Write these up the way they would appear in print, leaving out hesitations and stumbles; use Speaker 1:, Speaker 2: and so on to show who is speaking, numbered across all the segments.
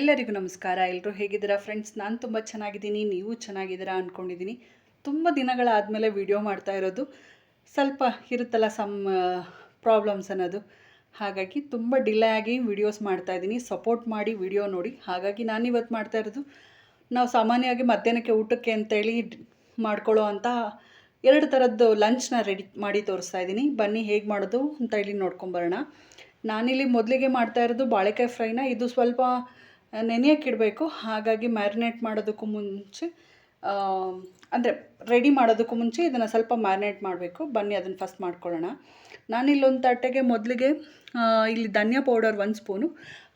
Speaker 1: ಎಲ್ಲರಿಗೂ ನಮಸ್ಕಾರ. ಎಲ್ಲರೂ ಹೇಗಿದ್ದೀರಾ ಫ್ರೆಂಡ್ಸ್? ನಾನು ತುಂಬ ಚೆನ್ನಾಗಿದ್ದೀನಿ, ನೀವು ಚೆನ್ನಾಗಿದ್ದೀರಾ ಅಂದ್ಕೊಂಡಿದ್ದೀನಿ. ತುಂಬ ದಿನಗಳಾದಮೇಲೆ ವಿಡಿಯೋ ಮಾಡ್ತಾ ಇರೋದು. ಸ್ವಲ್ಪ ಇರುತ್ತಲ್ಲ ಪ್ರಾಬ್ಲಮ್ಸ್ ಅನ್ನೋದು, ಹಾಗಾಗಿ ತುಂಬ ಡಿಲೇ ಆಗಿ ವಿಡಿಯೋಸ್ ಮಾಡ್ತಾಯಿದ್ದೀನಿ. ಸಪೋರ್ಟ್ ಮಾಡಿ ವಿಡಿಯೋ ನೋಡಿ. ಹಾಗಾಗಿ ನಾನಿವತ್ತು ಮಾಡ್ತಾ ಇರೋದು, ನಾವು ಸಾಮಾನ್ಯವಾಗಿ ಮಧ್ಯಾಹ್ನಕ್ಕೆ ಊಟಕ್ಕೆ ಅಂತೇಳಿ ಮಾಡ್ಕೊಳ್ಳೋ ಅಂಥ 2 ಥರದ್ದು ಲಂಚ್ನ ರೆಡಿ ಮಾಡಿ ತೋರಿಸ್ತಾ ಇದ್ದೀನಿ. ಬನ್ನಿ ಹೇಗೆ ಮಾಡೋದು ಅಂತ ಹೇಳಿ ನೋಡ್ಕೊಂಬರೋಣ. ನಾನಿಲ್ಲಿ ಮೊದಲಿಗೆ ಮಾಡ್ತಾ ಇರೋದು ಬಾಳೆಕಾಯಿ ಫ್ರೈನ. ಇದು ಸ್ವಲ್ಪ ನೆನೆಯೋಕ್ಕಿಡಬೇಕು. ಹಾಗಾಗಿ ಮ್ಯಾರಿನೇಟ್ ಮಾಡೋದಕ್ಕೂ ಮುಂಚೆ ಅಂದರೆ ರೆಡಿ ಮಾಡೋದಕ್ಕೂ ಮುಂಚೆ ಇದನ್ನು ಸ್ವಲ್ಪ ಮ್ಯಾರಿನೇಟ್ ಮಾಡಬೇಕು. ಬನ್ನಿ ಅದನ್ನು ಫಸ್ಟ್ ಮಾಡ್ಕೊಳ್ಳೋಣ. ನಾನಿಲ್ಲೊಂದು ತಟ್ಟೆಗೆ ಮೊದಲಿಗೆ ಇಲ್ಲಿ ಧನಿಯಾ ಪೌಡರ್ 1 ಸ್ಪೂನು,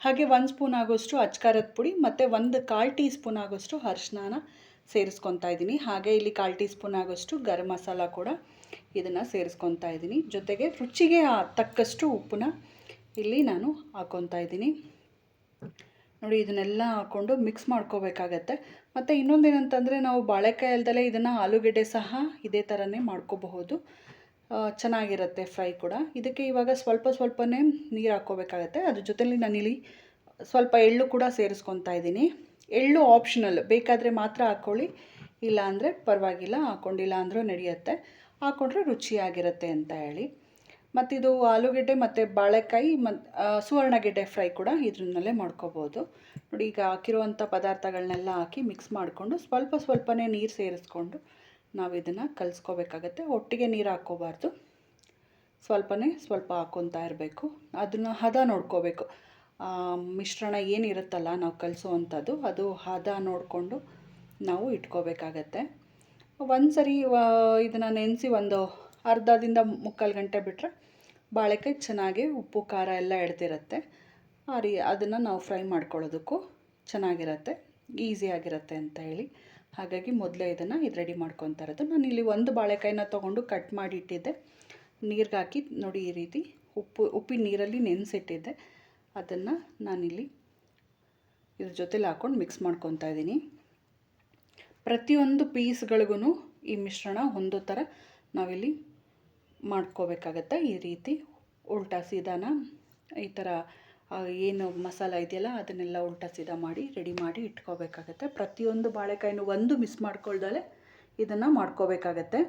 Speaker 1: ಹಾಗೆ 1 ಸ್ಪೂನ್ ಆಗೋಷ್ಟು ಅಚ್ಕಾರದ ಪುಡಿ ಮತ್ತು 1/4 ಟೀ ಸ್ಪೂನ್ ಆಗೋಷ್ಟು ಅರಿಶಿನ ಸೇರಿಸ್ಕೊತಾ ಇದ್ದೀನಿ. ಹಾಗೆ ಇಲ್ಲಿ 1/4 ಟೀ ಸ್ಪೂನ್ ಆಗೋಷ್ಟು ಗರಂ ಮಸಾಲ ಕೂಡ ಇದನ್ನು ಸೇರಿಸ್ಕೊತಾ ಇದ್ದೀನಿ. ಜೊತೆಗೆ ರುಚಿಗೆ ತಕ್ಕಷ್ಟು ಉಪ್ಪನ್ನ ಇಲ್ಲಿ ನಾನು ಹಾಕ್ಕೊತಾ ಇದ್ದೀನಿ. ನೋಡಿ, ಇದನ್ನೆಲ್ಲ ಹಾಕ್ಕೊಂಡು ಮಿಕ್ಸ್ ಮಾಡ್ಕೋಬೇಕಾಗತ್ತೆ. ಮತ್ತು ಇನ್ನೊಂದೇನಂತಂದರೆ, ನಾವು ಬಾಳೆಕಾಯಿ ಅಲ್ದಲೇ ಇದನ್ನು ಆಲೂಗೆಡ್ಡೆ ಸಹ ಇದೇ ಥರನೇ ಮಾಡ್ಕೋಬಹುದು. ಚೆನ್ನಾಗಿರುತ್ತೆ ಫ್ರೈ ಕೂಡ. ಇದಕ್ಕೆ ಇವಾಗ ಸ್ವಲ್ಪನೇ ನೀರು ಹಾಕ್ಕೋಬೇಕಾಗತ್ತೆ. ಅದ್ರ ಜೊತೆಲಿ ನಾನಿಲ್ಲಿ ಸ್ವಲ್ಪ ಎಳ್ಳು ಕೂಡ ಸೇರಿಸ್ಕೊತಾ ಇದ್ದೀನಿ. ಎಳ್ಳು ಆಪ್ಷನಲ್, ಬೇಕಾದರೆ ಮಾತ್ರ ಹಾಕ್ಕೊಳ್ಳಿ, ಇಲ್ಲ ಅಂದರೆ ಪರವಾಗಿಲ್ಲ, ಹಾಕ್ಕೊಂಡಿಲ್ಲ ಅಂದರೂ ನಡೆಯುತ್ತೆ. ಹಾಕ್ಕೊಂಡ್ರೆ ರುಚಿಯಾಗಿರುತ್ತೆ ಅಂತ ಹೇಳಿ. ಮತ್ತು ಇದು ಆಲೂಗೆಡ್ಡೆ ಮತ್ತು ಬಾಳೆಕಾಯಿ ಮತ್ತು ಸುವರ್ಣಗೆಡ್ಡೆ ಫ್ರೈ ಕೂಡ ಇದ್ರನ್ನಲ್ಲೇ ಮಾಡ್ಕೋಬೋದು. ನೋಡಿ, ಈಗ ಹಾಕಿರುವಂಥ ಪದಾರ್ಥಗಳನ್ನೆಲ್ಲ ಹಾಕಿ ಮಿಕ್ಸ್ ಮಾಡಿಕೊಂಡು ಸ್ವಲ್ಪನೇ ನೀರು ಸೇರಿಸ್ಕೊಂಡು ನಾವು ಇದನ್ನು ಕಲಿಸ್ಕೋಬೇಕಾಗತ್ತೆ. ಒಟ್ಟಿಗೆ ನೀರು ಹಾಕ್ಕೋಬಾರ್ದು, ಸ್ವಲ್ಪ ಹಾಕ್ಕೊತಾ ಇರಬೇಕು. ಅದನ್ನು ಹದ ನೋಡ್ಕೋಬೇಕು. ಮಿಶ್ರಣ ಏನಿರುತ್ತಲ್ಲ ನಾವು ಕಲಿಸೋವಂಥದ್ದು, ಅದು ಹದ ನೋಡಿಕೊಂಡು ನಾವು ಇಟ್ಕೋಬೇಕಾಗತ್ತೆ. ಒಂದು ಸರಿ ಇದನ್ನು ನೆನೆಸಿ ಒಂದು ಅರ್ಧದಿಂದ 3/4 ಗಂಟೆ ಬಿಟ್ಟರೆ ಬಾಳೆಕಾಯಿ ಚೆನ್ನಾಗಿ ಉಪ್ಪು ಖಾರ ಎಲ್ಲ ಎಳ್ದಿರುತ್ತೆ. ಅದನ್ನು ನಾವು ಫ್ರೈ ಮಾಡ್ಕೊಳ್ಳೋದಕ್ಕೂ ಚೆನ್ನಾಗಿರುತ್ತೆ, ಈಸಿಯಾಗಿರುತ್ತೆ ಅಂತ ಹೇಳಿ. ಹಾಗಾಗಿ ಮೊದಲೇ ಇದು ರೆಡಿ ಮಾಡ್ಕೊತಾ ಇರೋದು. ನಾನಿಲ್ಲಿ 1 ಬಾಳೆಕಾಯಿನ ತೊಗೊಂಡು ಕಟ್ ಮಾಡಿ ಇಟ್ಟಿದ್ದೆ. ನೀರಿಗೆ ಹಾಕಿ ನೋಡಿ, ಈ ರೀತಿ ಉಪ್ಪಿನ ನೀರಲ್ಲಿ ನೆನೆಸಿಟ್ಟಿದ್ದೆ. ಅದನ್ನು ನಾನಿಲ್ಲಿ ಇದ್ರ ಜೊತೆಲಿ ಹಾಕ್ಕೊಂಡು ಮಿಕ್ಸ್ ಮಾಡ್ಕೊತಾ ಇದ್ದೀನಿ. ಪ್ರತಿಯೊಂದು ಪೀಸ್ಗಳಿಗೂ ಈ ಮಿಶ್ರಣ ಹೊಂದೋ ಥರ ನಾವಿಲ್ಲಿ ಮಾಡ್ಕೋಬೇಕಾಗತ್ತೆ. ಈ ರೀತಿ ಉಲ್ಟಾ ಸೀದಾನ ಈ ಥರ ಏನು ಮಸಾಲ ಇದೆಯಲ್ಲ ಅದನ್ನೆಲ್ಲ ಉಲ್ಟಾ ಸೀದಾ ಮಾಡಿ ರೆಡಿ ಮಾಡಿ ಇಟ್ಕೋಬೇಕಾಗತ್ತೆ. ಪ್ರತಿಯೊಂದು ಬಾಳೆಕಾಯಿನೂ ಒಂದು ಮಿಸ್ ಮಾಡ್ಕೊಳ್ದಲೆ ಇದನ್ನು ಮಾಡ್ಕೋಬೇಕಾಗತ್ತೆ.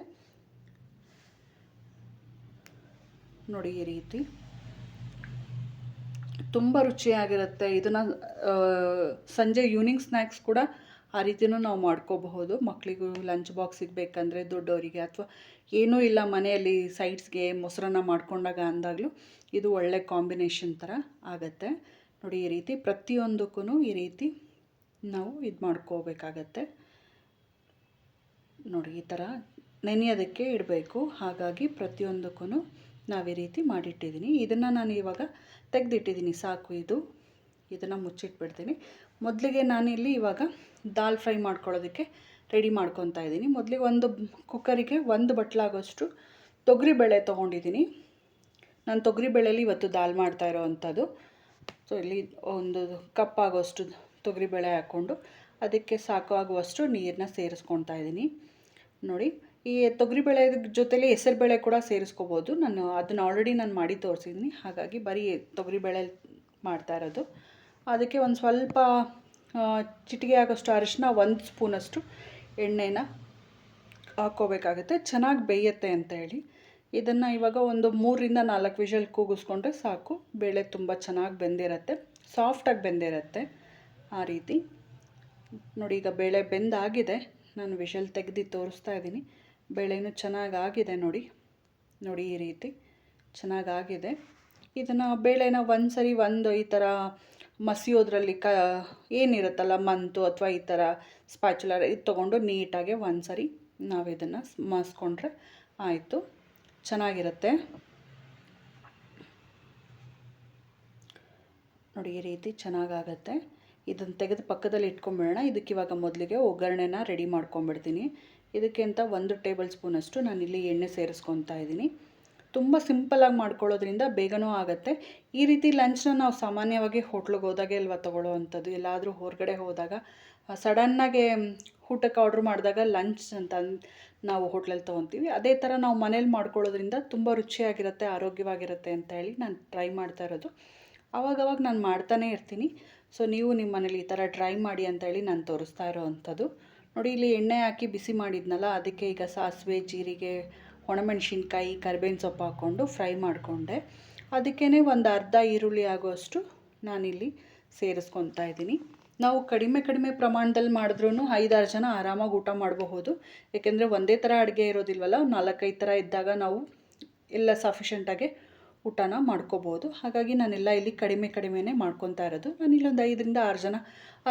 Speaker 1: ನೋಡಿ, ಈ ರೀತಿ ತುಂಬ ರುಚಿಯಾಗಿರುತ್ತೆ. ಇದನ್ನು ಸಂಜೆ ಈವ್ನಿಂಗ್ ಸ್ನ್ಯಾಕ್ಸ್ ಕೂಡ ಆ ರೀತಿಯೂ ನಾವು ಮಾಡ್ಕೋಬಹುದು. ಮಕ್ಕಳಿಗೂ ಲಂಚ್ ಬಾಕ್ಸಿಗೆ ಬೇಕಂದರೆ, ದೊಡ್ಡವರಿಗೆ, ಅಥವಾ ಏನೂ ಇಲ್ಲ ಮನೆಯಲ್ಲಿ ಸೈಡ್ಸ್ಗೆ ಮೊಸರನ್ನ ಮಾಡ್ಕೊಂಡಾಗ ಅಂದಾಗಲೂ ಇದು ಒಳ್ಳೆ ಕಾಂಬಿನೇಷನ್ ಥರ ಆಗುತ್ತೆ. ನೋಡಿ, ಈ ರೀತಿ ಪ್ರತಿಯೊಂದಕ್ಕೂ ಈ ರೀತಿ ನಾವು ಇದು ಮಾಡ್ಕೋಬೇಕಾಗತ್ತೆ. ನೋಡಿ, ಈ ಥರ ನೆನೆಯೋದಕ್ಕೆ ಇಡಬೇಕು. ಹಾಗಾಗಿ ಪ್ರತಿಯೊಂದಕ್ಕೂ ನಾವು ಈ ರೀತಿ ಮಾಡಿಟ್ಟಿದ್ದೀನಿ. ಇದನ್ನು ನಾನು ಇವಾಗ ತೆಗೆದಿಟ್ಟಿದ್ದೀನಿ, ಸಾಕು. ಇದನ್ನು ಮುಚ್ಚಿಟ್ಬಿಡ್ತೀನಿ. ಮೊದಲಿಗೆ ನಾನಿಲ್ಲಿ ಇವಾಗ ದಾಲ್ ಫ್ರೈ ಮಾಡ್ಕೊಳ್ಳೋದಕ್ಕೆ ರೆಡಿ ಮಾಡ್ಕೊತಾ ಇದ್ದೀನಿ. ಮೊದಲಿಗೆ ಒಂದು ಕುಕ್ಕರಿಗೆ 1 ಬಟ್ಲಾಗೋಷ್ಟು ತೊಗರಿಬೇಳೆ ತೊಗೊಂಡಿದ್ದೀನಿ. ನಾನು ತೊಗರಿಬೇಳೆಯಲ್ಲಿ ಇವತ್ತು ದಾಲ್ ಮಾಡ್ತಾ ಇರೋವಂಥದ್ದು. ಸೊ ಇಲ್ಲಿ 1 ಕಪ್ ಆಗೋಷ್ಟು ತೊಗರಿಬೇಳೆ ಹಾಕ್ಕೊಂಡು ಅದಕ್ಕೆ ಸಾಕಾಗುವಷ್ಟು ನೀರನ್ನ ಸೇರಿಸ್ಕೊತಾ ಇದ್ದೀನಿ. ನೋಡಿ, ಈ ತೊಗರಿಬೇಳೆ ಜೊತೆಲಿ ಹೆಸರುಬೇಳೆ ಕೂಡ ಸೇರಿಸ್ಕೋಬೋದು. ನಾನು ಅದನ್ನು ಆಲ್ರೆಡಿ ಮಾಡಿ ತೋರಿಸಿದ್ದೀನಿ. ಹಾಗಾಗಿ ಬರೀ ತೊಗರಿಬೇಳೆ ಮಾಡ್ತಾ ಇರೋದು. ಅದಕ್ಕೆ ಒಂದು ಸ್ವಲ್ಪ ಚಿಟಿಕೆ ಆಗೋಷ್ಟು ಅರಿಶಿನ, 1 ಸ್ಪೂನಷ್ಟು ಎಣ್ಣೆನ ಹಾಕ್ಕೋಬೇಕಾಗುತ್ತೆ. ಚೆನ್ನಾಗಿ ಬೇಯುತ್ತೆ ಅಂತ ಹೇಳಿ. ಇದನ್ನು ಇವಾಗ ಒಂದು 3ರಿಂದ 4 ವಿಷಲ್ ಕೂಗಿಸ್ಕೊಂಡ್ರೆ ಸಾಕು. ಬೇಳೆ ತುಂಬ ಚೆನ್ನಾಗಿ ಬೆಂದಿರುತ್ತೆ, ಸಾಫ್ಟಾಗಿ ಬೆಂದಿರುತ್ತೆ. ಆ ರೀತಿ ನೋಡಿ, ಈಗ ಬೇಳೆ ಬೆಂದಾಗಿದೆ. ನಾನು ವಿಷಲ್ ತೆಗೆದು ತೋರಿಸ್ತಾ ಇದ್ದೀನಿ. ಬೇಳೆನೂ ಚೆನ್ನಾಗಾಗಿದೆ. ನೋಡಿ, ಈ ರೀತಿ ಚೆನ್ನಾಗಾಗಿದೆ. ಇದನ್ನು ಬೇಳೆನ ಒಂದು ಈ ಥರ ಮಸಿಯೋದ್ರಲ್ಲಿ ಏನಿರುತ್ತಲ್ಲ ಮಂತು ಅಥವಾ ಈ ಥರ ಸ್ಪ್ಯಾಚುಲ ಇದು ತೊಗೊಂಡು ನೀಟಾಗಿ ಒಂದು ಸರಿ ನಾವು ಇದನ್ನು ಮಸ್ಕೊಂಡ್ರೆ ಆಯಿತು, ಚೆನ್ನಾಗಿರುತ್ತೆ. ನೋಡಿ, ಈ ರೀತಿ ಚೆನ್ನಾಗಾಗತ್ತೆ. ಇದನ್ನು ತೆಗೆದು ಪಕ್ಕದಲ್ಲಿ ಇಟ್ಕೊಂಬಿಡೋಣ. ಇದಕ್ಕಿವಾಗ ಮೊದಲಿಗೆ ಒಗ್ಗರಣೆನ ರೆಡಿ ಮಾಡ್ಕೊಂಬಿಡ್ತೀನಿ. ಇದಕ್ಕೆ ಅಂತ 1 ಟೇಬಲ್ ಸ್ಪೂನಷ್ಟು ನಾನಿಲ್ಲಿ ಎಣ್ಣೆ ಸೇರಿಸ್ಕೊತಾ ಇದ್ದೀನಿ. ತುಂಬ ಸಿಂಪಲ್ಲಾಗಿ ಮಾಡ್ಕೊಳ್ಳೋದ್ರಿಂದ ಬೇಗನೂ ಆಗುತ್ತೆ. ಈ ರೀತಿ ಲಂಚ್ನ ನಾವು ಸಾಮಾನ್ಯವಾಗಿ ಹೋಟ್ಲಿಗೆ ಹೋದಾಗೆ ಅಲ್ವಾ ತೊಗೊಳ್ಳೋ ಅಂಥದ್ದು. ಎಲ್ಲಾದರೂ ಹೊರಗಡೆ ಹೋದಾಗ ಸಡನ್ನಾಗೆ ಊಟಕ್ಕೆ ಆರ್ಡ್ರ್ ಮಾಡಿದಾಗ ಲಂಚ್ ಅಂತ ನಾವು ಹೋಟ್ಲಲ್ಲಿ ತೊಗೊತೀವಿ. ಅದೇ ಥರ ನಾವು ಮನೇಲಿ ಮಾಡ್ಕೊಳ್ಳೋದ್ರಿಂದ ತುಂಬ ರುಚಿಯಾಗಿರುತ್ತೆ, ಆರೋಗ್ಯವಾಗಿರುತ್ತೆ ಅಂತ ಹೇಳಿ ನಾನು ಟ್ರೈ ಮಾಡ್ತಾ ಇರೋದು. ಆವಾಗವಾಗ ನಾನು ಮಾಡ್ತಾನೇ ಇರ್ತೀನಿ. ಸೊ ನೀವು ನಿಮ್ಮ ಮನೇಲಿ ಈ ಥರ ಟ್ರೈ ಮಾಡಿ ಅಂತೇಳಿ ನಾನು ತೋರಿಸ್ತಾ ಇರೋವಂಥದ್ದು. ನೋಡಿ ಇಲ್ಲಿ ಎಣ್ಣೆ ಹಾಕಿ ಬಿಸಿ ಮಾಡಿದ್ನಲ್ಲ, ಅದಕ್ಕೆ ಈಗ ಸಾಸಿವೆ, ಜೀರಿಗೆ, ಒಣಮೆಣಸಿನ್ಕಾಯಿ, ಕರಿಬೇವಿನ ಸೊಪ್ಪು ಹಾಕ್ಕೊಂಡು ಫ್ರೈ ಮಾಡಿಕೊಂಡೆ. ಅದಕ್ಕೇ ಒಂದು ಅರ್ಧ ಈರುಳ್ಳಿ ಆಗೋಷ್ಟು ನಾನಿಲ್ಲಿ ಸೇರಿಸ್ಕೊತಾ ಇದ್ದೀನಿ. ನಾವು ಕಡಿಮೆ ಪ್ರಮಾಣದಲ್ಲಿ ಮಾಡಿದ್ರೂ 5-6 ಜನ ಆರಾಮಾಗಿ ಊಟ ಮಾಡಬಹುದು. ಏಕೆಂದರೆ ಒಂದೇ ಥರ ಅಡುಗೆ ಇರೋದಿಲ್ವಲ್ಲ, 4-5 ಥರ ಇದ್ದಾಗ ನಾವು ಎಲ್ಲ ಸಫಿಷಿಯೆಂಟಾಗಿ ಊಟನ ಮಾಡ್ಕೋಬೋದು. ಹಾಗಾಗಿ ನಾನೆಲ್ಲ ಇಲ್ಲಿ ಕಡಿಮೆನೇ ಮಾಡ್ಕೊತಾ ಇರೋದು. ನಾನು ಇಲ್ಲೊಂದು 5-6 ಜನ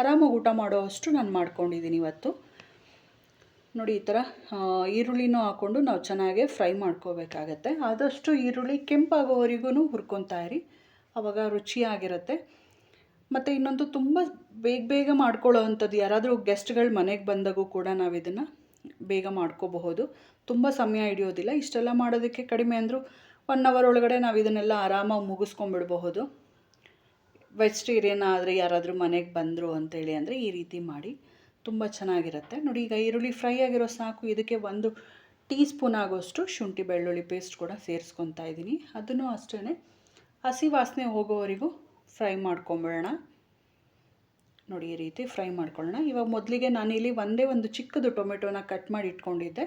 Speaker 1: ಆರಾಮಾಗಿ ಊಟ ಮಾಡೋ ಅಷ್ಟು ನಾನು ಮಾಡ್ಕೊಂಡಿದ್ದೀನಿ ಇವತ್ತು. ನೋಡಿ ಈ ಥರ ಈರುಳ್ಳಿನೂ ಹಾಕ್ಕೊಂಡು ನಾವು ಚೆನ್ನಾಗಿ ಫ್ರೈ ಮಾಡ್ಕೋಬೇಕಾಗತ್ತೆ. ಆದಷ್ಟು ಈರುಳ್ಳಿ ಕೆಂಪಾಗೋವರೆಗೂ ಹುರ್ಕೊತಾ ಇರಿ, ಆವಾಗ ರುಚಿಯಾಗಿರುತ್ತೆ. ಮತ್ತು ಇನ್ನೊಂದು ತುಂಬ ಬೇಗ ಮಾಡ್ಕೊಳ್ಳೋ ಅಂಥದ್ದು, ಯಾರಾದರೂ ಗೆಸ್ಟ್ಗಳು ಮನೆಗೆ ಬಂದಾಗೂ ಕೂಡ ನಾವು ಇದನ್ನು ಬೇಗ ಮಾಡ್ಕೋಬಹುದು. ತುಂಬ ಸಮಯ ಹಿಡಿಯೋದಿಲ್ಲ. ಇಷ್ಟೆಲ್ಲ ಮಾಡೋದಕ್ಕೆ ಕಡಿಮೆ ಅಂದರೂ 1 ಅವರ್ ಒಳಗಡೆ ನಾವು ಇದನ್ನೆಲ್ಲ ಆರಾಮಾಗಿ ಮುಗಿಸ್ಕೊಂಡ್ಬಿಡ್ಬಹುದು. ವೆಜಿಟೇರಿಯನ್ ಆದರೆ ಯಾರಾದರೂ ಮನೆಗೆ ಬಂದರು ಅಂತೇಳಿ ಅಂದರೆ ಈ ರೀತಿ ಮಾಡಿ, ತುಂಬ ಚೆನ್ನಾಗಿರುತ್ತೆ. ನೋಡಿ ಈಗ ಈರುಳ್ಳಿ ಫ್ರೈ ಆಗಿರೋ ಸಾಕು. ಇದಕ್ಕೆ 1 ಟೀ ಸ್ಪೂನ್ ಆಗೋಷ್ಟು ಶುಂಠಿ ಬೆಳ್ಳುಳ್ಳಿ ಪೇಸ್ಟ್ ಕೂಡ ಸೇರಿಸ್ಕೊತಾ ಇದ್ದೀನಿ. ಅದನ್ನು ಅಷ್ಟೇ ಹಸಿ ವಾಸನೆ ಹೋಗೋವರೆಗೂ ಫ್ರೈ ಮಾಡ್ಕೊಂಬಿಡೋಣ. ನೋಡಿ ಈ ರೀತಿ ಫ್ರೈ ಮಾಡ್ಕೊಳ್ಳೋಣ. ಇವಾಗ ಮೊದಲಿಗೆ ನಾನಿಲ್ಲಿ ಒಂದು ಚಿಕ್ಕದು ಟೊಮೆಟೊನ ಕಟ್ ಮಾಡಿ ಇಟ್ಕೊಂಡಿದ್ದೆ,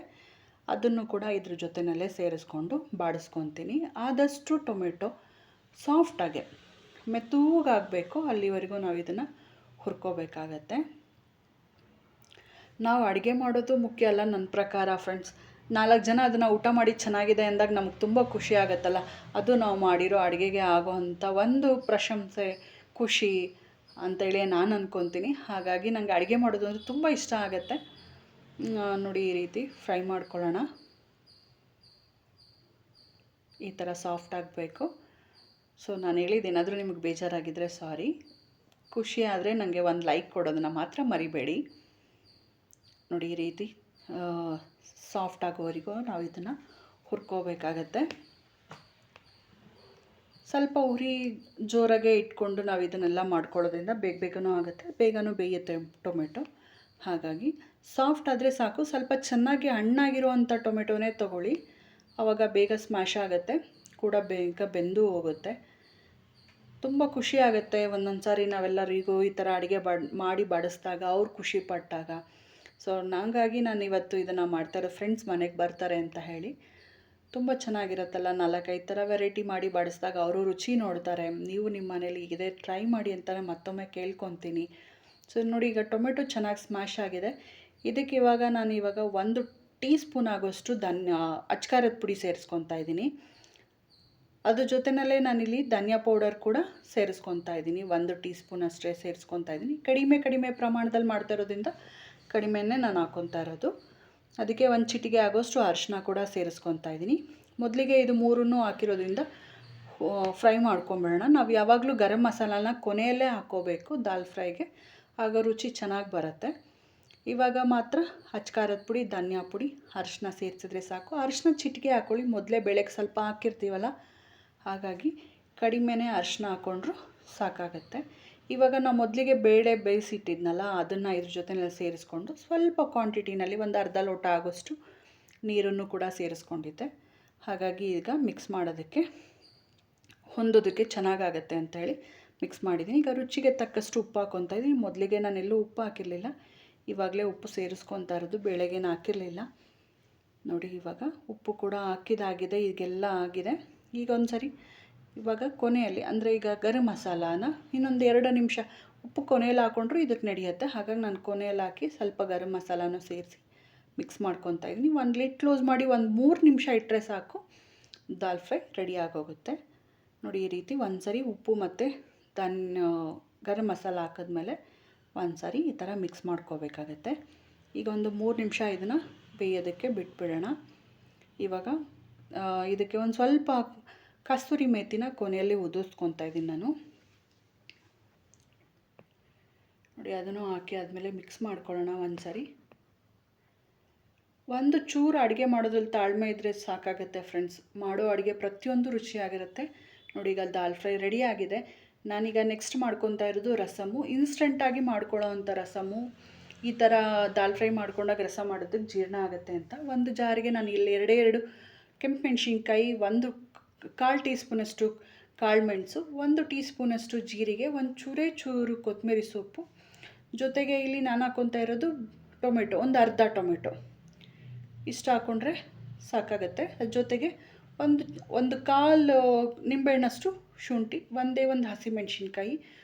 Speaker 1: ಅದನ್ನು ಕೂಡ ಇದ್ರ ಜೊತೆಯಲ್ಲೇ ಸೇರಿಸ್ಕೊಂಡು ಬಾಡಿಸ್ಕೊತೀನಿ. ಆದಷ್ಟು ಟೊಮೆಟೊ ಸಾಫ್ಟಾಗೆ ಮೆತ್ತಗಾಗಬೇಕು, ಅಲ್ಲಿವರೆಗೂ ನಾವು ಇದನ್ನು ಹುರ್ಕೋಬೇಕಾಗತ್ತೆ. ನಾವು ಅಡುಗೆ ಮಾಡೋದು ಮುಖ್ಯ ಅಲ್ಲ ನನ್ನ ಪ್ರಕಾರ ಫ್ರೆಂಡ್ಸ್. 4 ಜನ ಅದನ್ನು ಊಟ ಮಾಡಿ ಚೆನ್ನಾಗಿದೆ ಅಂದಾಗ ನಮಗೆ ತುಂಬ ಖುಷಿ ಆಗುತ್ತಲ್ಲ, ಅದು ನಾವು ಮಾಡಿರೋ ಅಡುಗೆಗೆ ಆಗೋವಂಥ ಒಂದು ಪ್ರಶಂಸೆ, ಖುಷಿ ಅಂತೇಳಿ ನಾನು ಅಂದ್ಕೊತೀನಿ. ಹಾಗಾಗಿ ನನಗೆ ಅಡುಗೆ ಮಾಡೋದು ಅಂದರೆ ತುಂಬ ಇಷ್ಟ ಆಗುತ್ತೆ. ನೋಡಿ ಈ ರೀತಿ ಫ್ರೈ ಮಾಡ್ಕೊಳ್ಳೋಣ. ಈ ಥರ ಸಾಫ್ಟ್ ಆಗಬೇಕು. ಸೊ ನಾನು ಹೇಳಿದ್ದೇನಾದರೂ ನಿಮಗೆ ಬೇಜಾರಾಗಿದ್ದರೆ ಸಾರಿ. ಖುಷಿ ಆದರೆ ನನಗೆ ಒಂದು ಲೈಕ್ ಕೊಡೋದನ್ನು ಮಾತ್ರ ಮರಿಬೇಡಿ. ನೋಡಿ ಈ ರೀತಿ ಸಾಫ್ಟ್ ಆಗೋವರೆಗೂ ನಾವು ಇದನ್ನು ಹುರ್ಕೋಬೇಕಾಗತ್ತೆ. ಸ್ವಲ್ಪ ಉರಿ ಜೋರಾಗೆ ಇಟ್ಕೊಂಡು ನಾವು ಇದನ್ನೆಲ್ಲ ಮಾಡ್ಕೊಳ್ಳೋದ್ರಿಂದ ಬೇಗನೂ ಆಗುತ್ತೆ, ಬೇಗನೂ ಬೇಯುತ್ತೆ ಟೊಮೆಟೊ. ಹಾಗಾಗಿ ಸಾಫ್ಟ್ ಆದರೆ ಸಾಕು. ಸ್ವಲ್ಪ ಚೆನ್ನಾಗಿ ಹಣ್ಣಾಗಿರುವಂಥ ಟೊಮೆಟೊನೇ ತೊಗೊಳ್ಳಿ, ಆವಾಗ ಬೇಗ ಸ್ಮ್ಯಾಶ್ ಆಗುತ್ತೆ, ಕೂಡ ಬೇಗ ಬೆಂದು ಹೋಗುತ್ತೆ. ತುಂಬ ಖುಷಿ ಆಗುತ್ತೆ ಒಂದೊಂದು ಸಾರಿ ನಾವೆಲ್ಲರಿಗೂ ಈ ಥರ ಅಡುಗೆ ಮಾಡಿ ಬಡಿಸ್ದಾಗ, ಅವ್ರು ಖುಷಿ ಪಟ್ಟಾಗ. ಸೊ ಹಾಗಾಗಿ ನಾನು ಇವತ್ತು ಇದನ್ನು ಮಾಡ್ತಾರೆ, ಫ್ರೆಂಡ್ಸ್ ಮನೆಗೆ ಬರ್ತಾರೆ ಅಂತ ಹೇಳಿ. ತುಂಬ ಚೆನ್ನಾಗಿರುತ್ತಲ್ಲ, 4-5 ಥರ ವೆರೈಟಿ ಮಾಡಿ ಬಡಿಸಿದಾಗ ಅವರು ರುಚಿ ನೋಡ್ತಾರೆ. ನೀವು ನಿಮ್ಮ ಮನೇಲಿ ಇದೇ ಟ್ರೈ ಮಾಡಿ ಅಂತ ಮತ್ತೊಮ್ಮೆ ಕೇಳ್ಕೊತೀನಿ. ಸೊ ನೋಡಿ ಈಗ ಟೊಮೆಟೊ ಚೆನ್ನಾಗಿ ಸ್ಮ್ಯಾಶ್ ಆಗಿದೆ. ಇದಕ್ಕೆ ನಾನು ಇವಾಗ 1 ಟೀ ಸ್ಪೂನ್ ಆಗೋಷ್ಟು ಅಚ್ಕಾರದ ಪುಡಿ ಸೇರಿಸ್ಕೊತಾ ಇದ್ದೀನಿ. ಅದ್ರ ಜೊತೆಯಲ್ಲೇ ನಾನಿಲ್ಲಿ ಧನಿಯಾ ಪೌಡರ್ ಕೂಡ ಸೇರಿಸ್ಕೊತಾ ಇದ್ದೀನಿ. 1 ಟೀ ಸ್ಪೂನ್ ಅಷ್ಟೇ ಸೇರಿಸ್ಕೊತಾ ಇದ್ದೀನಿ. ಕಡಿಮೆ ಪ್ರಮಾಣದಲ್ಲಿ ಮಾಡ್ತಾ ಇರೋದ್ರಿಂದ ಕಡಿಮೆನೇ ನಾನು ಹಾಕ್ಕೊತಾ ಇರೋದು. ಅದಕ್ಕೆ 1 ಚಿಟಿಕೆ ಆಗೋಷ್ಟು ಅರಿಶಿನ ಕೂಡ ಸೇರಿಸ್ಕೊತಾ ಇದ್ದೀನಿ. ಮೊದಲಿಗೆ ಇದು 3 ಹಾಕಿರೋದ್ರಿಂದ ಫ್ರೈ ಮಾಡ್ಕೊಂಬಿಡೋಣ. ನಾವು ಯಾವಾಗಲೂ ಗರಂ ಮಸಾಲಾನ ಕೊನೆಯಲ್ಲೇ ಹಾಕ್ಕೋಬೇಕು ದಾಲ್ ಫ್ರೈಗೆ, ಆಗ ರುಚಿ ಚೆನ್ನಾಗಿ ಬರುತ್ತೆ. ಇವಾಗ ಮಾತ್ರ ಅಚ್ಕಾರದ ಪುಡಿ, ಧನಿಯಾ ಪುಡಿ, ಅರಿಶಿನ ಸೇರಿಸಿದ್ರೆ ಸಾಕು. ಅರಿಶಿನ ಚಿಟಿಕೆ ಹಾಕ್ಕೊಳ್ಳಿ, ಮೊದಲೇ ಬೇಳೆಗೆ ಸ್ವಲ್ಪ ಹಾಕಿರ್ತೀವಲ್ಲ, ಹಾಗಾಗಿ ಕಡಿಮೆನೇ ಅರಿಶಿನ ಹಾಕ್ಕೊಂಡ್ರೂ ಸಾಕಾಗತ್ತೆ. ಇವಾಗ ನಾವು ಮೊದಲಿಗೆ ಬೇಳೆ ಬೇಯಿಸಿಟ್ಟಿದ್ನಲ್ಲ, ಅದನ್ನು ಇದ್ರ ಜೊತೆಯಲ್ಲಿ ಸೇರಿಸ್ಕೊಂಡು ಸ್ವಲ್ಪ ಕ್ವಾಂಟಿಟಿನಲ್ಲಿ 1 ಅರ್ಧ ಲೋಟ ಆಗೋಷ್ಟು ನೀರನ್ನು ಕೂಡ ಸೇರಿಸ್ಕೊಂಡಿದ್ದೆ. ಹಾಗಾಗಿ ಈಗ ಮಿಕ್ಸ್ ಮಾಡೋದಕ್ಕೆ ಹೊಂದೋದಕ್ಕೆ ಚೆನ್ನಾಗಾಗತ್ತೆ ಅಂತೇಳಿ ಮಿಕ್ಸ್ ಮಾಡಿದ್ದೀನಿ. ಈಗ ರುಚಿಗೆ ತಕ್ಕಷ್ಟು ಉಪ್ಪು ಹಾಕ್ಕೊತಾ ಇದ್ದೀನಿ. ಮೊದಲಿಗೆ ನಾನೆಲ್ಲೂ ಉಪ್ಪು ಹಾಕಿರಲಿಲ್ಲ, ಇವಾಗಲೇ ಉಪ್ಪು ಸೇರಿಸ್ಕೊತಾ ಇರೋದು, ಬೇಳೆಗೇನು ಹಾಕಿರಲಿಲ್ಲ. ನೋಡಿ ಇವಾಗ ಉಪ್ಪು ಕೂಡ ಹಾಕಿದಾಗಿದೆ, ಈಗೆಲ್ಲ ಆಗಿದೆ. ಈಗ ಒಂದು ಸರಿ ಇವಾಗ ಕೊನೆಯಲ್ಲಿ ಅಂದರೆ ಈಗ ಗರಂ ಮಸಾಲಾನ ಇನ್ನೊಂದು 2 ನಿಮಿಷ, ಉಪ್ಪು ಕೊನೆಯಲ್ಲಿ ಹಾಕ್ಕೊಂಡ್ರು ಇದಕ್ಕೆ ನಡೆಯುತ್ತೆ. ಹಾಗಾಗಿ ನಾನು ಕೊನೆಯಲ್ಲಿ ಹಾಕಿ ಸ್ವಲ್ಪ ಗರಂ ಮಸಾಲಾನು ಸೇರಿಸಿ ಮಿಕ್ಸ್ ಮಾಡ್ಕೊತಾ ಇದ್ದೀನಿ. 1 ಲಿಡ್ ಕ್ಲೋಸ್ ಮಾಡಿ 3 ನಿಮಿಷ ಇಟ್ಟರೆ ಸಾಕು, ದಾಲ್ ಫ್ರೈ ರೆಡಿ ಆಗೋಗುತ್ತೆ. ನೋಡಿ ಈ ರೀತಿ ಒಂದು ಸರಿ ಉಪ್ಪು ಮತ್ತು ಗರಂ ಮಸಾಲ ಹಾಕಿದ್ಮೇಲೆ ಒಂದು ಸಾರಿ ಈ ಥರ ಮಿಕ್ಸ್ ಮಾಡ್ಕೋಬೇಕಾಗತ್ತೆ. ಈಗ ಒಂದು 3 ನಿಮಿಷ ಇದನ್ನು ಬೇಯೋದಕ್ಕೆ ಬಿಟ್ಬಿಡೋಣ. ಇವಾಗ ಇದಕ್ಕೆ ಒಂದು ಸ್ವಲ್ಪ ಕಸ್ತೂರಿ ಮೇಥಿನ ಕೊನೆಯಲ್ಲಿ ಉದುರಿಸ್ಕೊತಾ ಇದ್ದೀನಿ ನಾನು. ನೋಡಿ ಅದನ್ನು ಹಾಕಿ ಆದಮೇಲೆ ಮಿಕ್ಸ್ ಮಾಡ್ಕೊಳ್ಳೋಣ ಒಂದು ಸಾರಿ. ಒಂದು ಚೂರು ಅಡುಗೆ ಮಾಡೋದ್ರಲ್ಲಿ ತಾಳ್ಮೆ ಇದ್ದರೆ ಸಾಕಾಗುತ್ತೆ ಫ್ರೆಂಡ್ಸ್. ಮಾಡೋ ಅಡುಗೆ ಪ್ರತಿಯೊಂದು ರುಚಿಯಾಗಿರುತ್ತೆ. ನೋಡಿ ಈಗ ದಾಲ್ ಫ್ರೈ ರೆಡಿ ಆಗಿದೆ. ನಾನೀಗ ನೆಕ್ಸ್ಟ್ ಮಾಡ್ಕೊತಾ ಇರೋದು ರಸಮ್ಮು. ಇನ್ಸ್ಟೆಂಟಾಗಿ ಮಾಡ್ಕೊಳ್ಳೋ ಅಂಥ ರಸಮ್ಮು. ಈ ಥರ ದಾಲ್ ಫ್ರೈ ಮಾಡ್ಕೊಂಡಾಗ ರಸ ಮಾಡೋದಕ್ಕೆ ಜೀರ್ಣ ಆಗುತ್ತೆ ಅಂತ ಒಂದು ಜಾರಿಗೆ ನಾನು ಇಲ್ಲಿ 2 ಕೆಂಪು ಮೆಣಸಿನ್ಕಾಯಿ, 1 1/4 ಟೀ ಸ್ಪೂನಷ್ಟು ಕಾಳುಮೆಣಸು, 1 ಟೀ ಸ್ಪೂನಷ್ಟು ಜೀರಿಗೆ, ಚೂರು ಕೊತ್ತಂಬರಿ ಸೊಪ್ಪು, ಜೊತೆಗೆ ಇಲ್ಲಿ ನಾನು ಹಾಕ್ಕೊತಾ ಇರೋದು ಟೊಮೆಟೊ, ಒಂದು ಅರ್ಧ ಟೊಮೆಟೊ ಇಷ್ಟು ಹಾಕ್ಕೊಂಡ್ರೆ ಸಾಕಾಗತ್ತೆ. ಅದ್ರ ಜೊತೆಗೆ ಒಂದು ಕಾಲು ನಿಂಬೆಹಣ್ಣಷ್ಟು ಶುಂಠಿ, ಒಂದು ಹಸಿಮೆಣಸಿನ್ಕಾಯಿ,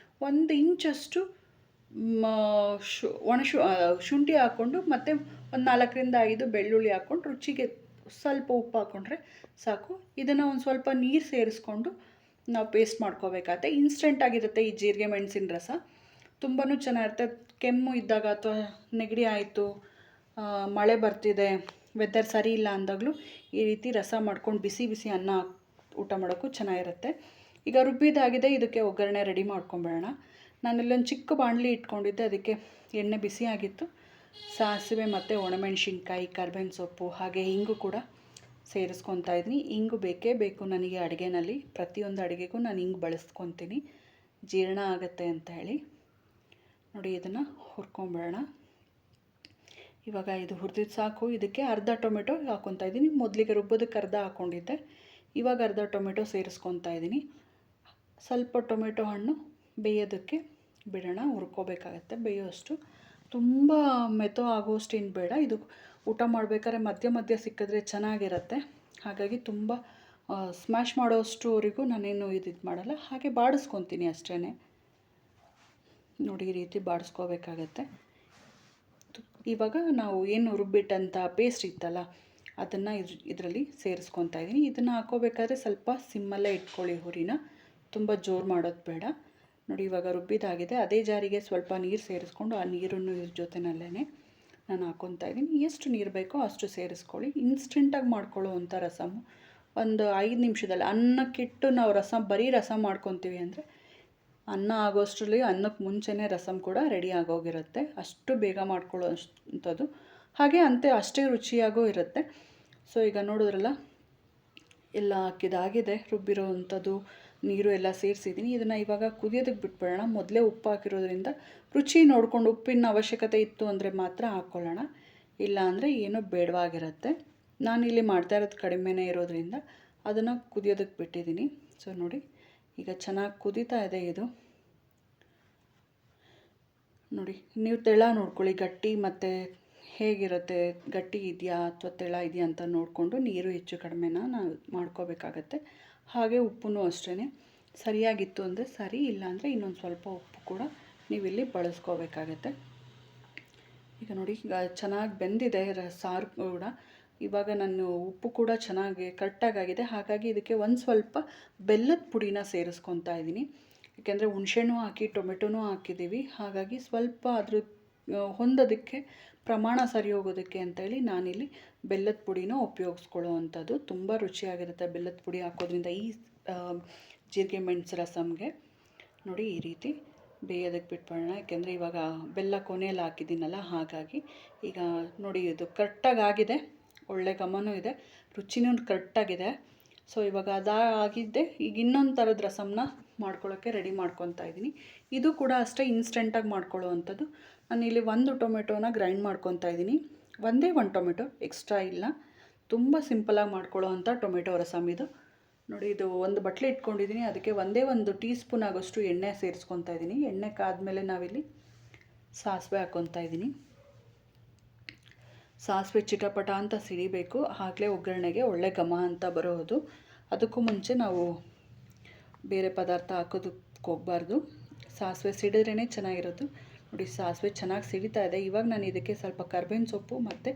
Speaker 1: 1 ಇಂಚಷ್ಟು ಶುಂಠಿ ಹಾಕ್ಕೊಂಡು ಮತ್ತು ಒಂದು 4ರಿಂದ 5 ಬೆಳ್ಳುಳ್ಳಿ ಹಾಕ್ಕೊಂಡು ರುಚಿಗೆ ಸ್ವಲ್ಪ ಉಪ್ಪು ಹಾಕ್ಕೊಂಡ್ರೆ ಸಾಕು. ಇದನ್ನು ಒಂದು ಸ್ವಲ್ಪ ನೀರು ಸೇರಿಸ್ಕೊಂಡು ನಾವು ಪೇಸ್ಟ್ ಮಾಡ್ಕೋಬೇಕಾಗತ್ತೆ. ಇನ್ಸ್ಟೆಂಟ್ ಆಗಿರುತ್ತೆ ಈ ಜೀರಿಗೆ ಮೆಣಸಿನ ರಸ, ತುಂಬಾ ಚೆನ್ನಾಗಿರುತ್ತೆ. ಕೆಮ್ಮು ಇದ್ದಾಗ ಅಥವಾ ನೆಗಡಿ ಆಯಿತು, ಮಳೆ ಬರ್ತಿದೆ, ವೆದರ್ ಸರಿ ಇಲ್ಲ ಅಂದಾಗಲೂ ಈ ರೀತಿ ರಸ ಮಾಡ್ಕೊಂಡು ಬಿಸಿ ಬಿಸಿ ಅನ್ನ ಊಟ ಮಾಡೋಕ್ಕೂ ಚೆನ್ನಾಗಿರುತ್ತೆ. ಈಗ ರುಬ್ಬಿದಾಗಿದೆ, ಇದಕ್ಕೆ ಒಗ್ಗರಣೆ ರೆಡಿ ಮಾಡ್ಕೊಂಬೇಡೋಣ. ನಾನಿಲ್ಲೊಂದು ಚಿಕ್ಕ ಬಾಣಲಿ ಇಟ್ಕೊಂಡಿದ್ದೆ, ಅದಕ್ಕೆ ಎಣ್ಣೆ ಬಿಸಿ ಆಗಿತ್ತು. ಸಾಸಿವೆ ಮತ್ತು ಒಣಮೆಣಸಿನ್ಕಾಯಿ, ಕರ್ಬೇವಿನ ಸೊಪ್ಪು ಹಾಗೆ ಹಿಂಗು ಕೂಡ ಸೇರಿಸ್ಕೊತಾ ಇದ್ದೀನಿ. ಹಿಂಗು ಬೇಕೇ ಬೇಕು ನನಗೆ ಅಡುಗೆನಲ್ಲಿ, ಪ್ರತಿಯೊಂದು ಅಡುಗೆಗೂ ನಾನು ಹಿಂಗೆ ಬಳಸ್ಕೊತೀನಿ, ಜೀರ್ಣ ಆಗುತ್ತೆ ಅಂತ ಹೇಳಿ. ನೋಡಿ, ಇದನ್ನು ಹುರ್ಕೊಂಬೇಡೋಣ. ಇವಾಗ ಇದು ಹುರಿದಿದ್ದು ಸಾಕು. ಇದಕ್ಕೆ ಅರ್ಧ ಟೊಮೆಟೊ ಹಾಕ್ಕೊತಾ ಇದ್ದೀನಿ. ಮೊದಲಿಗೆ ರುಬ್ಬೋದಕ್ಕೆ ಅರ್ಧ ಹಾಕ್ಕೊಂಡಿದ್ದೆ, ಇವಾಗ ಅರ್ಧ ಟೊಮೆಟೊ ಸೇರಿಸ್ಕೊತಾ ಇದ್ದೀನಿ. ಸ್ವಲ್ಪ ಟೊಮೆಟೊ ಹಣ್ಣು ಬೇಯೋದಕ್ಕೆ ಬಿಡೋಣ, ಹುರ್ಕೋಬೇಕಾಗತ್ತೆ. ಬೇಯೋಷ್ಟು ತುಂಬ ಮೆತ್ತೋ ಆಗೋಷ್ಟು ಏನು ಬೇಡ. ಇದು ಊಟ ಮಾಡಬೇಕಾದ್ರೆ ಮಧ್ಯ ಮಧ್ಯ ಸಿಕ್ಕಿದ್ರೆ ಚೆನ್ನಾಗಿರುತ್ತೆ. ಹಾಗಾಗಿ ತುಂಬ ಸ್ಮ್ಯಾಶ್ ಮಾಡೋಷ್ಟುವರೆಗೂ ನಾನೇನು ಇದು ಮಾಡಲ್ಲ, ಹಾಗೆ ಬಾಡಿಸ್ಕೊತೀನಿ ಅಷ್ಟೇ. ನೋಡಿ, ಈ ರೀತಿ ಬಾಡಿಸ್ಕೋಬೇಕಾಗತ್ತೆ. ಇವಾಗ ನಾವು ಏನು ರುಬ್ಬಿಟ್ಟಂಥ ಪೇಸ್ಟ್ ಇತ್ತಲ್ಲ, ಅದನ್ನು ಇದರಲ್ಲಿ ಸೇರಿಸ್ಕೊತಾ ಇದ್ದೀನಿ. ಇದನ್ನು ಹಾಕೋಬೇಕಾದ್ರೆ ಸ್ವಲ್ಪ ಸಿಮ್ಮಲ್ಲೇ ಇಟ್ಕೊಳ್ಳಿ ಹುರಿನ, ತುಂಬ ಜೋರು ಮಾಡೋದು ಬೇಡ. ನೋಡಿ, ಇವಾಗ ರುಬ್ಬಿದಾಗಿದೆ. ಅದೇ ಜಾರಿಗೆ ಸ್ವಲ್ಪ ನೀರು ಸೇರಿಸ್ಕೊಂಡು ಆ ನೀರನ್ನು ಇದ್ರ ಜೊತೆನಲ್ಲೇ ನಾನು ಹಾಕ್ಕೊತಾ ಇದ್ದೀನಿ. ಎಷ್ಟು ನೀರು ಬೇಕೋ ಅಷ್ಟು ಸೇರಿಸ್ಕೊಳ್ಳಿ. ಇನ್ಸ್ಟೆಂಟಾಗಿ ಮಾಡ್ಕೊಳ್ಳೋ ಅಂಥ ರಸಮು, ಒಂದು 5 ನಿಮಿಷದಲ್ಲಿ ಅನ್ನಕ್ಕಿಟ್ಟು ನಾವು ಬರೀ ರಸಮ್ ಮಾಡ್ಕೊತೀವಿ ಅಂದರೆ ಅನ್ನ ಆಗೋಷ್ಟರಲ್ಲಿ ಅನ್ನಕ್ಕೆ ಮುಂಚೆನೇ ರಸಮ್ ಕೂಡ ರೆಡಿ ಆಗೋಗಿರುತ್ತೆ. ಅಷ್ಟು ಬೇಗ ಮಾಡ್ಕೊಳ್ಳೋ ಅಂಥದ್ದು, ಹಾಗೆ ಅಷ್ಟೇ ರುಚಿಯಾಗೂ ಇರುತ್ತೆ. ಸೊ ಈಗ ನೋಡಿದ್ರಲ್ಲ, ಎಲ್ಲ ಹಾಕಿದಾಗಿದೆ, ರುಬ್ಬಿರೋ ಅಂಥದ್ದು ನೀರು ಎಲ್ಲ ಸೇರಿಸಿದ್ದೀನಿ. ಇದನ್ನು ಇವಾಗ ಕುದಿಯೋದಕ್ಕೆ ಬಿಟ್ಬಿಡೋಣ. ಮೊದಲೇ ಉಪ್ಪು ಹಾಕಿರೋದ್ರಿಂದ ರುಚಿ ನೋಡ್ಕೊಂಡು ಉಪ್ಪಿನ ಅವಶ್ಯಕತೆ ಇತ್ತು ಅಂದರೆ ಮಾತ್ರ ಹಾಕ್ಕೊಳ್ಳೋಣ, ಇಲ್ಲ ಅಂದರೆ ಏನೂ ಬೇಡವಾಗಿರುತ್ತೆ. ನಾನಿಲ್ಲಿ ಮಾಡ್ತಾ ಇರೋದು ಕಡಿಮೆನೇ ಇರೋದ್ರಿಂದ ಅದನ್ನು ಕುದಿಯೋದಕ್ಕೆ ಬಿಟ್ಟಿದ್ದೀನಿ. ಸೊ ನೋಡಿ, ಈಗ ಚೆನ್ನಾಗಿ ಕುದೀತಾ ಇದೆ ಇದು. ನೋಡಿ, ನೀವು ತೆಳ ನೋಡ್ಕೊಳ್ಳಿ, ಗಟ್ಟಿ ಮತ್ತು ಹೇಗಿರುತ್ತೆ, ಗಟ್ಟಿ ಇದೆಯಾ ಅಥವಾ ತೆಳ ಇದೆಯಾ ಅಂತ ನೋಡಿಕೊಂಡು ನೀರು ಹೆಚ್ಚು ಕಡಿಮೆನ ನಾವು ಮಾಡ್ಕೋಬೇಕಾಗತ್ತೆ. ಹಾಗೆ ಉಪ್ಪು ಅಷ್ಟೇ ಸರಿಯಾಗಿತ್ತು ಅಂದರೆ ಸರಿ, ಇಲ್ಲ ಅಂದರೆ ಇನ್ನೊಂದು ಸ್ವಲ್ಪ ಉಪ್ಪು ಕೂಡ ನೀವಿಲ್ಲಿ ಬಳಸ್ಕೋಬೇಕಾಗತ್ತೆ. ಈಗ ನೋಡಿ, ಈಗ ಚೆನ್ನಾಗಿ ಬೆಂದಿದೆ ಸಾರು ಕೂಡ. ಇವಾಗ ನಾನು ಉಪ್ಪು ಕೂಡ ಚೆನ್ನಾಗಿ ಕರೆಕ್ಟಾಗಿದೆ. ಹಾಗಾಗಿ ಇದಕ್ಕೆ ಒಂದು ಸ್ವಲ್ಪ ಬೆಲ್ಲದ ಪುಡಿನ ಸೇರಿಸ್ಕೊತಾ ಇದ್ದೀನಿ. ಏಕೆಂದರೆ ಹುಣಸೆಹಣ್ಣು ಹಾಕಿ ಟೊಮೆಟೊನೂ ಹಾಕಿದ್ದೀವಿ, ಹಾಗಾಗಿ ಸ್ವಲ್ಪ ಅದ್ರ ಹೊಂದೋದಕ್ಕೆ, ಪ್ರಮಾಣ ಸರಿ ಹೋಗೋದಕ್ಕೆ ಅಂತೇಳಿ ನಾನಿಲ್ಲಿ ಬೆಲ್ಲದ ಪುಡಿನ ಉಪಯೋಗಿಸ್ಕೊಳ್ಳೋ ಅಂಥದ್ದು. ತುಂಬ ರುಚಿಯಾಗಿರುತ್ತೆ ಬೆಲ್ಲದ ಪುಡಿ ಹಾಕೋದ್ರಿಂದ ಈ ಜೀರಿಗೆ ಮೆಣಸು ರಸಮ್ಗೆ. ನೋಡಿ, ಈ ರೀತಿ ಬೇಯೋದಕ್ಕೆ ಬಿಟ್ಬಿಡೋಣ, ಯಾಕೆಂದರೆ ಇವಾಗ ಬೆಲ್ಲ ಕೊನೆಯಲ್ಲಿ ಹಾಕಿದ್ದೀನಲ್ಲ, ಹಾಗಾಗಿ. ಈಗ ನೋಡಿ, ಇದು ಕರೆಕ್ಟಾಗಿದೆ, ಒಳ್ಳೆ ಘಮನೂ ಇದೆ, ರುಚಿನೂ ಕರೆಕ್ಟಾಗಿದೆ. ಸೊ ಇವಾಗ ಅದಾಗಿದ್ದೆ. ಈಗ ಇನ್ನೊಂದು ಥರದ ರಸಮ್ನ ಮಾಡ್ಕೊಳ್ಳೋಕ್ಕೆ ರೆಡಿ ಮಾಡ್ಕೊತಾ ಇದ್ದೀನಿ. ಇದು ಕೂಡ ಅಷ್ಟೇ ಇನ್ಸ್ಟೆಂಟಾಗಿ ಮಾಡ್ಕೊಳ್ಳೋ ಅಂಥದ್ದು. ನಾನಿಲ್ಲಿ 1 ಟೊಮೆಟೊನ ಗ್ರೈಂಡ್ ಮಾಡ್ಕೊತಾ ಇದ್ದೀನಿ. ಒಂದೇ 1 ಟೊಮೆಟೊ, ಎಕ್ಸ್ಟ್ರಾ ಇಲ್ಲ. ತುಂಬ ಸಿಂಪಲಾಗಿ ಮಾಡ್ಕೊಳ್ಳೋ ಅಂಥ ಟೊಮೆಟೊ ರಸಮ್ ಇದು. ನೋಡಿ, ಇದು ಒಂದು ಬಟ್ಲೆ ಇಟ್ಕೊಂಡಿದ್ದೀನಿ, ಅದಕ್ಕೆ 1 ಟೀ ಸ್ಪೂನ್ ಆಗೋಷ್ಟು ಎಣ್ಣೆ ಸೇರಿಸ್ಕೊತಾ ಇದ್ದೀನಿ. ಎಣ್ಣೆ ಕಾದ್ಮೇಲೆ ನಾವಿಲ್ಲಿ ಸಾಸಿವೆ ಹಾಕ್ಕೊತಾ ಇದ್ದೀನಿ. ಸಾಸಿವೆ ಚಿಟಪಟ ಅಂತ ಸಿಡಿಬೇಕು, ಆಗಲೇ ಒಗ್ಗರಣೆಗೆ ಒಳ್ಳೆ ಘಮ ಅಂತ ಬರೋದು. ಅದಕ್ಕೂ ಮುಂಚೆ ನಾವು ಬೇರೆ ಪದಾರ್ಥ ಹಾಕೋದಕ್ಕೆ ಹೋಗಬಾರ್ದು. ಸಾಸಿವೆ ಸಿಡಿದ್ರೇ ಚೆನ್ನಾಗಿರೋದು. ನೋಡಿ, ಸಾಸಿವೆ ಚೆನ್ನಾಗಿ ಸಿಡಿತಾ ಇದೆ. ಇವಾಗ ನಾನು ಇದಕ್ಕೆ ಸ್ವಲ್ಪ ಕರ್ಬೇವಿನ ಸೊಪ್ಪು ಮತ್ತು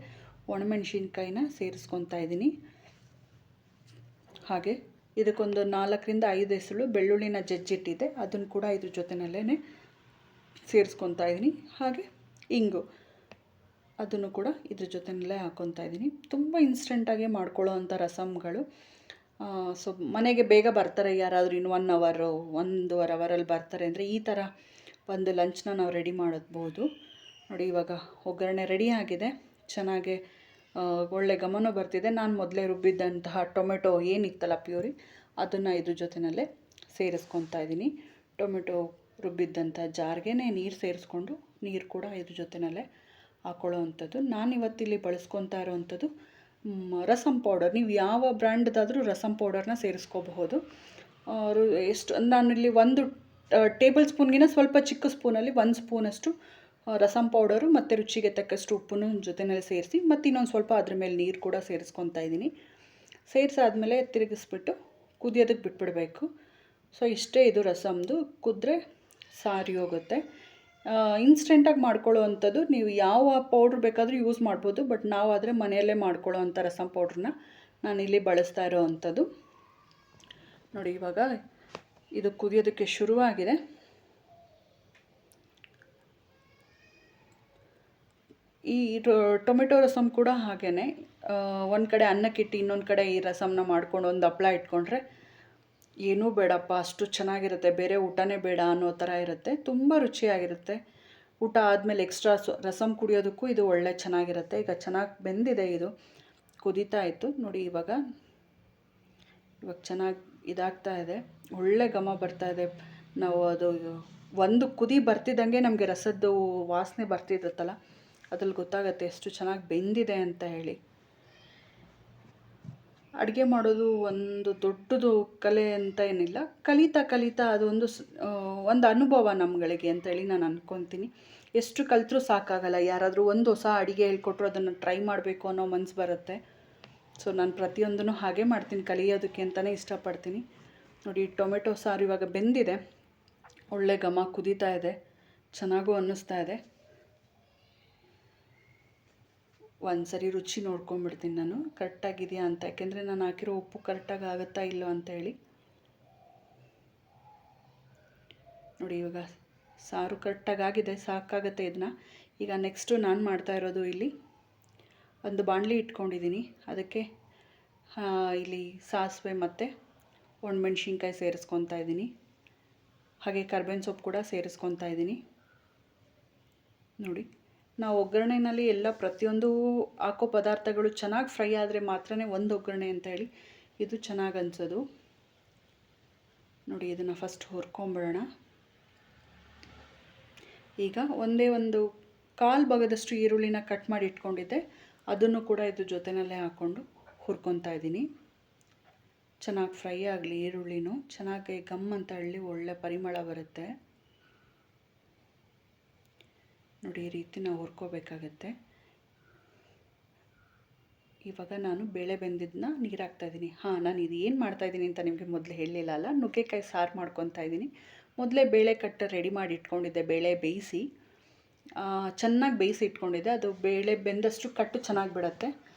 Speaker 1: ಒಣಮೆಣಸಿನ್ಕಾಯಿನ ಸೇರಿಸ್ಕೊತಾ ಇದ್ದೀನಿ. ಹಾಗೆ ಇದಕ್ಕೊಂದು 4ರಿಂದ 5 ಎಸಳು ಬೆಳ್ಳುಳ್ಳಿನ ಜಜ್ಜಿಟ್ಟಿದ್ದೆ, ಅದನ್ನು ಕೂಡ ಇದ್ರ ಜೊತೆನಲ್ಲೇ ಸೇರಿಸ್ಕೊತಾ ಇದ್ದೀನಿ. ಹಾಗೆ ಇಂಗು, ಅದನ್ನು ಕೂಡ ಇದ್ರ ಜೊತೆಯಲ್ಲೇ ಹಾಕ್ಕೊತಾ ಇದ್ದೀನಿ. ತುಂಬ ಇನ್ಸ್ಟೆಂಟಾಗಿ ಮಾಡ್ಕೊಳ್ಳೋ ಅಂಥ ರಸಮ್ಗಳು. ಸೊ ಮನೆಗೆ ಬೇಗ ಬರ್ತಾರೆ ಯಾರಾದರೂ, ಇನ್ನು 1 ಅವರು 1.5 ಅವರಲ್ಲಿ ಬರ್ತಾರೆ ಅಂದರೆ ಈ ಥರ ಒಂದು ಲಂಚ್ನ ನಾವು ರೆಡಿ ಮಾಡಬಹುದು. ನೋಡಿ, ಇವಾಗ ಒಗ್ಗರಣೆ ರೆಡಿ ಆಗಿದೆ, ಚೆನ್ನಾಗಿ ಒಳ್ಳೆ ಘಮನೂ ಬರ್ತಿದೆ. ನಾನು ಮೊದಲೇ ರುಬ್ಬಿದ್ದಂತಹ ಟೊಮೆಟೊ ಏನಿತ್ತಲ್ಲ ಪ್ಯೂರಿ, ಅದನ್ನು ಇದ್ರ ಜೊತೆಯಲ್ಲೇ ಸೇರಿಸ್ಕೊತಾ ಇದ್ದೀನಿ. ಟೊಮೆಟೊ ರುಬ್ಬಿದ್ದಂಥ ಜಾರ್ಗೆ ನೀರು ಸೇರಿಸ್ಕೊಂಡು, ನೀರು ಕೂಡ ಇದ್ರ ಜೊತೆಯಲ್ಲೇ ಹಾಕ್ಕೊಳ್ಳೋ ಅಂಥದ್ದು. ನಾನಿವತ್ತಿಲ್ಲಿ ಬಳಸ್ಕೊತಾ ಇರೋವಂಥದ್ದು ರಸಮ್ ಪೌಡರ್. ನೀವು ಯಾವ ಬ್ರ್ಯಾಂಡ್ದಾದರೂ ರಸಮ್ ಪೌಡರ್ನ ಸೇರಿಸ್ಕೋಬಹುದು. ಎಷ್ಟು ನಾನಿಲ್ಲಿ ಒಂದು ಟೇಬಲ್ ಸ್ಪೂನ್ಗಿನ ಸ್ವಲ್ಪ ಚಿಕ್ಕ ಸ್ಪೂನಲ್ಲಿ 1 ಸ್ಪೂನಷ್ಟು ರಸಂ ಪೌಡರು ಮತ್ತು ರುಚಿಗೆ ತಕ್ಕಷ್ಟು ಉಪ್ಪನ್ನು ಜೊತೆಯಲ್ಲಿ ಸೇರಿಸಿ ಮತ್ತು ಇನ್ನೊಂದು ಸ್ವಲ್ಪ ಅದ್ರ ಮೇಲೆ ನೀರು ಕೂಡ ಸೇರಿಸ್ಕೊತಾ ಇದ್ದೀನಿ. ಸೇರಿಸಾದ್ಮೇಲೆ ತಿರುಗಿಸ್ಬಿಟ್ಟು ಕುದಿಯೋದಕ್ಕೆ ಬಿಟ್ಬಿಡಬೇಕು. ಸೊ ಇಷ್ಟೇ ಇದು ರಸಮ್ದು. ಕುದ್ರೆ ಸಾರಿ ಹೋಗುತ್ತೆ. ಇನ್ಸ್ಟೆಂಟಾಗಿ ಮಾಡ್ಕೊಳ್ಳೋ ಅಂಥದ್ದು. ನೀವು ಯಾವ ಪೌಡ್ರ್ ಬೇಕಾದರೂ ಯೂಸ್ ಮಾಡ್ಬೋದು, ಬಟ್ ನಾವಾದರೆ ಮನೆಯಲ್ಲೇ ಮಾಡ್ಕೊಳ್ಳೋ ಅಂಥ ರಸಂ ಪೌಡ್ರನ್ನ ನಾನಿಲ್ಲಿ ಬಳಸ್ತಾ ಇರೋ ಅಂಥದ್ದು. ನೋಡಿ ಇವಾಗ ಇದು ಕುದಿಯೋದಕ್ಕೆ ಶುರುವಾಗಿದೆ. ಈ ಟೊಮೆಟೊ ರಸಮ್ ಕೂಡ ಹಾಗೇ ಒಂದು ಕಡೆ ಅನ್ನಕ್ಕಿಟ್ಟು ಇನ್ನೊಂದು ಕಡೆ ಈ ರಸಮ್ನ ಮಾಡ್ಕೊಂಡು ಒಂದು ಹಪ್ಳ ಇಟ್ಕೊಂಡ್ರೆ ಏನೂ ಬೇಡಪ್ಪ ಅಷ್ಟು ಚೆನ್ನಾಗಿರುತ್ತೆ, ಬೇರೆ ಊಟನೇ ಬೇಡ ಅನ್ನೋ ಥರ ಇರುತ್ತೆ. ತುಂಬ ರುಚಿಯಾಗಿರುತ್ತೆ. ಊಟ ಆದಮೇಲೆ ಎಕ್ಸ್ಟ್ರಾ ರಸಮ್ ಕುಡಿಯೋದಕ್ಕೂ ಇದು ಒಳ್ಳೆ ಚೆನ್ನಾಗಿರುತ್ತೆ. ಈಗ ಚೆನ್ನಾಗಿ ಬೆಂದಿದೆ, ಇದು ಕುದೀತಾ ಇತ್ತು ನೋಡಿ. ಇವಾಗ ಚೆನ್ನಾಗಿ ಇದಾಗ್ತಾ ಇದೆ, ಒಳ್ಳೆ ಘಮ ಬರ್ತಾ ಇದೆ. ನಾವು ಅದು ಒಂದು ಕುದಿ ಬರ್ತಿದ್ದಂಗೆ ನಮಗೆ ರಸದ್ದು ವಾಸನೆ ಬರ್ತಿರುತ್ತಲ್ಲ, ಅದ್ರಲ್ಲಿ ಗೊತ್ತಾಗುತ್ತೆ ಎಷ್ಟು ಚೆನ್ನಾಗಿ ಬೆಂದಿದೆ ಅಂತ ಹೇಳಿ. ಅಡುಗೆ ಮಾಡೋದು ಒಂದು ದೊಡ್ಡದು ಕಲೆ ಅಂತ ಏನಿಲ್ಲ, ಕಲಿತಾ ಅದೊಂದು ಒಂದು ಅನುಭವ ನಮ್ಗಳಿಗೆ ಅಂತೇಳಿ ನಾನು ಅಂದ್ಕೊತೀನಿ. ಎಷ್ಟು ಕಲಿತ್ರೂ ಸಾಕಾಗಲ್ಲ. ಯಾರಾದರೂ ಒಂದು ಹೊಸ ಅಡುಗೆ ಹೇಳ್ಕೊಟ್ರು ಅದನ್ನು ಟ್ರೈ ಮಾಡಬೇಕು ಅನ್ನೋ ಮನಸ್ಸು ಬರುತ್ತೆ. ಸೊ ನಾನು ಪ್ರತಿಯೊಂದನ್ನು ಹಾಗೆ ಮಾಡ್ತೀನಿ, ಕಲಿಯೋದಕ್ಕೆ ಅಂತಲೇ ಇಷ್ಟಪಡ್ತೀನಿ. ನೋಡಿ ಟೊಮೆಟೊ ಸಾರು ಇವಾಗ ಬೆಂದಿದೆ, ಒಳ್ಳೆ ಘಮ ಕುದೀತಾ ಇದೆ, ಚೆನ್ನಾಗೂ ಅನ್ನಿಸ್ತಾ ಇದೆ. ಒಂದು ಸರಿ ರುಚಿ ನೋಡ್ಕೊಂಬಿಡ್ತೀನಿ ನಾನು ಕರೆಕ್ಟಾಗಿದೆಯಾ ಅಂತ, ಯಾಕೆಂದರೆ ನಾನು ಹಾಕಿರೋ ಉಪ್ಪು ಕರೆಕ್ಟಾಗಿ ಆಗುತ್ತಾ ಇಲ್ಲೋ ಅಂತೇಳಿ. ನೋಡಿ ಇವಾಗ ಸಾರು ಕರೆಕ್ಟಾಗಿ ಆಗಿದೆ, ಸಾಕಾಗುತ್ತೆ ಇದನ್ನ. ಈಗ ನೆಕ್ಸ್ಟು ನಾನು ಮಾಡ್ತಾ ಇರೋದು, ಇಲ್ಲಿ ಒಂದು ಬಾಣಲಿ ಇಟ್ಕೊಂಡಿದ್ದೀನಿ. ಅದಕ್ಕೆ ಇಲ್ಲಿ ಸಾಸಿವೆ ಮತ್ತು ಒಣಮೆಣ್ಸಿನ್ಕಾಯಿ ಸೇರಿಸ್ಕೊತಾ ಇದ್ದೀನಿ. ಹಾಗೆ ಕರ್ಬೇವಿನ ಸೊಪ್ಪು ಕೂಡ ಸೇರಿಸ್ಕೊತಾ ಇದ್ದೀನಿ. ನೋಡಿ ನಾವು ಒಗ್ಗರಣೆಯಲ್ಲಿ ಎಲ್ಲ ಪ್ರತಿಯೊಂದು ಹಾಕೋ ಪದಾರ್ಥಗಳು ಚೆನ್ನಾಗಿ ಫ್ರೈ ಆದರೆ ಮಾತ್ರನೇ ಒಂದು ಒಗ್ಗರಣೆ ಅಂತ ಹೇಳಿ ಇದು ಚೆನ್ನಾಗಿ ಅನಿಸೋದು. ನೋಡಿ ಇದನ್ನು ಫಸ್ಟ್ ಹುರ್ಕೊಂಬಿಡೋಣ. ಈಗ ಒಂದೇ ಒಂದು 1/4 ಭಾಗದಷ್ಟು ಈರುಳ್ಳಿನ ಕಟ್ ಮಾಡಿ ಇಟ್ಕೊಂಡಿದ್ದೆ, ಅದನ್ನು ಕೂಡ ಇದು ಜೊತೆಯಲ್ಲೇ ಹಾಕ್ಕೊಂಡು ಹುರ್ಕೊತಾ ಇದ್ದೀನಿ. ಚೆನ್ನಾಗಿ ಫ್ರೈ ಆಗಲಿ, ಈರುಳ್ಳಿನೂ ಚೆನ್ನಾಗಿ ಗಮ್ ಅಂತ ಹೇಳಿ ಒಳ್ಳೆ ಪರಿಮಳ ಬರುತ್ತೆ. ನೋಡಿ ಈ ರೀತಿ ನಾವು ಹುರ್ಕೋಬೇಕಾಗತ್ತೆ. ಇವಾಗ ನಾನು ಬೇಳೆ ಬೆಂದಿದ್ದನ್ನ ನೀರು ಹಾಕ್ತಾಯಿದ್ದೀನಿ. ನಾನು ಇದು ಏನು ಮಾಡ್ತಾಯಿದ್ದೀನಿ ಅಂತ ನಿಮಗೆ ಮೊದಲು ಹೇಳಲಿಲ್ಲ ಅಲ್ಲ, ನುಗ್ಗೆಕಾಯಿ ಸಾರು ಮಾಡ್ಕೊತಾ ಇದ್ದೀನಿ. ಮೊದಲೇ ಬೇಳೆ ಕಟ್ಟು ರೆಡಿ ಮಾಡಿ ಇಟ್ಕೊಂಡಿದ್ದೆ. ಬೇಳೆ ಬೇಯಿಸಿ ಚೆನ್ನಾಗಿ ಬೇಯಿಸಿ ಇಟ್ಕೊಂಡಿದ್ದೆ. ಅದು ಬೇಳೆ ಬೆಂದಷ್ಟು ಕಟ್ಟು ಚೆನ್ನಾಗಿ ಬಿಡುತ್ತೆ.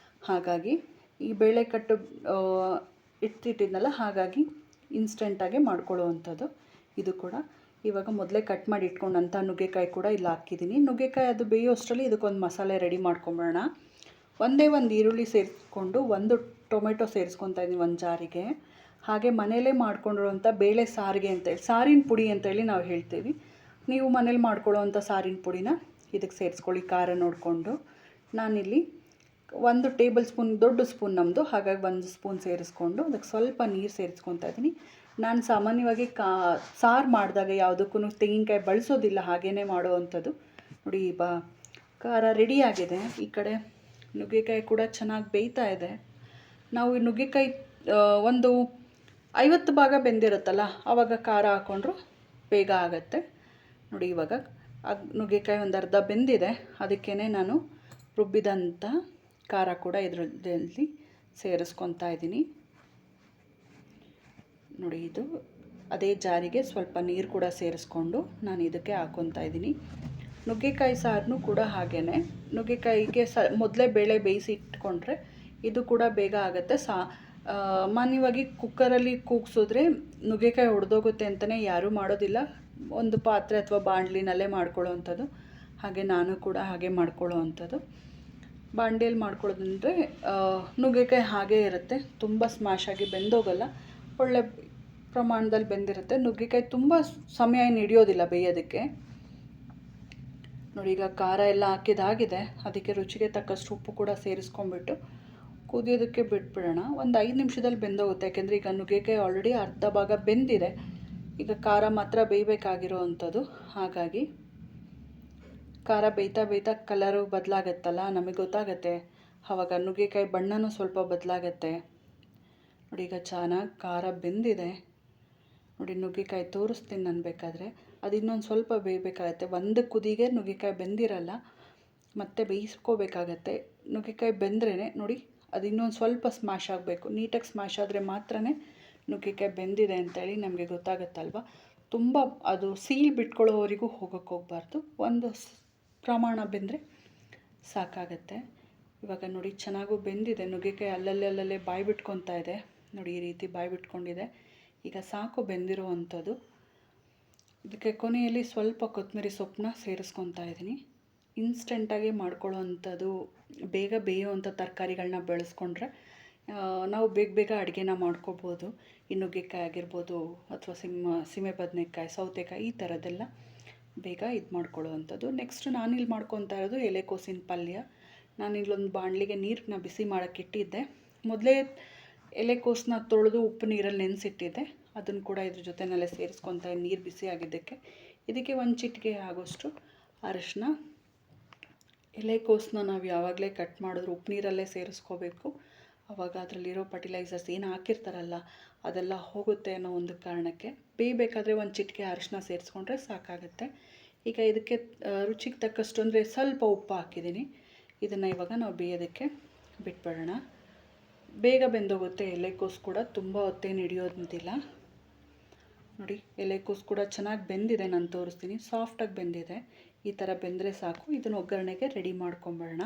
Speaker 1: ಹಾಗಾಗಿ ಈ ಬೇಳೆ ಕಟ್ಟು ಇಟ್ಟಿಟ್ಟಿದ್ನಲ್ಲ, ಹಾಗಾಗಿ ಇನ್ಸ್ಟೆಂಟಾಗೆ ಮಾಡ್ಕೊಳ್ಳೋ ಅಂಥದ್ದು ಇದು ಕೂಡ. ಇವಾಗ ಮೊದಲೇ ಕಟ್ ಮಾಡಿ ಇಟ್ಕೊಂಡಂಥ ನುಗ್ಗೆಕಾಯಿ ಕೂಡ ಇಲ್ಲಿ ಹಾಕಿದ್ದೀನಿ. ನುಗ್ಗೆಕಾಯಿ ಅದು ಬೇಯೋ ಅಷ್ಟರಲ್ಲಿ ಇದಕ್ಕೊಂದು ಮಸಾಲೆ ರೆಡಿ ಮಾಡ್ಕೊಂಬಿಡೋಣ. ಒಂದೇ ಒಂದು ಈರುಳ್ಳಿ ಸೇರಿಸ್ಕೊಂಡು ಒಂದು ಟೊಮೆಟೊ ಸೇರಿಸ್ಕೊತಾ ಇದ್ದೀನಿ ಒಂದು ಜಾರಿಗೆ. ಹಾಗೆ ಮನೇಲೇ ಮಾಡ್ಕೊಂಡಿರೋಂಥ ಬೇಳೆ ಸಾರಿಗೆ ಅಂತೇಳಿ, ಸಾರಿನ ಪುಡಿ ಅಂತೇಳಿ ನಾವು ಹೇಳ್ತೀವಿ. ನೀವು ಮನೇಲಿ ಮಾಡ್ಕೊಳ್ಳೋ ಅಂಥ ಸಾರಿನ ಪುಡಿನ ಇದಕ್ಕೆ ಸೇರಿಸ್ಕೊಳ್ಳಿ ಖಾರ ನೋಡಿಕೊಂಡು. ನಾನಿಲ್ಲಿ 1 ಟೇಬಲ್ ಸ್ಪೂನ್, ದೊಡ್ಡ ಸ್ಪೂನ್ ನಮ್ಮದು, ಹಾಗಾಗಿ 1 ಸ್ಪೂನ್ ಸೇರಿಸ್ಕೊಂಡು ಅದಕ್ಕೆ ಸ್ವಲ್ಪ ನೀರು ಸೇರಿಸ್ಕೊತಾ ಇದ್ದೀನಿ. ನಾನು ಸಾಮಾನ್ಯವಾಗಿ ಸಾರು ಮಾಡಿದಾಗ ಯಾವುದಕ್ಕೂ ತೆಂಗಿನಕಾಯಿ ಬಳಸೋದಿಲ್ಲ, ಹಾಗೇ ಮಾಡೋ ಅಂಥದ್ದು. ನೋಡಿ ಖಾರ ರೆಡಿಯಾಗಿದೆ. ಈ ಕಡೆ ನುಗ್ಗೆಕಾಯಿ ಕೂಡ ಚೆನ್ನಾಗಿ ಬೇಯ್ತಾ ಇದೆ. ನಾವು ಈ ನುಗ್ಗೆಕಾಯಿ ಒಂದು 50 ಭಾಗ ಬೆಂದಿರುತ್ತಲ್ಲ, ಆವಾಗ ಖಾರ ಹಾಕ್ಕೊಂಡ್ರು ಬೇಗ ಆಗುತ್ತೆ. ನೋಡಿ ಇವಾಗ ನುಗ್ಗೆಕಾಯಿ ಒಂದು ಅರ್ಧ ಬೆಂದಿದೆ, ಅದಕ್ಕೇ ನಾನು ರುಬ್ಬಿದಂಥ ಖಾರ ಕೂಡ ಇದರಲ್ಲಿ ಸೇರಿಸ್ಕೊತಾ ಇದ್ದೀನಿ. ನೋಡಿ ಇದು ಅದೇ ಜಾರಿಗೆ ಸ್ವಲ್ಪ ನೀರು ಕೂಡ ಸೇರಿಸ್ಕೊಂಡು ನಾನು ಇದಕ್ಕೆ ಹಾಕ್ಕೊತಾ ಇದ್ದೀನಿ. ನುಗ್ಗೆಕಾಯಿ ಸಾರನ್ನು ಕೂಡ ಹಾಗೇ ನುಗ್ಗೆಕಾಯಿಗೆ ಮೊದಲೇ ಬೇಳೆ ಬೇಯಿಸಿ ಇಟ್ಕೊಂಡ್ರೆ ಇದು ಕೂಡ ಬೇಗ ಆಗುತ್ತೆ. ಮಾನ್ಯವಾಗಿ ಕುಕ್ಕರಲ್ಲಿ ಕೂಗಿಸಿದ್ರೆ ನುಗ್ಗೆಕಾಯಿ ಒಡೆದೋಗುತ್ತೆ ಅಂತಲೇ ಯಾರೂ ಮಾಡೋದಿಲ್ಲ. ಒಂದು ಪಾತ್ರೆ ಅಥವಾ ಬಾಣಲಿನಲ್ಲೇ ಮಾಡ್ಕೊಳ್ಳೋ ಅಂಥದ್ದು. ಹಾಗೆ ನಾನು ಕೂಡ ಹಾಗೆ ಮಾಡ್ಕೊಳ್ಳೋ ಅಂಥದ್ದು. ಬಾಣಲಿಯಲ್ಲಿ ಮಾಡ್ಕೊಳ್ಳೋದಂದರೆ ನುಗ್ಗೆಕಾಯಿ ಹಾಗೇ ಇರುತ್ತೆ, ತುಂಬ ಸ್ಮ್ಯಾಶಾಗಿ ಬೆಂದೋಗಲ್ಲ, ಒಳ್ಳೆ ಪ್ರಮಾಣದಲ್ಲಿ ಬೆಂದಿರುತ್ತೆ. ನುಗ್ಗೆಕಾಯಿ ತುಂಬ ಸಮಯ ಏನು ಹಿಡಿಯೋದಿಲ್ಲ ಬೇಯೋದಕ್ಕೆ. ನೋಡಿ ಈಗ ಖಾರ ಎಲ್ಲ ಹಾಕಿದಾಗಿದೆ. ಅದಕ್ಕೆ ರುಚಿಗೆ ತಕ್ಕಷ್ಟು ಉಪ್ಪು ಕೂಡ ಸೇರಿಸ್ಕೊಂಡ್ಬಿಟ್ಟು ಕುದಿಯೋದಕ್ಕೆ ಬಿಟ್ಬಿಡೋಣ. ಒಂದು 5 ನಿಮಿಷದಲ್ಲಿ ಬೆಂದೋಗುತ್ತೆ, ಯಾಕೆಂದರೆ ಈಗ ನುಗ್ಗೆಕಾಯಿ ಆಲ್ರೆಡಿ ಅರ್ಧ ಭಾಗ ಬೆಂದಿದೆ. ಈಗ ಖಾರ ಮಾತ್ರ ಬೇಯಬೇಕಾಗಿರೋ ಅಂಥದ್ದು. ಹಾಗಾಗಿ ಖಾರ ಬೇಯ್ತಾ ಕಲರು ಬದಲಾಗತ್ತಲ್ಲ, ನಮಗೆ ಗೊತ್ತಾಗತ್ತೆ. ಆವಾಗ ನುಗ್ಗೆಕಾಯಿ ಬಣ್ಣನೂ ಸ್ವಲ್ಪ ಬದಲಾಗತ್ತೆ. ನೋಡಿ ಈಗ ಚೆನ್ನಾಗಿ ಖಾರ ಬೆಂದಿದೆ. ನೋಡಿ ನುಗ್ಗೆಕಾಯಿ ತೋರಿಸ್ತೀನಿ ನಾನು ಬೇಕಾದರೆ. ಅದು ಇನ್ನೊಂದು ಸ್ವಲ್ಪ ಬೇಯಬೇಕಾಗತ್ತೆ. ಒಂದು ಕುದಿಗೆ ನುಗ್ಗೆಕಾಯಿ ಬೆಂದಿರಲ್ಲ, ಮತ್ತೆ ಬೇಯಿಸ್ಕೋಬೇಕಾಗತ್ತೆ. ನುಗ್ಗೆಕಾಯಿ ಬೆಂದ್ರೇ ನೋಡಿ ಅದು ಇನ್ನೊಂದು ಸ್ವಲ್ಪ ಸ್ಮ್ಯಾಶ್ ಆಗಬೇಕು. ನೀಟಾಗಿ ಸ್ಮ್ಯಾಶ್ ಆದರೆ ಮಾತ್ರ ನುಗ್ಗೆಕಾಯಿ ಬೆಂದಿದೆ ಅಂತೇಳಿ ನಮಗೆ ಗೊತ್ತಾಗುತ್ತಲ್ವ. ತುಂಬ ಅದು ಸೀಲ್ ಬಿಟ್ಕೊಳ್ಳೋವರೆಗೂ ಹೋಗೋಕ್ಕೆ ಹೋಗಬಾರ್ದು. ಒಂದು ಪ್ರಮಾಣ ಬೆಂದರೆ ಸಾಕಾಗತ್ತೆ. ಇವಾಗ ನೋಡಿ ಚೆನ್ನಾಗೂ ಬೆಂದಿದೆ. ನುಗ್ಗೆಕಾಯಿ ಅಲ್ಲಲ್ಲೇ ಬಾಯಿ ಬಿಟ್ಕೊತಾ ಇದೆ ನೋಡಿ, ಈ ರೀತಿ ಬಾಯಿ ಬಿಟ್ಕೊಂಡಿದೆ. ಈಗ ಸಾಕು ಬೆಂದಿರೋ ಅಂಥದ್ದು. ಇದಕ್ಕೆ ಕೊನೆಯಲ್ಲಿ ಸ್ವಲ್ಪ ಕೊತ್ತಂಬರಿ ಸೊಪ್ಪನ್ನ ಸೇರಿಸ್ಕೊತಾ ಇದ್ದೀನಿ. ಇನ್ಸ್ಟೆಂಟಾಗಿ ಮಾಡ್ಕೊಳ್ಳೋ ಅಂಥದ್ದು, ಬೇಗ ಬೇಯುವಂಥ ತರಕಾರಿಗಳನ್ನ ಬೆಳೆಸ್ಕೊಂಡ್ರೆ ನಾವು ಬೇಗ ಅಡುಗೆನ ಮಾಡ್ಕೋಬೋದು. ಈ ನುಗ್ಗೆಕಾಯಿ ಆಗಿರ್ಬೋದು ಅಥವಾ ಸೀಮೆ ಬದನೆಕಾಯಿ, ಸೌತೆಕಾಯಿ ಈ ಥರದ್ದೆಲ್ಲ ಬೇಗ ಇದು ಮಾಡ್ಕೊಳ್ಳೋ ಅಂಥದ್ದು. ನೆಕ್ಸ್ಟ್ ನಾನಿಲ್ಲಿ ಮಾಡ್ಕೊತಾ ಇರೋದು ಎಲೆಕೋಸಿನ ಪಲ್ಯ. ನಾನಿಲ್ಲೊಂದು ಬಾಣಲಿಗೆ ನೀರನ್ನ ಬಿಸಿ ಮಾಡೋಕ್ಕೆ ಇಟ್ಟಿದ್ದೆ. ಮೊದಲೇ ಎಲೆಕೋಸನ್ನ ತೊಳೆದು ಉಪ್ಪು ನೀರಲ್ಲಿ ನೆನೆಸಿಟ್ಟಿದ್ದೆ. ಅದನ್ನು ಕೂಡ ಇದ್ರ ಜೊತೆಯಲ್ಲೇ ಸೇರಿಸ್ಕೊತಾ ನೀರು ಬಿಸಿ ಆಗಿದ್ದಕ್ಕೆ. ಇದಕ್ಕೆ ಒಂದು ಚಿಟಿಕೆ ಆಗೋಷ್ಟು ಅರಿಶಿನ. ಎಲೆಕೋಸನ್ನ ನಾವು ಯಾವಾಗಲೇ ಕಟ್ ಮಾಡಿದ್ರು ಉಪ್ಪು ನೀರಲ್ಲೇ ಸೇರಿಸ್ಕೋಬೇಕು. ಆವಾಗ ಅದರಲ್ಲಿರೋ ಫರ್ಟಿಲೈಸರ್ಸ್ ಏನು ಹಾಕಿರ್ತಾರಲ್ಲ ಅದೆಲ್ಲ ಹೋಗುತ್ತೆ ಅನ್ನೋ ಒಂದು ಕಾರಣಕ್ಕೆ. ಬೇಯಬೇಕಾದ್ರೆ ಒಂದು ಚಿಟಿಕೆ ಅರಿಶಿನ ಸೇರಿಸ್ಕೊಂಡ್ರೆ ಸಾಕಾಗುತ್ತೆ. ಈಗ ಇದಕ್ಕೆ ರುಚಿಗೆ ತಕ್ಕಷ್ಟು ಅಂದರೆ ಸ್ವಲ್ಪ ಉಪ್ಪು ಹಾಕಿದ್ದೀನಿ. ಇದನ್ನು ಇವಾಗ ನಾವು ಬೇಯೋದಕ್ಕೆ ಬಿಟ್ಬಿಡೋಣ. ಬೇಗ ಬೆಂದೋಗುತ್ತೆ. ಎಲೆಕೋಸು ಕೂಡ ತುಂಬ ಹೊತ್ತೇನು ಹಿಡಿಯೋದಿಲ್ಲ ನೋಡಿ. ಎಲೆಕೋಸು ಕೂಡ ಚೆನ್ನಾಗಿ ಬೆಂದಿದೆ, ನಾನು ತೋರಿಸ್ತೀನಿ. ಸಾಫ್ಟಾಗಿ ಬೆಂದಿದೆ. ಈ ಥರ ಬೆಂದರೆ ಸಾಕು. ಇದನ್ನು ಒಗ್ಗರಣೆಗೆ ರೆಡಿ ಮಾಡ್ಕೊಂಬಿಡೋಣ.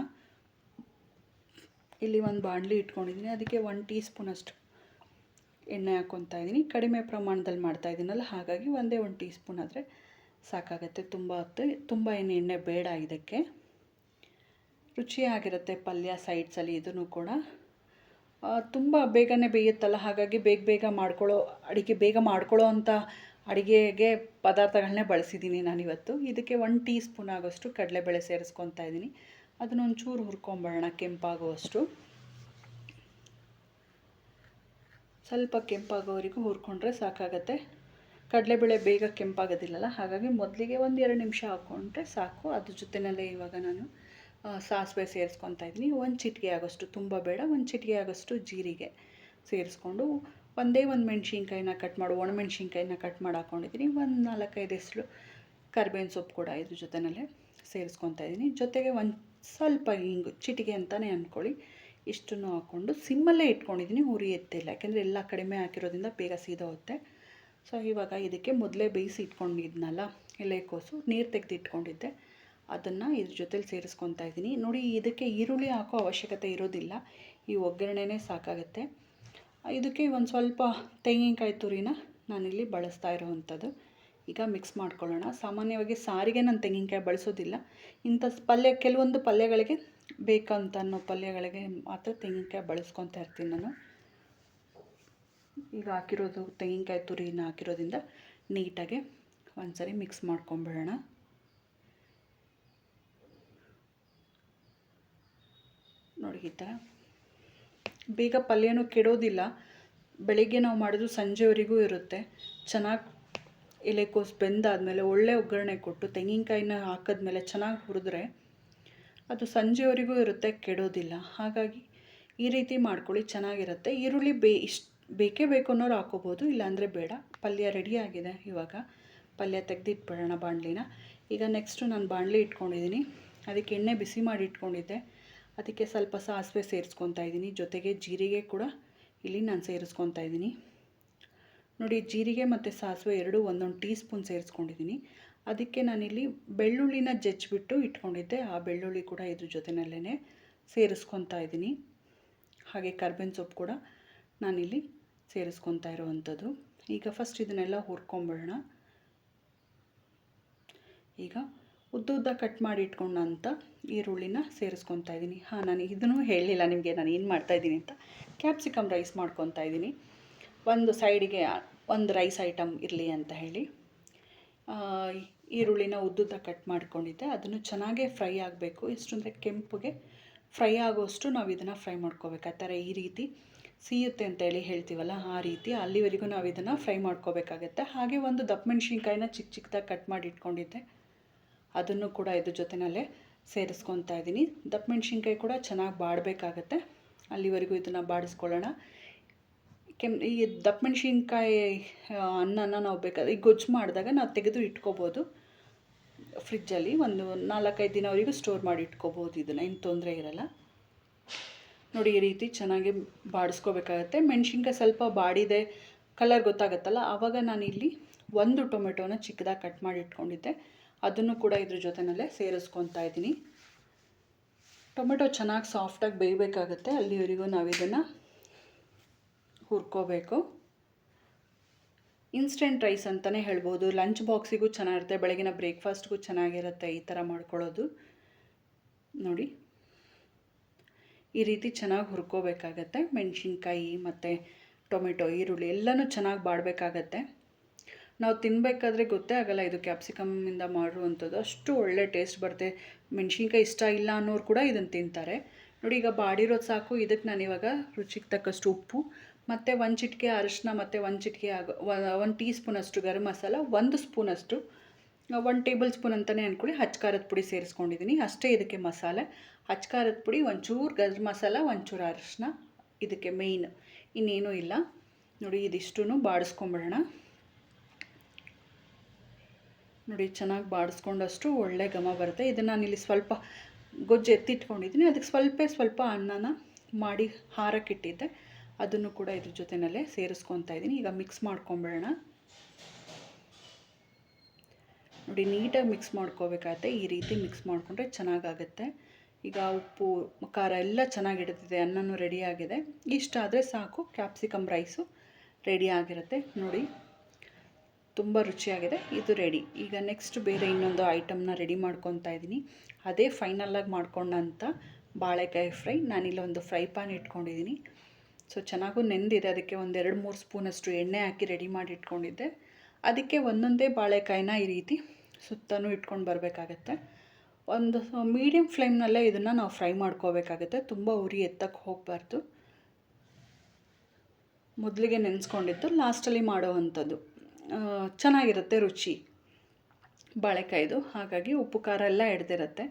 Speaker 1: ಇಲ್ಲಿ ಒಂದು ಬಾಣಲಿ ಇಟ್ಕೊಂಡಿದ್ದೀನಿ. ಅದಕ್ಕೆ 1 ಟೀ ಸ್ಪೂನಷ್ಟು ಎಣ್ಣೆ ಹಾಕ್ಕೊತಾ ಇದ್ದೀನಿ. ಕಡಿಮೆ ಪ್ರಮಾಣದಲ್ಲಿ ಮಾಡ್ತಾಯಿದ್ದೀನಲ್ಲ, ಹಾಗಾಗಿ ಒಂದೇ 1 ಟೀ ಸ್ಪೂನ್ ಆದರೆ ಸಾಕಾಗುತ್ತೆ. ತುಂಬ ಏನು ಎಣ್ಣೆ ಬೇಡ ಇದಕ್ಕೆ. ರುಚಿಯಾಗಿರುತ್ತೆ ಪಲ್ಯ ಸೈಡ್ಸಲ್ಲಿ. ಇದನ್ನು ಕೂಡ ತುಂಬ ಬೇಗನೆ ಬೇಯುತ್ತಲ್ಲ, ಹಾಗಾಗಿ ಬೇಗ ಮಾಡ್ಕೊಳ್ಳೋ ಅಂಥ ಅಡುಗೆಗೆ ಪದಾರ್ಥಗಳನ್ನೇ ಬಳಸಿದ್ದೀನಿ ನಾನಿವತ್ತು. ಇದಕ್ಕೆ 1 ಟೀ ಸ್ಪೂನ್ ಆಗೋಷ್ಟು ಕಡಲೆಬೇಳೆ ಸೇರಿಸ್ಕೊತಾ ಇದ್ದೀನಿ. ಅದನ್ನೊಂಚೂರು ಹುರ್ಕೊಂಬಿಡೋಣ ಕೆಂಪಾಗುವಷ್ಟು. ಸ್ವಲ್ಪ ಕೆಂಪಾಗೋವರೆಗೂ ಹುರ್ಕೊಂಡ್ರೆ ಸಾಕಾಗತ್ತೆ. ಕಡಲೆಬೇಳೆ ಬೇಗ ಕೆಂಪಾಗೋದಿಲ್ಲಲ್ಲ, ಹಾಗಾಗಿ ಮೊದಲಿಗೆ 1-2 ನಿಮಿಷ ಹಾಕ್ಕೊಂಡ್ರೆ ಸಾಕು. ಅದ್ರ ಜೊತೆಯಲ್ಲೇ ಇವಾಗ ನಾನು ಸಾಸಿವೆ ಸೇರಿಸ್ಕೊತಾ ಇದ್ದೀನಿ. 1 ಚಿಟಿಕೆ ಆಗೋಷ್ಟು, ತುಂಬ ಬೇಡ, 1 ಚಿಟಿಕೆ ಆಗೋಷ್ಟು ಜೀರಿಗೆ ಸೇರಿಸ್ಕೊಂಡು ಒಂದೇ ಒಂದು ಮೆಣಸಿನ್ಕಾಯಿನ ಒಣಮೆಣ್ಸಿನ್ಕಾಯಿನ ಕಟ್ ಮಾಡಿ ಹಾಕ್ಕೊಂಡಿದ್ದೀನಿ. ಒಂದು 4-5 ಎಸಳು ಕರಿಬೇವಿನ ಸೊಪ್ಪು ಕೂಡ ಇದ್ರ ಜೊತೆಯಲ್ಲೇ ಸೇರಿಸ್ಕೊತಾ ಇದ್ದೀನಿ. ಜೊತೆಗೆ ಒಂದು ಸ್ವಲ್ಪ ಹಿಂಗು, ಚಿಟಿಕೆ ಅಂತಲೇ ಅಂದ್ಕೊಳ್ಳಿ. ಇಷ್ಟನ್ನು ಹಾಕ್ಕೊಂಡು ಸಿಮ್ಮಲ್ಲೇ ಇಟ್ಕೊಂಡಿದ್ದೀನಿ, ಉರಿ ಎತ್ತಿಲ್ಲ. ಯಾಕೆಂದರೆ ಎಲ್ಲ ಕಡಿಮೆ ಹಾಕಿರೋದ್ರಿಂದ ಬೇಗ ಸೀದೋಗುತ್ತೆ. ಸೊ ಇವಾಗ ಇದಕ್ಕೆ ಮೊದಲೇ ಬೇಯಿಸಿ ಇಟ್ಕೊಂಡಿದ್ನಲ್ಲ ಎಲೆಕೋಸು, ನೀರು ತೆಗೆದು ಇಟ್ಕೊಂಡಿದ್ದೆ, ಅದನ್ನು ಇದ್ರ ಜೊತೆಲಿ ಸೇರಿಸ್ಕೊತಾ ಇದ್ದೀನಿ. ನೋಡಿ, ಇದಕ್ಕೆ ಈರುಳ್ಳಿ ಹಾಕೋ ಅವಶ್ಯಕತೆ ಇರೋದಿಲ್ಲ. ಈ ಒಗ್ಗರಣೆನೇ ಸಾಕಾಗುತ್ತೆ. ಇದಕ್ಕೆ ಒಂದು ಸ್ವಲ್ಪ ತೆಂಗಿನಕಾಯಿ ತುರಿನ ನಾನಿಲ್ಲಿ ಬಳಸ್ತಾ ಇರೋವಂಥದ್ದು. ಈಗ ಮಿಕ್ಸ್ ಮಾಡ್ಕೊಳ್ಳೋಣ. ಸಾಮಾನ್ಯವಾಗಿ ಸಾರಿಗೆ ನಾನು ತೆಂಗಿನಕಾಯಿ ಬಳಸೋದಿಲ್ಲ. ಇಂಥ ಕೆಲವೊಂದು ಪಲ್ಯಗಳಿಗೆ ಬೇಕಂತ ಅನ್ನೋ ಪಲ್ಯಗಳಿಗೆ ಮಾತ್ರ ತೆಂಗಿನಕಾಯಿ ಬಳಸ್ಕೊತಾ ಇರ್ತೀನಿ ನಾನು. ಈಗ ಹಾಕಿರೋದು ತೆಂಗಿನಕಾಯಿ ತುರಿನ ಹಾಕಿರೋದ್ರಿಂದ ನೀಟಾಗಿ ಒಂದ್ಸರಿ ಮಿಕ್ಸ್ ಮಾಡ್ಕೊಂಬಿಡೋಣ. ನೋಡಿ, ಈ ಥರ ಬೇಗ ಪಲ್ಯನೂ ಕೆಡೋದಿಲ್ಲ. ಬೆಳಿಗ್ಗೆ ನಾವು ಮಾಡಿದ್ರು ಸಂಜೆವರೆಗೂ ಇರುತ್ತೆ. ಚೆನ್ನಾಗಿ ಎಲೆಕೋಸು ಬೆಂದಾದಮೇಲೆ ಒಳ್ಳೆ ಒಗ್ಗರಣೆ ಕೊಟ್ಟು ತೆಂಗಿನಕಾಯಿನ ಹಾಕಿದ್ಮೇಲೆ ಚೆನ್ನಾಗಿ ಹುರಿದ್ರೆ ಅದು ಸಂಜೆವರೆಗೂ ಇರುತ್ತೆ, ಕೆಡೋದಿಲ್ಲ. ಹಾಗಾಗಿ ಈ ರೀತಿ ಮಾಡ್ಕೊಳ್ಳಿ, ಚೆನ್ನಾಗಿರುತ್ತೆ. ಈರುಳ್ಳಿ ಬೇಕೇ ಬೇಕು ಅನ್ನೋರು ಹಾಕೋಬೋದು, ಇಲ್ಲಾಂದರೆ ಬೇಡ. ಪಲ್ಯ ರೆಡಿಯಾಗಿದೆ. ಇವಾಗ ಪಲ್ಯ ತೆಗೆದಿಟ್ಬಿಡೋಣ ಬಾಣಲಿನ. ಈಗ ನೆಕ್ಸ್ಟು ನಾನು ಬಾಣಲಿ ಇಟ್ಕೊಂಡಿದ್ದೀನಿ. ಅದಕ್ಕೆ ಎಣ್ಣೆ ಬಿಸಿ ಮಾಡಿ ಇಟ್ಕೊಂಡಿದ್ದೆ. ಅದಕ್ಕೆ ಸ್ವಲ್ಪ ಸಾಸಿವೆ ಸೇರಿಸ್ಕೊತಾ ಇದ್ದೀನಿ. ಜೊತೆಗೆ ಜೀರಿಗೆ ಕೂಡ ಇಲ್ಲಿ ನಾನು ಸೇರಿಸ್ಕೊತಾ ಇದ್ದೀನಿ. ನೋಡಿ, ಜೀರಿಗೆ ಮತ್ತು ಸಾಸಿವೆ ಎರಡೂ 1 ಟೀ ಸ್ಪೂನ್ ಸೇರಿಸ್ಕೊಂಡಿದ್ದೀನಿ. ಅದಕ್ಕೆ ನಾನಿಲ್ಲಿ ಬೆಳ್ಳುಳ್ಳಿನ ಜಜ್ಜಿಬಿಟ್ಟು ಇಟ್ಕೊಂಡಿದ್ದೆ. ಆ ಬೆಳ್ಳುಳ್ಳಿ ಕೂಡ ಇದ್ರ ಜೊತೆಯಲ್ಲೇ ಸೇರಿಸ್ಕೊತಾ ಇದ್ದೀನಿ. ಹಾಗೆ ಕರ್ಬೇವಿನ ಸೊಪ್ಪು ಕೂಡ ನಾನಿಲ್ಲಿ ಸೇರಿಸ್ಕೊತಾ ಇರೋವಂಥದ್ದು. ಈಗ ಫಸ್ಟ್ ಇದನ್ನೆಲ್ಲ ಹುರ್ಕೊಂಬಿಡೋಣ. ಈಗ ಉದ್ದ ಕಟ್ ಮಾಡಿ ಇಟ್ಕೊಂಡಂಥ ಈರುಳ್ಳಿನ ಸೇರಿಸ್ಕೊತಾ ಇದ್ದೀನಿ. ನಾನು ಇದನ್ನು ಹೇಳಲಿಲ್ಲ ನಿಮಗೆ, ನಾನು ಏನು ಮಾಡ್ತಾಯಿದ್ದೀನಿ ಅಂತ. ಕ್ಯಾಪ್ಸಿಕಮ್ ರೈಸ್ ಮಾಡ್ಕೊತಾ ಇದ್ದೀನಿ. ಒಂದು ಸೈಡಿಗೆ ಒಂದು ರೈಸ್ ಐಟಮ್ ಇರಲಿ ಅಂತ ಹೇಳಿ ಈರುಳ್ಳಿನ ಉದ್ದ ಕಟ್ ಮಾಡ್ಕೊಂಡಿದ್ದೆ. ಅದನ್ನು ಚೆನ್ನಾಗೇ ಫ್ರೈ ಆಗಬೇಕು. ಎಷ್ಟು ಅಂದರೆ ಕೆಂಪುಗೆ ಫ್ರೈ ಆಗೋಷ್ಟು ನಾವು ಇದನ್ನು ಫ್ರೈ ಮಾಡ್ಕೋಬೇಕು. ಆ ಥರ ಈ ರೀತಿ ಸಿಯುತ್ತೆ ಅಂತೇಳಿ ಹೇಳ್ತೀವಲ್ಲ, ಆ ರೀತಿ ಅಲ್ಲಿವರೆಗೂ ನಾವು ಇದನ್ನು ಫ್ರೈ ಮಾಡ್ಕೋಬೇಕಾಗತ್ತೆ. ಹಾಗೆ ಒಂದು ದಪ್ಪ ಮೆಣಸಿನ್ಕಾಯಿನ ಚಿಕ್ಕದಾಗಿ ಕಟ್ ಮಾಡಿ ಇಟ್ಕೊಂಡಿದ್ದೆ, ಅದನ್ನು ಕೂಡ ಇದ್ರ ಜೊತೆಯಲ್ಲೇ ಸೇರಿಸ್ಕೊತಾ ಇದ್ದೀನಿ. ದಪ್ಪ ಮೆಣಸಿನ್ಕಾಯಿ ಕೂಡ ಚೆನ್ನಾಗಿ ಬಾಡಬೇಕಾಗತ್ತೆ. ಅಲ್ಲಿವರೆಗೂ ಇದನ್ನು ಬಾಡಿಸ್ಕೊಳ್ಳೋಣ. ಈ ದಪ್ಪ ಮೆಣಸಿನ್ಕಾಯಿ ಅನ್ನನ ನಾವು ಬೇಕಾದ್ರೆ ಈಗ ಗೊಜ್ಜು ಮಾಡಿದಾಗ ನಾವು ತೆಗೆದು ಇಟ್ಕೋಬೋದು ಫ್ರಿಜ್ಜಲ್ಲಿ. ಒಂದು 4-5 ದಿನವರೆಗೂ ಸ್ಟೋರ್ ಮಾಡಿ ಇಟ್ಕೋಬೋದು. ಇದನ್ನು ಏನು ತೊಂದರೆ ಇರಲ್ಲ. ನೋಡಿ ಈ ರೀತಿ ಚೆನ್ನಾಗಿ ಬಾಡಿಸ್ಕೋಬೇಕಾಗತ್ತೆ. ಮೆಣಸಿನ್ಕಾಯಿ ಸ್ವಲ್ಪ ಬಾಡಿದೆ ಕಲರ್ ಗೊತ್ತಾಗುತ್ತಲ್ಲ, ಆವಾಗ ನಾನಿಲ್ಲಿ 1 ಟೊಮೆಟೊನ ಚಿಕ್ಕದಾಗಿ ಕಟ್ ಮಾಡಿ ಇಟ್ಕೊಂಡಿದ್ದೆ, ಅದನ್ನು ಕೂಡ ಇದ್ರ ಜೊತೆಯಲ್ಲೇ ಸೇರಿಸ್ಕೊತಾ ಇದ್ದೀನಿ. ಟೊಮೆಟೊ ಚೆನ್ನಾಗಿ ಸಾಫ್ಟಾಗಿ ಬೇಯಬೇಕಾಗತ್ತೆ, ಅಲ್ಲಿವರೆಗೂ ನಾವು ಇದನ್ನು ಹುರ್ಕೋಬೇಕು. ಇನ್ಸ್ಟೆಂಟ್ ರೈಸ್ ಅಂತಲೇ ಹೇಳ್ಬೋದು. ಲಂಚ್ ಬಾಕ್ಸಿಗೂ ಚೆನ್ನಾಗಿರುತ್ತೆ, ಬೆಳಗಿನ ಬ್ರೇಕ್ಫಾಸ್ಟ್ಗೂ ಚೆನ್ನಾಗಿರುತ್ತೆ ಈ ಥರ ಮಾಡ್ಕೊಳ್ಳೋದು. ನೋಡಿ ಈ ರೀತಿ ಚೆನ್ನಾಗಿ ಹುರ್ಕೋಬೇಕಾಗತ್ತೆ. ಮೆಣಸಿನ್ಕಾಯಿ ಮತ್ತು ಟೊಮೆಟೊ, ಈರುಳ್ಳಿ ಎಲ್ಲನೂ ಚೆನ್ನಾಗಿ ಬಾಡಬೇಕಾಗತ್ತೆ. ನಾವು ತಿನ್ನಬೇಕಾದ್ರೆ ಗೊತ್ತೇ ಆಗೋಲ್ಲ ಇದು ಕ್ಯಾಪ್ಸಿಕಮ್ಮಿಂದ ಮಾಡಿರುವಂಥದ್ದು. ಅಷ್ಟು ಒಳ್ಳೆ ಟೇಸ್ಟ್ ಬರುತ್ತೆ. ಮೆಣಸಿನ್ಕಾಯಿ ಇಷ್ಟ ಇಲ್ಲ ಅನ್ನೋರು ಕೂಡ ಇದನ್ನು ತಿಂತಾರೆ. ನೋಡಿ ಈಗ ಬಾಡಿರೋದು ಸಾಕು. ಇದಕ್ಕೆ ನಾನಿವಾಗ ರುಚಿಗೆ ತಕ್ಕಷ್ಟು ಉಪ್ಪು ಮತ್ತು 1 ಚಿಟಿಕೆ ಅರಿಶಿನ ಮತ್ತು 1 ಚಿಟಿಕೆ 1 ಟೀ ಸ್ಪೂನಷ್ಟು ಗರಂ ಮಸಾಲ, 1 ಸ್ಪೂನಷ್ಟು 1 ಟೇಬಲ್ ಸ್ಪೂನ್ ಅಂತಲೇ ಅಂದ್ಕೊಳ್ಳಿ ಖಾರದ ಪುಡಿ ಸೇರಿಸ್ಕೊಂಡಿದ್ದೀನಿ. ಅಷ್ಟೇ ಇದಕ್ಕೆ ಮಸಾಲೆ. ಖಾರದ ಪುಡಿ, ಒಂಚೂರು ಗರಂ ಮಸಾಲ, ಒಂಚೂರು ಅರಿಶಿನ, ಇದಕ್ಕೆ ಮೇಯ್ನ್, ಇನ್ನೇನೂ ಇಲ್ಲ. ನೋಡಿ ಇದಿಷ್ಟೂ ಬಾಡಿಸ್ಕೊಂಬಿಡೋಣ. ನೋಡಿ ಚೆನ್ನಾಗಿ ಬಾಡಿಸ್ಕೊಂಡಷ್ಟು ಒಳ್ಳೆ ಘಮ ಬರುತ್ತೆ. ಇದನ್ನು ನಾನಿಲ್ಲಿ ಸ್ವಲ್ಪ ಗೊಜ್ಜು ಎತ್ತಿಟ್ಕೊಂಡಿದ್ದೀನಿ, ಅದಕ್ಕೆ ಸ್ವಲ್ಪ ಅನ್ನನ ಮಾಡಿ ಹಾರಕ್ಕಿಟ್ಟಿದ್ದೆ, ಅದನ್ನು ಕೂಡ ಇದ್ರ ಜೊತೆಯಲ್ಲೇ ಸೇರಿಸ್ಕೊತಾ ಇದ್ದೀನಿ. ಈಗ ಮಿಕ್ಸ್ ಮಾಡ್ಕೊಂಬಿಡೋಣ. ನೋಡಿ ನೀಟಾಗಿ ಮಿಕ್ಸ್ ಮಾಡ್ಕೋಬೇಕಾಗತ್ತೆ. ಈ ರೀತಿ ಮಿಕ್ಸ್ ಮಾಡಿಕೊಂಡ್ರೆ ಚೆನ್ನಾಗಾಗುತ್ತೆ. ಈಗ ಉಪ್ಪು ಖಾರ ಎಲ್ಲ ಚೆನ್ನಾಗಿ ಹಿಡಿದಿದೆ, ಅನ್ನನೂ ರೆಡಿಯಾಗಿದೆ. ಇಷ್ಟಾದರೆ ಸಾಕು, ಕ್ಯಾಪ್ಸಿಕಮ್ ರೈಸು ರೆಡಿ ಆಗಿರುತ್ತೆ. ನೋಡಿ ತುಂಬ ರುಚಿಯಾಗಿದೆ, ಇದು ರೆಡಿ. ಈಗ ನೆಕ್ಸ್ಟ್ ಬೇರೆ ಇನ್ನೊಂದು ಐಟಮ್ನ ರೆಡಿ ಮಾಡ್ಕೊತಾ ಇದ್ದೀನಿ. ಅದೇ ಫೈನಲ್ಲಾಗಿ ಮಾಡ್ಕೊಂಡಂಥ ಬಾಳೆಕಾಯಿ ಫ್ರೈ. ನಾನಿಲ್ಲಿ ಒಂದು ಫ್ರೈ ಪ್ಯಾನ್ ಇಟ್ಕೊಂಡಿದ್ದೀನಿ. ಸೊ ಚೆನ್ನಾಗೂ ನೆಂದಿದೆ, ಅದಕ್ಕೆ ಒಂದು 2-3 ಸ್ಪೂನಷ್ಟು ಎಣ್ಣೆ ಹಾಕಿ ರೆಡಿ ಮಾಡಿ ಇಟ್ಕೊಂಡಿದ್ದೆ. ಅದಕ್ಕೆ ಒಂದೊಂದೇ ಬಾಳೆಕಾಯಿನ ಈ ರೀತಿ ಸುತ್ತಲೂ ಇಟ್ಕೊಂಡು ಬರಬೇಕಾಗತ್ತೆ. ಒಂದು ಮೀಡಿಯಮ್ ಫ್ಲೇಮ್ನಲ್ಲೇ ಇದನ್ನು ನಾವು ಫ್ರೈ ಮಾಡ್ಕೋಬೇಕಾಗತ್ತೆ, ತುಂಬ ಉರಿ ಎತ್ತಕ್ಕೆ ಹೋಗಬಾರ್ದು. ಮೊದಲಿಗೆ ನೆನೆಸ್ಕೊಂಡಿದ್ದು ಲಾಸ್ಟಲ್ಲಿ ಮಾಡೋವಂಥದ್ದು ಚೆನ್ನಾಗಿರುತ್ತೆ ರುಚಿ ಬಾಳೆಕಾಯ್ದು. ಹಾಗಾಗಿ ಉಪ್ಪು ಖಾರ ಎಲ್ಲ ಹಿಡ್ದಿರುತ್ತೆ.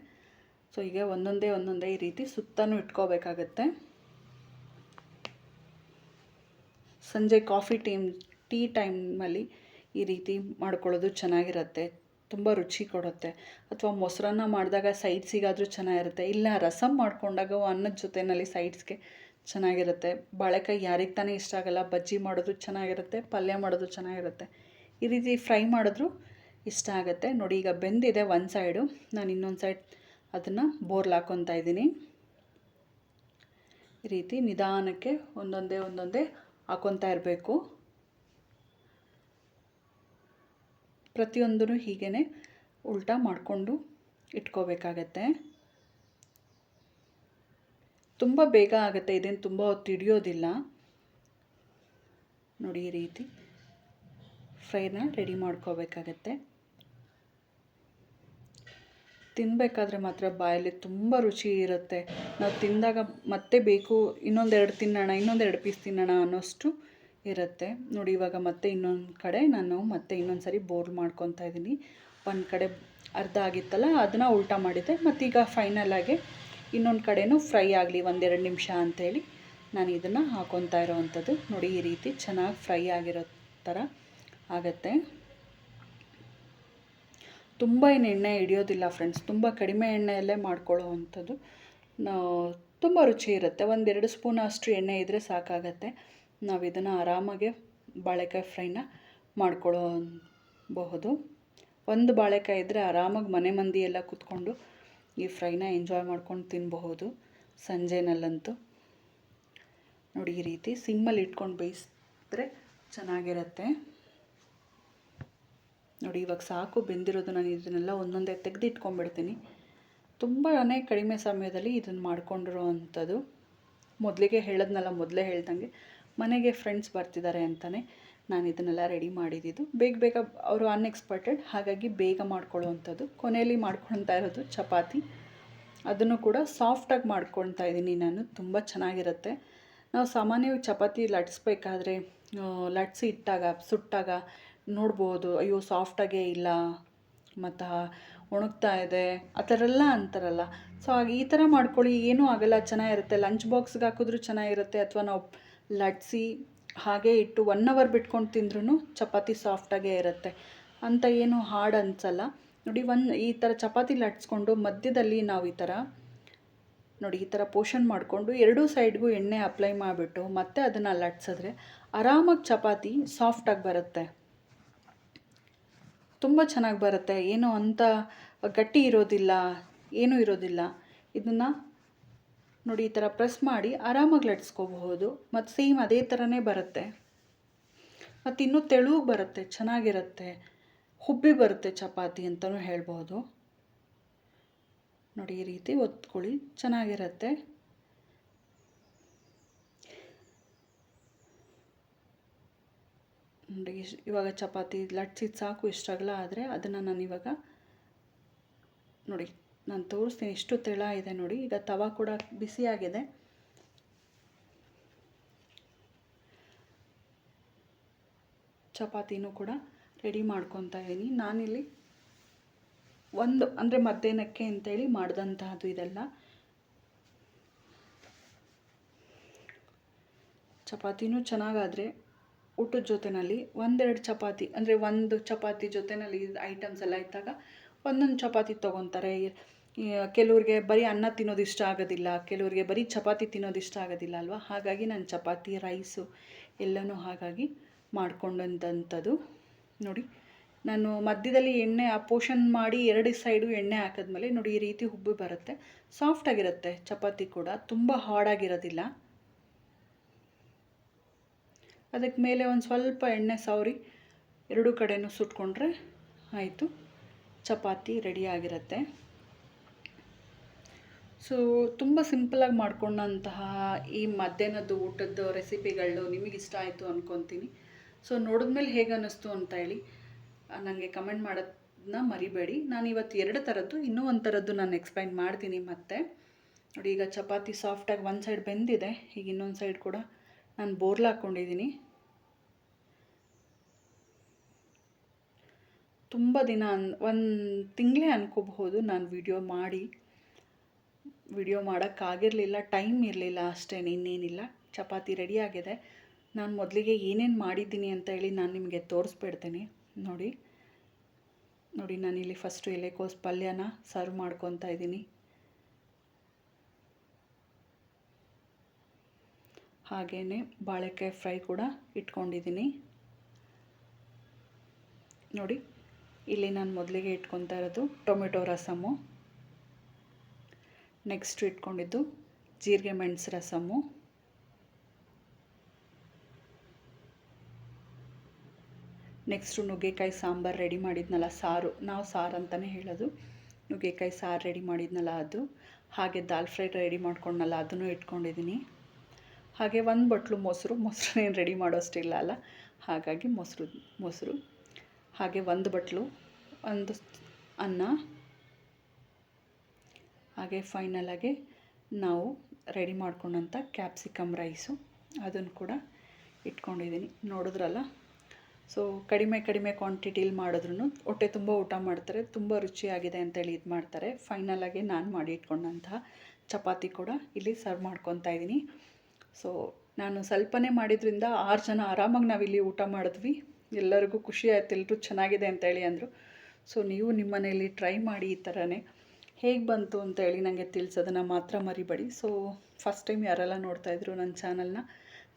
Speaker 1: ಸೊ ಈಗ ಒಂದೊಂದೇ ಈ ರೀತಿ ಸುತ್ತಲೂ ಇಟ್ಕೋಬೇಕಾಗತ್ತೆ. ಸಂಜೆ ಟೀ ಟೈಮಲ್ಲಿ ಈ ರೀತಿ ಮಾಡ್ಕೊಳ್ಳೋದು ಚೆನ್ನಾಗಿರುತ್ತೆ, ತುಂಬ ರುಚಿ ಕೊಡುತ್ತೆ. ಅಥವಾ ಮೊಸರನ್ನ ಮಾಡಿದಾಗ ಸೈಡ್ಸಿಗಾದರೂ ಚೆನ್ನಾಗಿರುತ್ತೆ. ಇಲ್ಲ ರಸಮ್ ಮಾಡ್ಕೊಂಡಾಗ ಅನ್ನದ ಜೊತೆಯಲ್ಲಿ ಸೈಡ್ಸ್ಗೆ ಚೆನ್ನಾಗಿರುತ್ತೆ. ಬಾಳೆಕಾಯಿ ಯಾರಿಗೆ ತಾನೇ ಇಷ್ಟ ಆಗೋಲ್ಲ. ಬಜ್ಜಿ ಮಾಡೋದು ಚೆನ್ನಾಗಿರುತ್ತೆ, ಪಲ್ಯ ಮಾಡೋದು ಚೆನ್ನಾಗಿರುತ್ತೆ. ಈ ರೀತಿ ಫ್ರೈ ಮಾಡಿದ್ರೂ ಇಷ್ಟ ಆಗುತ್ತೆ. ನೋಡಿ ಈಗ ಬೆಂದಿದೆ ಒಂದು ಸೈಡು, ನಾನು ಇನ್ನೊಂದು ಸೈಡ್ ಅದನ್ನು ಬೋರ್ಲ್ ಹಾಕ್ಕೊತಾ ಇದ್ದೀನಿ. ಈ ರೀತಿ ನಿಧಾನಕ್ಕೆ ಒಂದೊಂದೇ ಹಾಕ್ಕೊತಾ ಇರಬೇಕು. ಪ್ರತಿಯೊಂದೂ ಹೀಗೇ ಉಲ್ಟಾ ಮಾಡಿಕೊಂಡು ಇಟ್ಕೋಬೇಕಾಗತ್ತೆ. ತುಂಬ ಬೇಗ ಆಗುತ್ತೆ, ಇದೇನು ತುಂಬ ಹೊತ್ತು ಹಿಡಿಯೋದಿಲ್ಲ. ನೋಡಿ ಈ ರೀತಿ ಫ್ರೈನ ರೆಡಿ ಮಾಡ್ಕೋಬೇಕಾಗತ್ತೆ. ತಿನ್ನಬೇಕಾದ್ರೆ ಮಾತ್ರ ಬಾಯಲ್ಲಿ ತುಂಬ ರುಚಿ ಇರುತ್ತೆ. ನಾವು ತಿಂದಾಗ ಮತ್ತೆ ಬೇಕು, ಇನ್ನೊಂದೆರಡು ತಿನ್ನೋಣ, ಇನ್ನೊಂದೆರಡು ಪೀಸ್ ತಿನ್ನೋಣ ಅನ್ನೋಷ್ಟು ಇರುತ್ತೆ. ನೋಡಿ ಇವಾಗ ಮತ್ತೆ ಇನ್ನೊಂದು ಕಡೆ ನಾನು ಮತ್ತೆ ಇನ್ನೊಂದು ಸರಿ ಬೋರ್ಲ್ ಮಾಡ್ಕೊತಾ ಇದ್ದೀನಿ. ಒಂದು ಕಡೆ ಅರ್ಧ ಆಗಿತ್ತಲ್ಲ ಅದನ್ನು ಉಲ್ಟಾ ಮಾಡಿದ್ದೆ. ಮತ್ತೀಗ ಫೈನಲಾಗಿ ಇನ್ನೊಂದು ಕಡೆನೂ ಫ್ರೈ ಆಗಲಿ 1-2 ನಿಮಿಷ ಅಂಥೇಳಿ ನಾನು ಇದನ್ನು ಹಾಕ್ಕೊತಾ ಇರೋವಂಥದ್ದು. ನೋಡಿ ಈ ರೀತಿ ಚೆನ್ನಾಗಿ ಫ್ರೈ ಆಗಿರೋ ಥರ ಆಗುತ್ತೆ. ತುಂಬ ಏನು ಎಣ್ಣೆ ಹಿಡಿಯೋದಿಲ್ಲ ಫ್ರೆಂಡ್ಸ್, ತುಂಬ ಕಡಿಮೆ ಎಣ್ಣೆಯಲ್ಲೇ ಮಾಡ್ಕೊಳ್ಳೋ ಅಂಥದ್ದು. ತುಂಬ ರುಚಿ ಇರುತ್ತೆ. 1-2 ಸ್ಪೂನ್ ಅಷ್ಟು ಎಣ್ಣೆ ಇದ್ದರೆ ಸಾಕಾಗತ್ತೆ. ನಾವು ಇದನ್ನು ಆರಾಮಾಗಿ ಬಾಳೆಕಾಯಿ ಫ್ರೈನ ಮಾಡ್ಕೊಳ್ಳಬಹುದು. ಒಂದು ಬಾಳೆಕಾಯಿ ಇದ್ದರೆ ಆರಾಮಾಗಿ ಮನೆ ಮಂದಿ ಎಲ್ಲ ಕೂತ್ಕೊಂಡು ಈ ಫ್ರೈನ ಎಂಜಾಯ್ ಮಾಡ್ಕೊಂಡು ತಿನ್ನಬಹುದು ಸಂಜೆನಲ್ಲಂತೂ. ನೋಡಿ ಈ ರೀತಿ ಸಿಮ್ಮಲ್ಲಿ ಇಟ್ಕೊಂಡು ಬೇಯಿಸಿದ್ರೆ ಚೆನ್ನಾಗಿರುತ್ತೆ. ನೋಡಿ ಇವಾಗ ಸಾಕು ಬೆಂದಿರೋದು. ನಾನು ಇದನ್ನೆಲ್ಲ ಒಂದೊಂದೇ ತೆಗೆದು ಇಟ್ಕೊಂಡ್ಬಿಡ್ತೀನಿ. ತುಂಬಾ ಕಡಿಮೆ ಸಮಯದಲ್ಲಿ ಇದನ್ನು ಮಾಡ್ಕೊಂಡಿರೋ ಅಂಥದ್ದು. ಮೊದಲೇ ಹೇಳ್ದಂಗೆ ಮನೆಗೆ ಫ್ರೆಂಡ್ಸ್ ಬರ್ತಿದ್ದಾರೆ ಅಂತಲೇ ನಾನು ಇದನ್ನೆಲ್ಲ ರೆಡಿ ಮಾಡಿದ್ದು. ಬೇಗ ಅವರು ಅನ್ಎಕ್ಸ್ಪೆಕ್ಟೆಡ್, ಹಾಗಾಗಿ ಬೇಗ ಮಾಡ್ಕೊಳ್ಳೋವಂಥದ್ದು. ಕೊನೆಯಲ್ಲಿ ಮಾಡ್ಕೊಳ್ತಾ ಇರೋದು ಚಪಾತಿ. ಅದನ್ನು ಕೂಡ ಸಾಫ್ಟಾಗಿ ಮಾಡ್ಕೊಳ್ತಾ ಇದ್ದೀನಿ ನಾನು. ತುಂಬ ಚೆನ್ನಾಗಿರುತ್ತೆ. ನಾವು ಸಾಮಾನ್ಯವಾಗಿ ಚಪಾತಿ ಲಟ್ಸ್ಬೇಕಾದ್ರೆ ಲಟ್ಸಿ ಸುಟ್ಟಾಗ ನೋಡ್ಬೋದು, ಅಯ್ಯೋ ಸಾಫ್ಟಾಗೇ ಇಲ್ಲ ಮತ್ತು ಒಣಗ್ತಾ ಇದೆ ಆ ಥರ ಎಲ್ಲ ಅಂತಾರಲ್ಲ. ಸೊ ಈ ಥರ ಮಾಡ್ಕೊಳ್ಳಿ, ಏನೂ ಆಗೋಲ್ಲ, ಚೆನ್ನಾಗಿರುತ್ತೆ. ಲಂಚ್ ಬಾಕ್ಸ್ಗೆ ಹಾಕಿದ್ರೂ ಚೆನ್ನಾಗಿರುತ್ತೆ. ಅಥವಾ ನಾವು ಲಟ್ಸಿ ಹಾಗೆ ಇಟ್ಟು 1 ಅವರ್ ಬಿಟ್ಕೊಂಡು ತಿಂದ್ರೂ ಚಪಾತಿ ಸಾಫ್ಟಾಗೇ ಇರುತ್ತೆ, ಅಂತ ಏನು ಹಾರ್ಡ್ ಅನಿಸಲ್ಲ. ನೋಡಿ ಈ ಥರ ಚಪಾತಿ ಲಟ್ಸ್ಕೊಂಡು ಮಧ್ಯದಲ್ಲಿ ನಾವು ಈ ಥರ ನೋಡಿ ಈ ಥರ ಪೋಷನ್ ಮಾಡಿಕೊಂಡು ಎರಡೂ ಸೈಡ್ಗೂ ಎಣ್ಣೆ ಅಪ್ಲೈ ಮಾಡಿಬಿಟ್ಟು ಮತ್ತೆ ಅದನ್ನು ಲಟ್ಸಿದ್ರೆ ಆರಾಮಾಗಿ ಚಪಾತಿ ಸಾಫ್ಟಾಗಿ ಬರುತ್ತೆ, ತುಂಬ ಚೆನ್ನಾಗಿ ಬರುತ್ತೆ. ಏನೂ ಅಂತ ಗಟ್ಟಿ ಇರೋದಿಲ್ಲ, ಏನೂ ಇರೋದಿಲ್ಲ. ಇದನ್ನು ನೋಡಿ ಈ ಥರ ಪ್ರೆಸ್ ಮಾಡಿ ಆರಾಮಾಗಿ ಲಟ್ಸ್ಕೋಬಹುದು. ಮತ್ತು ಸೇಮ್ ಅದೇ ಥರನೇ ಬರುತ್ತೆ, ಮತ್ತು ಇನ್ನೂ ತೆಳುಗೆ ಬರುತ್ತೆ, ಚೆನ್ನಾಗಿರುತ್ತೆ, ಹುಬ್ಬಿ ಬರುತ್ತೆ ಚಪಾತಿ ಅಂತಲೂ ಹೇಳ್ಬೋದು. ನೋಡಿ ಈ ರೀತಿ ಒತ್ಕೊಳ್ಳಿ, ಚೆನ್ನಾಗಿರುತ್ತೆ. ನೋಡಿ ಇವಾಗ ಚಪಾತಿ ಲಟ್ಸಿದ್ದು ಸಾಕು, ಇಷ್ಟು ಅಗಲ ಆದರೆ ಅದನ್ನು ನಾನು ಇವಾಗ ನೋಡಿ ನಾನು ತೋರಿಸ್ತೀನಿ ಎಷ್ಟು ತೆಳ ಇದೆ ನೋಡಿ. ಈಗ ತವಾ ಕೂಡ ಬಿಸಿಯಾಗಿದೆ, ಚಪಾತಿನೂ ಕೂಡ ರೆಡಿ ಮಾಡ್ಕೊತಾ ಇದ್ದೀನಿ. ನಾನಿಲ್ಲಿ ಒಂದು ಅಂದರೆ ಮಧ್ಯಾಹ್ನಕ್ಕೆ ಅಂತೇಳಿ ಮಾಡಿದಂತಹದ್ದು ಇದೆಲ್ಲ. ಚಪಾತಿನೂ ಚೆನ್ನಾಗಾದರೆ ಊಟದ ಜೊತೆಯಲ್ಲಿ ಒಂದೆರಡು ಚಪಾತಿ ಅಂದರೆ ಒಂದು ಚಪಾತಿ ಜೊತೆಯಲ್ಲಿ ಐಟಮ್ಸ್ ಎಲ್ಲ ಇದ್ದಾಗ ಒಂದೊಂದು ಚಪಾತಿ ತೊಗೊತಾರೆ. ಕೆಲವ್ರಿಗೆ ಬರೀ ಅನ್ನ ತಿನ್ನೋದು ಇಷ್ಟ ಆಗೋದಿಲ್ಲ, ಕೆಲವ್ರಿಗೆ ಬರೀ ಚಪಾತಿ ತಿನ್ನೋದು ಇಷ್ಟ ಆಗೋದಿಲ್ಲ ಅಲ್ವಾ. ಹಾಗಾಗಿ ನಾನು ಚಪಾತಿ ರೈಸು ಎಲ್ಲನೂ ಹಾಗಾಗಿ ಮಾಡ್ಕೊಂಡಂಥದ್ದು. ನೋಡಿ ನಾನು ಮಧ್ಯದಲ್ಲಿ ಎಣ್ಣೆ ಪೋಷನ್ ಮಾಡಿ ಎರಡು ಸೈಡು ಎಣ್ಣೆ ಹಾಕಿದ್ಮೇಲೆ ನೋಡಿ ಈ ರೀತಿ ಹುಬ್ಬು ಬರುತ್ತೆ, ಸಾಫ್ಟಾಗಿರುತ್ತೆ ಚಪಾತಿ ಕೂಡ, ತುಂಬ ಹಾರ್ಡಾಗಿರೋದಿಲ್ಲ. ಅದಕ್ಕೆ ಮೇಲೆ ಒಂದು ಸ್ವಲ್ಪ ಎಣ್ಣೆ ಸವರಿ ಎರಡೂ ಕಡೆಯೂ ಸುಟ್ಕೊಂಡ್ರೆ ಆಯಿತು, ಚಪಾತಿ ರೆಡಿಯಾಗಿರುತ್ತೆ. ಸೊ ತುಂಬ ಸಿಂಪಲಾಗಿ ಮಾಡ್ಕೊಂಡಂತಹ ಈ ಮಧ್ಯಾಹ್ನದ್ದು ಊಟದ ರೆಸಿಪಿಗಳು ನಿಮಗೆ ಇಷ್ಟ ಆಯಿತು ಅಂದ್ಕೊತೀನಿ. ಸೊ ನೋಡಿದ್ಮೇಲೆ ಹೇಗೆ ಅನ್ನಿಸ್ತು ಅಂತ ಹೇಳಿ ನನಗೆ ಕಮೆಂಟ್ ಮಾಡೋದನ್ನ ಮರಿಬೇಡಿ. ನಾನು ಇವತ್ತು 2 ಥರದ್ದು, ಇನ್ನೂ ಒಂದು ಥರದ್ದು ನಾನು ಎಕ್ಸ್ಪ್ಲೈನ್ ಮಾಡ್ತೀನಿ ಮತ್ತೆ. ನೋಡಿ ಈಗ ಚಪಾತಿ ಸಾಫ್ಟಾಗಿ ಒಂದು ಸೈಡ್ ಬೆಂದಿದೆ, ಈಗ ಇನ್ನೊಂದು ಸೈಡ್ ಕೂಡ ನಾನು ಬೋರ್ಲ ಹಾಕ್ಕೊಂಡಿದ್ದೀನಿ. ತುಂಬ ದಿನ ಒಂದು ತಿಂಗಳೇ ಅನ್ಕೋಬಹುದು ನಾನು ವಿಡಿಯೋ ಮಾಡೋಕ್ಕಾಗಿರಲಿಲ್ಲ, ಟೈಮ್ ಇರಲಿಲ್ಲ ಅಷ್ಟೇ, ಇನ್ನೇನಿಲ್ಲ. ಚಪಾತಿ ರೆಡಿಯಾಗಿದೆ. ನಾನು ಮೊದಲಿಗೆ ಏನೇನು ಮಾಡಿದ್ದೀನಿ ಅಂತ ಹೇಳಿ ನಾನು ನಿಮಗೆ ತೋರಿಸ್ಬಿಡ್ತೀನಿ. ನೋಡಿ ನಾನಿಲ್ಲಿ ಫಸ್ಟು ಎಲೆಕೋಸು ಪಲ್ಯನ ಸರ್ವ್ ಮಾಡ್ಕೊತಾ ಇದ್ದೀನಿ. ಹಾಗೆಯೇ ಬಾಳೆಕಾಯಿ ಫ್ರೈ ಕೂಡ ಇಟ್ಕೊಂಡಿದ್ದೀನಿ. ನೋಡಿ ಇಲ್ಲಿ ನಾನು ಮೊದಲಿಗೆ ಇಟ್ಕೊತಾ ಇರೋದು ಟೊಮೆಟೊ ರಸಮ್ಮು, ನೆಕ್ಸ್ಟ್ ಇಟ್ಕೊಂಡಿದ್ದು ಜೀರಿಗೆ ಮೆಣಸು ರಸಮ್ಮು, ನೆಕ್ಸ್ಟು ನುಗ್ಗೆಕಾಯಿ ಸಾಂಬಾರು ರೆಡಿ ಮಾಡಿದ್ನಲ್ಲ, ಸಾರು, ನಾವು ಸಾರು ಅಂತಲೇ ಹೇಳೋದು, ನುಗ್ಗೆಕಾಯಿ ಸಾರು ರೆಡಿ ಮಾಡಿದ್ನಲ್ಲ ಅದು, ಹಾಗೆ ದಾಲ್ ಫ್ರೈ ರೆಡಿ ಮಾಡ್ಕೊಂಡಲ್ಲ ಅದನ್ನು ಇಟ್ಕೊಂಡಿದ್ದೀನಿ. ಹಾಗೆ ಒಂದು ಬಟ್ಲು ಮೊಸರನ್ನೇನು ರೆಡಿ ಮಾಡೋಷ್ಟಿಲ್ಲ ಅಲ್ಲ, ಹಾಗಾಗಿ ಮೊಸರು, ಹಾಗೆ ಒಂದು ಬಟ್ಲು ಒಂದು ಅನ್ನ, ಹಾಗೆ ಫೈನಲಾಗಿ ನಾವು ರೆಡಿ ಮಾಡ್ಕೊಂಡಂಥ ಕ್ಯಾಪ್ಸಿಕಮ್ ರೈಸು ಅದನ್ನು ಕೂಡ ಇಟ್ಕೊಂಡಿದ್ದೀನಿ. ನೋಡಿದ್ರಲ್ಲ, ಸೊ ಕಡಿಮೆ ಕ್ವಾಂಟಿಟಿಲಿ ಮಾಡಿದ್ರೂ ಹೊಟ್ಟೆ ತುಂಬ ಊಟ ಮಾಡ್ತಾರೆ, ತುಂಬ ರುಚಿಯಾಗಿದೆ ಅಂತೇಳಿ ಇದು ಮಾಡ್ತಾರೆ. ಫೈನಲಾಗಿ ನಾನು ಮಾಡಿ ಇಟ್ಕೊಂಡಂತಹ ಚಪಾತಿ ಕೂಡ ಇಲ್ಲಿ ಸರ್ವ್ ಮಾಡ್ಕೊತಾ ಇದ್ದೀನಿ. ಸೊ ನಾನು ಸ್ವಲ್ಪನೇ ಮಾಡಿದ್ರಿಂದ 6 ಜನ ಆರಾಮಾಗಿ ನಾವಿಲ್ಲಿ ಊಟ ಮಾಡಿದ್ವಿ. ಎಲ್ಲರಿಗೂ ಖುಷಿ ಆಯ್ತು, ಎಲ್ಲರೂ ಚೆನ್ನಾಗಿದೆ ಅಂತೇಳಿ ಅಂದರು. ಸೊ ನೀವು ನಿಮ್ಮ ಮನೆಯಲ್ಲಿ ಟ್ರೈ ಮಾಡಿ, ಈ ಥರನೇ ಹೇಗೆ ಬಂತು ಅಂತೇಳಿ ನನಗೆ ತಿಳಿಸೋದನ್ನು ಮಾತ್ರ ಮರಿಬೇಡಿ. ಸೊ ಫಸ್ಟ್ ಟೈಮ್ ಯಾರೆಲ್ಲ ನೋಡ್ತಾಯಿದ್ರು ನನ್ನ ಚಾನಲ್ನ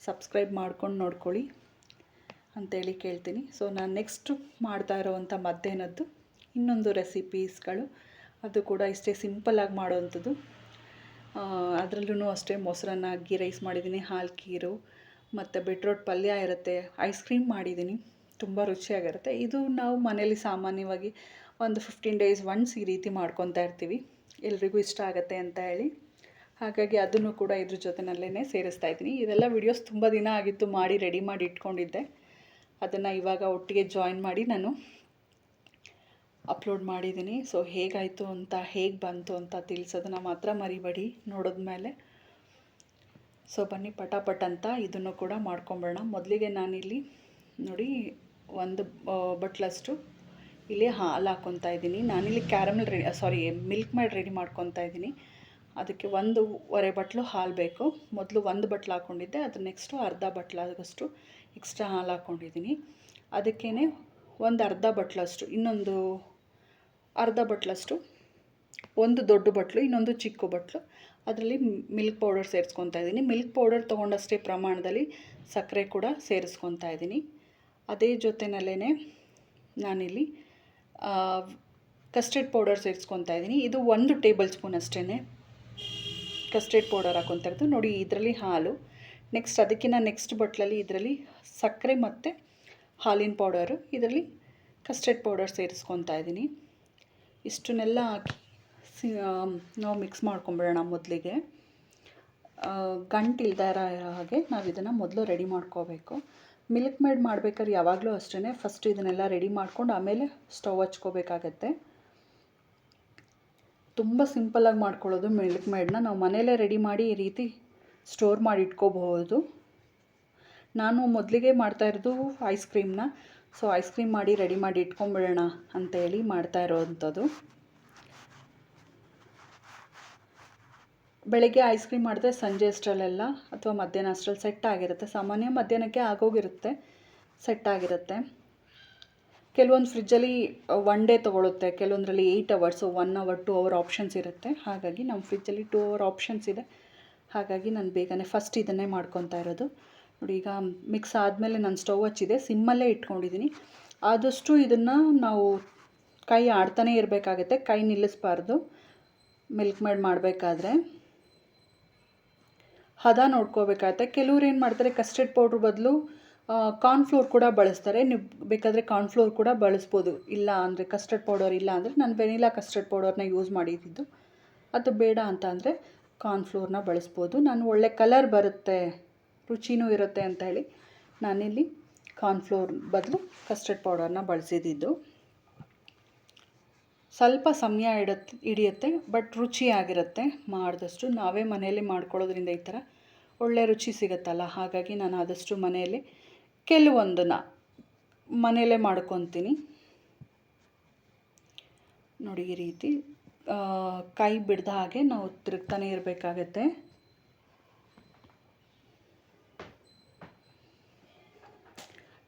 Speaker 1: ಸಬ್ಸ್ಕ್ರೈಬ್ ಮಾಡ್ಕೊಂಡು ನೋಡ್ಕೊಳ್ಳಿ ಅಂತೇಳಿ ಕೇಳ್ತೀನಿ. ಸೊ ನಾನು ನೆಕ್ಸ್ಟು ಮಾಡ್ತಾ ಇರೋವಂಥ ಮಧ್ಯಾಹ್ನದ್ದು ಇನ್ನೊಂದು ರೆಸಿಪೀಸ್ಗಳು, ಅದು ಕೂಡ ಇಷ್ಟೇ ಸಿಂಪಲ್ಲಾಗಿ ಮಾಡೋವಂಥದ್ದು. ಅದರಲ್ಲೂ ಅಷ್ಟೇ ಮೊಸರನ್ನ ಗೀ ರೈಸ್ ಮಾಡಿದ್ದೀನಿ, ಹಾಲು ಖೀರು ಮತ್ತು ಬೀಟ್ರೋಟ್ ಪಲ್ಯ ಇರುತ್ತೆ, ಐಸ್ ಕ್ರೀಮ್ ಮಾಡಿದ್ದೀನಿ, ತುಂಬ ರುಚಿಯಾಗಿರುತ್ತೆ. ಇದು ನಾವು ಮನೇಲಿ ಸಾಮಾನ್ಯವಾಗಿ ಒಂದು 15 days ಒನ್ಸ್ ಈ ರೀತಿ ಮಾಡ್ಕೊತಾ ಇರ್ತೀವಿ, ಎಲ್ರಿಗೂ ಇಷ್ಟ ಆಗುತ್ತೆ ಅಂತ ಹೇಳಿ. ಹಾಗಾಗಿ ಅದನ್ನು ಕೂಡ ಇದ್ರ ಜೊತೆಯಲ್ಲೇ ಸೇರಿಸ್ತಾ ಇದ್ದೀನಿ. ಇದೆಲ್ಲ ವಿಡಿಯೋಸ್ ತುಂಬ ದಿನ ಆಗಿತ್ತು ಮಾಡಿ ರೆಡಿ ಮಾಡಿ ಇಟ್ಕೊಂಡಿದ್ದೆ, ಅದನ್ನು ಇವಾಗ ಒಟ್ಟಿಗೆ ಜಾಯಿನ್ ಮಾಡಿ ನಾನು ಅಪ್ಲೋಡ್ ಮಾಡಿದ್ದೀನಿ. ಸೊ ಹೇಗಾಯಿತು ಅಂತ, ಹೇಗೆ ಬಂತು ಅಂತ ತಿಳಿಸೋದನ್ನು ಮಾತ್ರ ಮರಿಬೇಡಿ ನೋಡಿದ್ಮೇಲೆ. ಸೊ ಬನ್ನಿ ಪಟಾಪಟ್ ಅಂತ ಇದನ್ನು ಕೂಡ ಮಾಡ್ಕೊಂಬಿಡೋಣ. ಮೊದಲಿಗೆ ನಾನಿಲ್ಲಿ ನೋಡಿ ಒಂದು ಬಟ್ಲಷ್ಟು ಇಲ್ಲಿ ಹಾಲು ಹಾಕ್ಕೊತಾ ಇದ್ದೀನಿ. ನಾನಿಲ್ಲಿ ಮಿಲ್ಕ್ ಮೇಡ್ ರೆಡಿ ಮಾಡ್ಕೊತಾ ಇದ್ದೀನಿ. ಅದಕ್ಕೆ 1.5 ಬಟ್ಲು ಹಾಲು ಬೇಕು. ಮೊದಲು 1 ಬಟ್ಲು ಹಾಕ್ಕೊಂಡಿದ್ದೆ, ಅದು ನೆಕ್ಸ್ಟು ಅರ್ಧ ಬಟ್ಲಾಗಷ್ಟು ಎಕ್ಸ್ಟ್ರಾ ಹಾಲು ಹಾಕ್ಕೊಂಡಿದ್ದೀನಿ. ಅದಕ್ಕೇ ಒಂದು ಅರ್ಧ ಬಟ್ಲಷ್ಟು, ಇನ್ನೊಂದು ಅರ್ಧ ಬಟ್ಲಷ್ಟು, ಒಂದು ದೊಡ್ಡ ಬಟ್ಲು, ಇನ್ನೊಂದು ಚಿಕ್ಕ ಬಟ್ಲು, ಅದರಲ್ಲಿ ಮಿಲ್ಕ್ ಪೌಡರ್ ಸೇರಿಸ್ಕೊತಾ ಇದ್ದೀನಿ. ಮಿಲ್ಕ್ ಪೌಡರ್ ತೊಗೊಂಡಷ್ಟೇ ಪ್ರಮಾಣದಲ್ಲಿ ಸಕ್ಕರೆ ಕೂಡ ಸೇರಿಸ್ಕೊತಾ ಇದ್ದೀನಿ. ಅದೇ ಜೊತೆಯಲ್ಲೇ ನಾನಿಲ್ಲಿ ಕಸ್ಟರ್ಡ್ ಪೌಡರ್ ಸೇರಿಸ್ಕೊತಾ ಇದ್ದೀನಿ. ಇದು 1 ಟೇಬಲ್ ಸ್ಪೂನ್ ಅಷ್ಟೇ ಕಸ್ಟರ್ಡ್ ಪೌಡರ್ ಹಾಕ್ಕೊತಾ ಇರೋದು. ನೋಡಿ, ಇದರಲ್ಲಿ ಹಾಲು, ನೆಕ್ಸ್ಟ್ ಅದಕ್ಕಿಂತ ನೆಕ್ಸ್ಟ್ ಬಟ್ಲಲ್ಲಿ ಇದರಲ್ಲಿ ಸಕ್ಕರೆ ಮತ್ತು ಹಾಲಿನ ಪೌಡರು, ಇದರಲ್ಲಿ ಕಸ್ಟರ್ಡ್ ಪೌಡರ್ ಸೇರಿಸ್ಕೊತಾ ಇದ್ದೀನಿ. ಇಷ್ಟನ್ನೆಲ್ಲ ಹಾಕಿ ನಾವು ಮಿಕ್ಸ್ ಮಾಡ್ಕೊಂಬಿಡೋಣ. ಮೊದಲಿಗೆ ಗಂಟಿಲ್ದೇ ಇರೋ ಹಾಗೆ ನಾವು ಇದನ್ನು ಮೊದಲು ರೆಡಿ ಮಾಡ್ಕೋಬೇಕು. ಮಿಲ್ಕ್ ಮೇಡ್ ಮಾಡ್ಬೇಕಾದ್ರೆ ಯಾವಾಗಲೂ ಅಷ್ಟೇ ಫಸ್ಟ್ ಇದನ್ನೆಲ್ಲ ರೆಡಿ ಮಾಡ್ಕೊಂಡು ಆಮೇಲೆ ಸ್ಟವ್ ಹಚ್ಕೋಬೇಕಾಗತ್ತೆ. ತುಂಬ ಸಿಂಪಲ್ಲಾಗಿ ಮಾಡ್ಕೊಳ್ಳೋದು ಮಿಲ್ಕ್ ಮೇಡನ್ನ. ನಾವು ಮನೆಯಲ್ಲೇ ರೆಡಿ ಮಾಡಿ ಈ ರೀತಿ ಸ್ಟೋರ್ ಮಾಡಿ ಇಟ್ಕೋಬಹುದು. ನಾನು ಮೊದಲಿಗೆ ಮಾಡ್ತಾಯಿರೋದು ಐಸ್ ಕ್ರೀಮ್ನ, ಸೊ ಐಸ್ ಕ್ರೀಮ್ ಮಾಡಿ ರೆಡಿ ಮಾಡಿ ಇಟ್ಕೊಂಬಿಡೋಣ ಅಂತೇಳಿ ಮಾಡ್ತಾ ಇರೋವಂಥದ್ದು. ಬೆಳಗ್ಗೆ ಐಸ್ ಕ್ರೀಮ್ ಮಾಡಿದ್ರೆ ಸಂಜೆ ಅಷ್ಟರಲ್ಲೆಲ್ಲ ಅಥವಾ ಮಧ್ಯಾಹ್ನ ಅಷ್ಟರಲ್ಲಿ ಸೆಟ್ ಆಗಿರುತ್ತೆ. ಸಾಮಾನ್ಯ ಮಧ್ಯಾಹ್ನಕ್ಕೆ ಆಗೋಗಿರುತ್ತೆ, ಸೆಟ್ ಆಗಿರುತ್ತೆ. ಕೆಲವೊಂದು ಫ್ರಿಜ್ಜಲ್ಲಿ 1 ಡೇ ತೊಗೊಳುತ್ತೆ, ಕೆಲವೊಂದರಲ್ಲಿ 8 ಅವರ್ಸು, 1 ಅವರ್ 2 ಅವರ್ ಆಪ್ಷನ್ಸ್ ಇರುತ್ತೆ. ಹಾಗಾಗಿ ನಮ್ಮ ಫ್ರಿಜ್ಜಲ್ಲಿ 2 ಅವರ್ ಆಪ್ಷನ್ಸ್ ಇದೆ. ಹಾಗಾಗಿ ನಾನು ಬೇಗನೆ ಫಸ್ಟ್ ಇದನ್ನೇ ಮಾಡ್ಕೊತಾ ಇರೋದು. ನೋಡಿ, ಈಗ ಮಿಕ್ಸ್ ಆದಮೇಲೆ ನಾನು ಸ್ಟವ್ ಹಚ್ಚಿದೆ, ಸಿಮ್ಮಲ್ಲೇ ಇಟ್ಕೊಂಡಿದ್ದೀನಿ. ಆದಷ್ಟು ಇದನ್ನು ನಾವು ಕೈ ಆಡ್ತಾನೇ ಇರಬೇಕಾಗತ್ತೆ, ಕೈ ನಿಲ್ಲಿಸಬಾರ್ದು. ಮಿಲ್ಕ್ ಮೇಡ್ ಮಾಡಬೇಕಾದ್ರೆ ಹದ ನೋಡ್ಕೋಬೇಕಾಗತ್ತೆ. ಕೆಲವ್ರು ಏನು ಮಾಡ್ತಾರೆ, ಕಸ್ಟರ್ಡ್ ಪೌಡ್ರ್ ಬದಲು ಕಾರ್ನ್ಫ್ಲೋರ್ ಕೂಡ ಬಳಸ್ತಾರೆ. ನೀವು ಬೇಕಾದರೆ ಕಾರ್ನ್ಫ್ಲೋರ್ ಕೂಡ ಬಳಸ್ಬೋದು. ಇಲ್ಲ ಅಂದರೆ ಕಸ್ಟರ್ಡ್ ಪೌಡರ್ ಇಲ್ಲ ಅಂದರೆ ನಾನು ವೆನಿಲಾ ಕಸ್ಟರ್ಡ್ ಪೌಡರ್ನ ಯೂಸ್ ಮಾಡಿದ್ದು. ಅದು ಬೇಡ ಅಂತ ಅಂದರೆ ಕಾರ್ನ್ಫ್ಲೋರ್ನ ಬಳಸ್ಬೋದು. ನಾನು ಒಳ್ಳೆ ಕಲರ್ ಬರುತ್ತೆ, ರುಚಿನೂ ಇರುತ್ತೆ ಅಂತ ಹೇಳಿ ನಾನಿಲ್ಲಿ ಕಾರ್ನ್ಫ್ಲೋರ್ ಬದಲು ಕಸ್ಟರ್ಡ್ ಪೌಡರ್ನ ಬಳಸಿದ್ದು. ಸ್ವಲ್ಪ ಸಮಯ ಹಿಡಿಯುತ್ತೆ, ಬಟ್ ರುಚಿಯಾಗಿರುತ್ತೆ. ಮಾಡಿದಷ್ಟು ನಾವೇ ಮನೆಯಲ್ಲಿ ಮಾಡ್ಕೊಳ್ಳೋದ್ರಿಂದ ಈ ಥರ ಒಳ್ಳೆ ರುಚಿ ಸಿಗುತ್ತಲ್ಲ. ಹಾಗಾಗಿ ನಾನು ಆದಷ್ಟು ಮನೆಯಲ್ಲಿ ಕೆಲವೊಂದನ್ನು ಮನೆಯಲ್ಲೇ ಮಾಡ್ಕೊತೀನಿ. ನೋಡಿ, ಈ ರೀತಿ ಕೈ ಬಿಡ್ದ ಹಾಗೆ ನಾವು ತಿರುಗ್ತಾನೆ ಇರಬೇಕಾಗತ್ತೆ.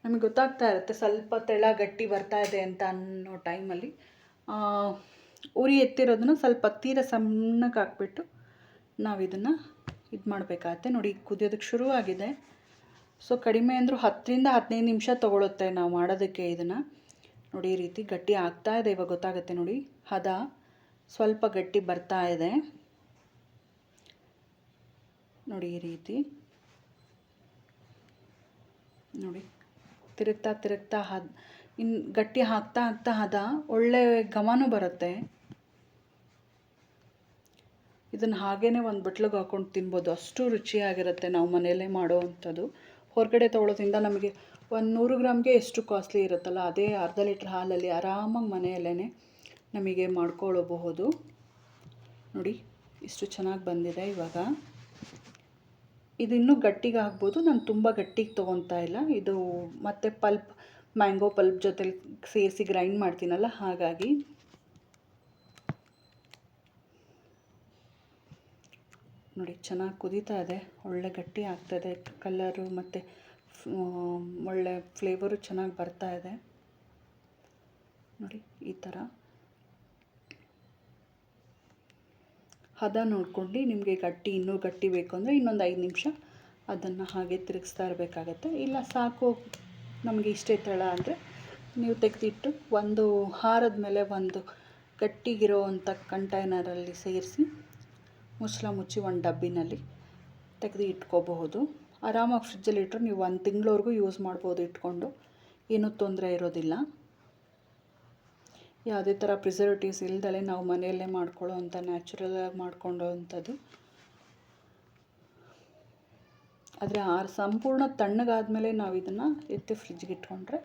Speaker 1: ನಮಗೆ ಗೊತ್ತಾಗ್ತಾ ಇರುತ್ತೆ ಸ್ವಲ್ಪ ತೆಳ ಗಟ್ಟಿ ಬರ್ತಾ ಇದೆ ಅಂತ ಅನ್ನೋ ಟೈಮಲ್ಲಿ ಉರಿ ಎತ್ತಿರೋದನ್ನು ಸ್ವಲ್ಪ ತೀರ ಸಣ್ಣಗೆ ಹಾಕ್ಬಿಟ್ಟು ನಾವು ಇದನ್ನು ಇದು ಮಾಡಬೇಕಾಗತ್ತೆ. ನೋಡಿ, ಕುದಿಯೋದಕ್ಕೆ ಶುರುವಾಗಿದೆ. ಸೊ ಕಡಿಮೆ ಅಂದರೂ 10ರಿಂದ 15 ನಿಮಿಷ ತೊಗೊಳುತ್ತೆ ನಾವು ಮಾಡೋದಕ್ಕೆ ಇದನ್ನು. ನೋಡಿ, ಈ ರೀತಿ ಗಟ್ಟಿ ಆಗ್ತಾ ಇದೆ. ಇವಾಗ ಗೊತ್ತಾಗುತ್ತೆ ನೋಡಿ, ಹದ ಸ್ವಲ್ಪ ಗಟ್ಟಿ ಬರ್ತಾ ಇದೆ. ನೋಡಿ, ಈ ರೀತಿ ನೋಡಿ, ತಿರುಗ್ತಾ ಇನ್ನು ಗಟ್ಟಿ ಆಗ್ತಾ ಹದ ಒಳ್ಳೆ ಘಮನೂ ಬರುತ್ತೆ. ಇದನ್ನು ಹಾಗೇ ಒಂದು ಬಟ್ಲಿಗೆ ಹಾಕ್ಕೊಂಡು ತಿನ್ಬೋದು, ಅಷ್ಟು ರುಚಿಯಾಗಿರುತ್ತೆ ನಾವು ಮನೆಯಲ್ಲೇ ಮಾಡೋ ಅಂಥದ್ದು. ಹೊರಗಡೆ ತೊಗೊಳೋದ್ರಿಂದ ನಮಗೆ 100 ಗ್ರಾಮ್ಗೆ ಎಷ್ಟು ಕಾಸ್ಟ್ಲಿ ಇರುತ್ತಲ್ಲ, ಅದೇ ಅರ್ಧ ಲೀಟ್ರ್ ಹಾಲಲ್ಲಿ ಆರಾಮಾಗಿ ಮನೆಯಲ್ಲೇ ನಮಗೆ ಮಾಡ್ಕೊಳ್ಳಬಹುದು. ನೋಡಿ, ಇಷ್ಟು ಚೆನ್ನಾಗಿ ಬಂದಿದೆ. ಇವಾಗ ಇದು ಇನ್ನೂ ಗಟ್ಟಿಗೆ ಆಗ್ಬೋದು. ನಾನು ತುಂಬ ಗಟ್ಟಿಗೆ ತೊಗೊತಾ ಇಲ್ಲ. ಇದು ಮತ್ತು ಮ್ಯಾಂಗೋ ಪಲ್ಪ್ ಜೊತೆಲಿ ಸೇರಿಸಿ ಗ್ರೈಂಡ್ ಮಾಡ್ತೀನಲ್ಲ, ಹಾಗಾಗಿ. ನೋಡಿ, ಚೆನ್ನಾಗಿ ಕುದೀತಾ ಇದೆ, ಒಳ್ಳೆ ಗಟ್ಟಿ ಆಗ್ತಾಯಿದೆ. ಕಲರು ಮತ್ತು ಒಳ್ಳೆ ಫ್ಲೇವರು ಚೆನ್ನಾಗಿ ಬರ್ತಾ ಇದೆ. ನೋಡಿ, ಈ ಥರ ಹದ ನೋಡ್ಕೊಂಡು ನಿಮಗೆ ಇನ್ನೂ ಗಟ್ಟಿ ಬೇಕು ಅಂದರೆ ಇನ್ನೊಂದು 5 ನಿಮಿಷ ಅದನ್ನು ಹಾಗೆ ತಿರುಗಿಸ್ತಾ ಇರಬೇಕಾಗತ್ತೆ. ಇಲ್ಲ ಸಾಕು ನಮಗೆ ಇಷ್ಟೇ ತಳ ಅಂದರೆ ನೀವು ತೆಗೆದಿಟ್ಟು ಒಂದು ಹಾರದ ಮೇಲೆ ಒಂದು ಗಟ್ಟಿಗಿರೋವಂಥ ಕಂಟೈನರಲ್ಲಿ ಸೇರಿಸಿ ಮುಚ್ಚಳ ಮುಚ್ಚಿ ಒಂದು ಡಬ್ಬಿನಲ್ಲಿ ತೆಗೆದು ಇಟ್ಕೋಬಹುದು. ಆರಾಮಾಗಿ ಫ್ರಿಜ್ಜಲ್ಲಿ ಇಟ್ಟರೆ ನೀವು 1 ತಿಂಗಳವರೆಗೂ ಯೂಸ್ ಮಾಡ್ಬೋದು ಇಟ್ಕೊಂಡು, ಏನೂ ತೊಂದರೆ ಇರೋದಿಲ್ಲ. ಯಾವುದೇ ಥರ ಪ್ರಿಸರ್ವೇಟಿವ್ಸ್ ಇಲ್ದಲೇ ನಾವು ಮನೆಯಲ್ಲೇ ಮಾಡ್ಕೊಳ್ಳೋ ಅಂಥ ನ್ಯಾಚುರಲಾಗಿ ಮಾಡ್ಕೊಳ್ಳೋ ಅಂಥದ್ದು. ಆದರೆ ಸಂಪೂರ್ಣ ತಣ್ಣಗಾದ್ಮೇಲೆ ನಾವು ಇದನ್ನು ಎತ್ತಿ ಫ್ರಿಜ್ಗೆ ಇಟ್ಕೊಂಡ್ರೆ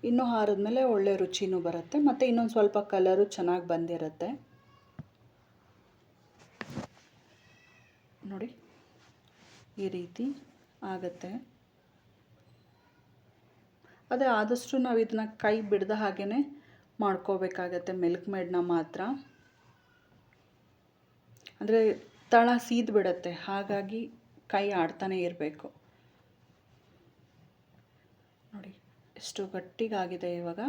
Speaker 1: ಇನ್ನೂ ಆರಿದ್ಮೇಲೆ ಒಳ್ಳೆ ರುಚಿನೂ ಬರುತ್ತೆ, ಮತ್ತು ಇನ್ನೊಂದು ಸ್ವಲ್ಪ ಕಲರು ಚೆನ್ನಾಗಿ ಬಂದಿರುತ್ತೆ. ನೋಡಿ, ಈ ರೀತಿ ಆಗುತ್ತೆ. ಅದೇ ಆದಷ್ಟು ನಾವು ಇದನ್ನ ಕೈ ಬಿಡದ ಹಾಗೇ ಮಾಡ್ಕೋಬೇಕಾಗತ್ತೆ ಮಿಲ್ಕ್ ಮೇಡನ್ನ ಮಾತ್ರ. ಅಂದರೆ ತಳ ಸೀದ್ ಬಿಡುತ್ತೆ, ಹಾಗಾಗಿ ಕೈ ಆಡ್ತಾನೆ ಇರಬೇಕು. ನೋಡಿ ಎಷ್ಟು ಗಟ್ಟಿಗಾಗಿದೆ. ಇವಾಗ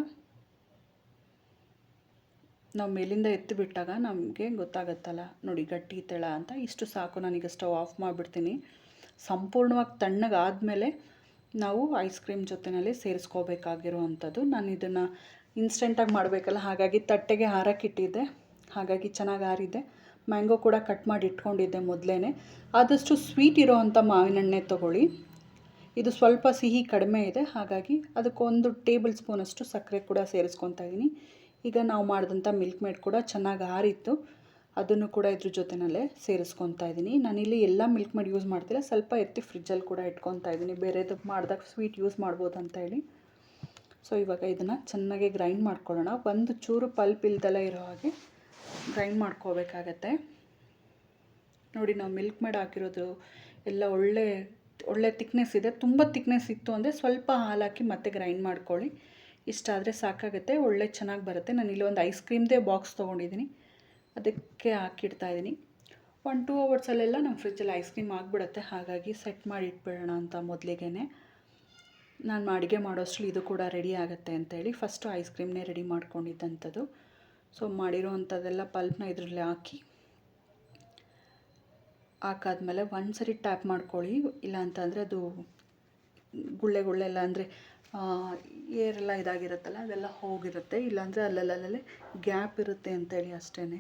Speaker 1: ನಾವು ಮೇಲಿಂದ ಎತ್ತಿ ಬಿಟ್ಟಾಗ ನಮಗೆ ಗೊತ್ತಾಗುತ್ತಲ್ಲ ನೋಡಿ ಗಟ್ಟಿ ತೆಳ ಅಂತ. ಇಷ್ಟು ಸಾಕು. ನಾನೀಗ ಸ್ಟವ್ ಆಫ್ ಮಾಡಿಬಿಡ್ತೀನಿ. ಸಂಪೂರ್ಣವಾಗಿ ತಣ್ಣಗಾದಮೇಲೆ ನಾವು ಐಸ್ ಕ್ರೀಮ್ ಜೊತೆಯಲ್ಲಿ ಸೇರಿಸ್ಕೋಬೇಕಾಗಿರೋ ಅಂಥದ್ದು. ನಾನು ಇದನ್ನು ಇನ್ಸ್ಟೆಂಟಾಗಿ ಮಾಡಬೇಕಲ್ಲ, ಹಾಗಾಗಿ ತಟ್ಟೆಗೆ ಹಾರಕ್ಕಿಟ್ಟಿದ್ದೆ, ಹಾಗಾಗಿ ಚೆನ್ನಾಗಿ ಆರಿದೆ. ಮ್ಯಾಂಗೋ ಕೂಡ ಕಟ್ ಮಾಡಿ ಇಟ್ಕೊಂಡಿದ್ದೆ ಮೊದಲೇ. ಆದಷ್ಟು ಸ್ವೀಟ್ ಇರೋ ಅಂಥ ಮಾವಿನ ಹಣ್ಣೆ ತೊಗೊಳ್ಳಿ. ಇದು ಸ್ವಲ್ಪ ಸಿಹಿ ಕಡಿಮೆ ಇದೆ, ಹಾಗಾಗಿ ಅದಕ್ಕೊಂದು ಟೇಬಲ್ ಸ್ಪೂನಷ್ಟು ಸಕ್ಕರೆ ಕೂಡ ಸೇರಿಸ್ಕೊತಾ ಇದ್ದೀನಿ. ಈಗ ನಾವು ಮಾಡಿದಂಥ ಮಿಲ್ಕ್ ಮೇಡ್ ಕೂಡ ಚೆನ್ನಾಗಿ ಆರಿತ್ತು, ಅದನ್ನು ಕೂಡ ಇದ್ರ ಜೊತೆಯಲ್ಲೇ ಸೇರಿಸ್ಕೊತಾ ಇದ್ದೀನಿ. ನಾನಿಲ್ಲಿ ಎಲ್ಲ ಮಿಲ್ಕ್ ಮೇಡ್ ಯೂಸ್ ಮಾಡ್ತಿಲ್ಲ, ಸ್ವಲ್ಪ ಎತ್ತಿ ಫ್ರಿಜ್ಜಲ್ಲಿ ಕೂಡ ಇಟ್ಕೊತಾ ಇದ್ದೀನಿ, ಬೇರೆದು ಮಾಡಿದಾಗ ಸ್ವೀಟ್ ಯೂಸ್ ಮಾಡ್ಬೋದು ಅಂತ ಹೇಳಿ. ಸೊ ಇವಾಗ ಇದನ್ನು ಚೆನ್ನಾಗಿ ಗ್ರೈಂಡ್ ಮಾಡ್ಕೊಳ್ಳೋಣ. ಒಂದು ಚೂರು ಪಲ್ಪ್ ಇಲ್ದೆಲ್ಲ ಇರೋ ಹಾಗೆ ಗ್ರೈಂಡ್ ಮಾಡ್ಕೋಬೇಕಾಗತ್ತೆ. ನೋಡಿ ನಾವು ಮಿಲ್ಕ್ ಮೇಡ್ ಹಾಕಿರೋದು ಎಲ್ಲ ಒಳ್ಳೆ ತಿಕ್ನೆಸ್ ಇದೆ. ತುಂಬ ತಿಕ್ನೆಸ್ ಇತ್ತು ಅಂದರೆ ಸ್ವಲ್ಪ ಹಾಲು ಹಾಕಿ ಮತ್ತೆ ಗ್ರೈಂಡ್ ಮಾಡ್ಕೊಳ್ಳಿ. ಇಷ್ಟಾದರೆ ಸಾಕಾಗುತ್ತೆ, ಒಳ್ಳೆ ಚೆನ್ನಾಗಿ ಬರುತ್ತೆ. ನಾನು ಇಲ್ಲಿ ಒಂದು ಐಸ್ ಕ್ರೀಮ್ದೇ ಬಾಕ್ಸ್ ತೊಗೊಂಡಿದ್ದೀನಿ, ಅದಕ್ಕೆ ಹಾಕಿಡ್ತಾಯಿದ್ದೀನಿ. 1-2 ಅವರ್ಸಲ್ಲೆಲ್ಲ ನಮ್ಮ ಫ್ರಿಜ್ಜಲ್ಲಿ ಐಸ್ ಕ್ರೀಮ್ ಆಗಿಬಿಡುತ್ತೆ, ಹಾಗಾಗಿ ಸೆಟ್ ಮಾಡಿ ಇಟ್ಬಿಡೋಣ ಅಂತ ಮೊದಲಿಗೆ. ನಾನು ಅಡುಗೆ ಮಾಡೋಷ್ಟರಲ್ಲಿ ಇದು ಕೂಡ ರೆಡಿ ಆಗುತ್ತೆ ಅಂತೇಳಿ ಫಸ್ಟು ಐಸ್ ಕ್ರೀಮ್ನೇ ರೆಡಿ ಮಾಡ್ಕೊಂಡಿದ್ದಂಥದ್ದು. ಸೊ ಮಾಡಿರೋ ಅಂಥದ್ದೆಲ್ಲ ಪಲ್ಪ್ನ ಇದರಲ್ಲಿ ಹಾಕಾದ್ಮೇಲೆ ಒಂದು ಸರಿ ಟ್ಯಾಪ್ ಮಾಡ್ಕೊಳ್ಳಿ, ಇಲ್ಲ ಅಂತಂದರೆ ಅದು ಗುಳ್ಳೆ ಎಲ್ಲ ಅಂದರೆ ಏರೆಲ್ಲ ಇದಾಗಿರುತ್ತಲ್ಲ ಅದೆಲ್ಲ ಹೋಗಿರುತ್ತೆ, ಇಲ್ಲಾಂದರೆ ಅಲ್ಲಲ್ಲೇ ಗ್ಯಾಪ್ ಇರುತ್ತೆ ಅಂತೇಳಿ ಅಷ್ಟೇ.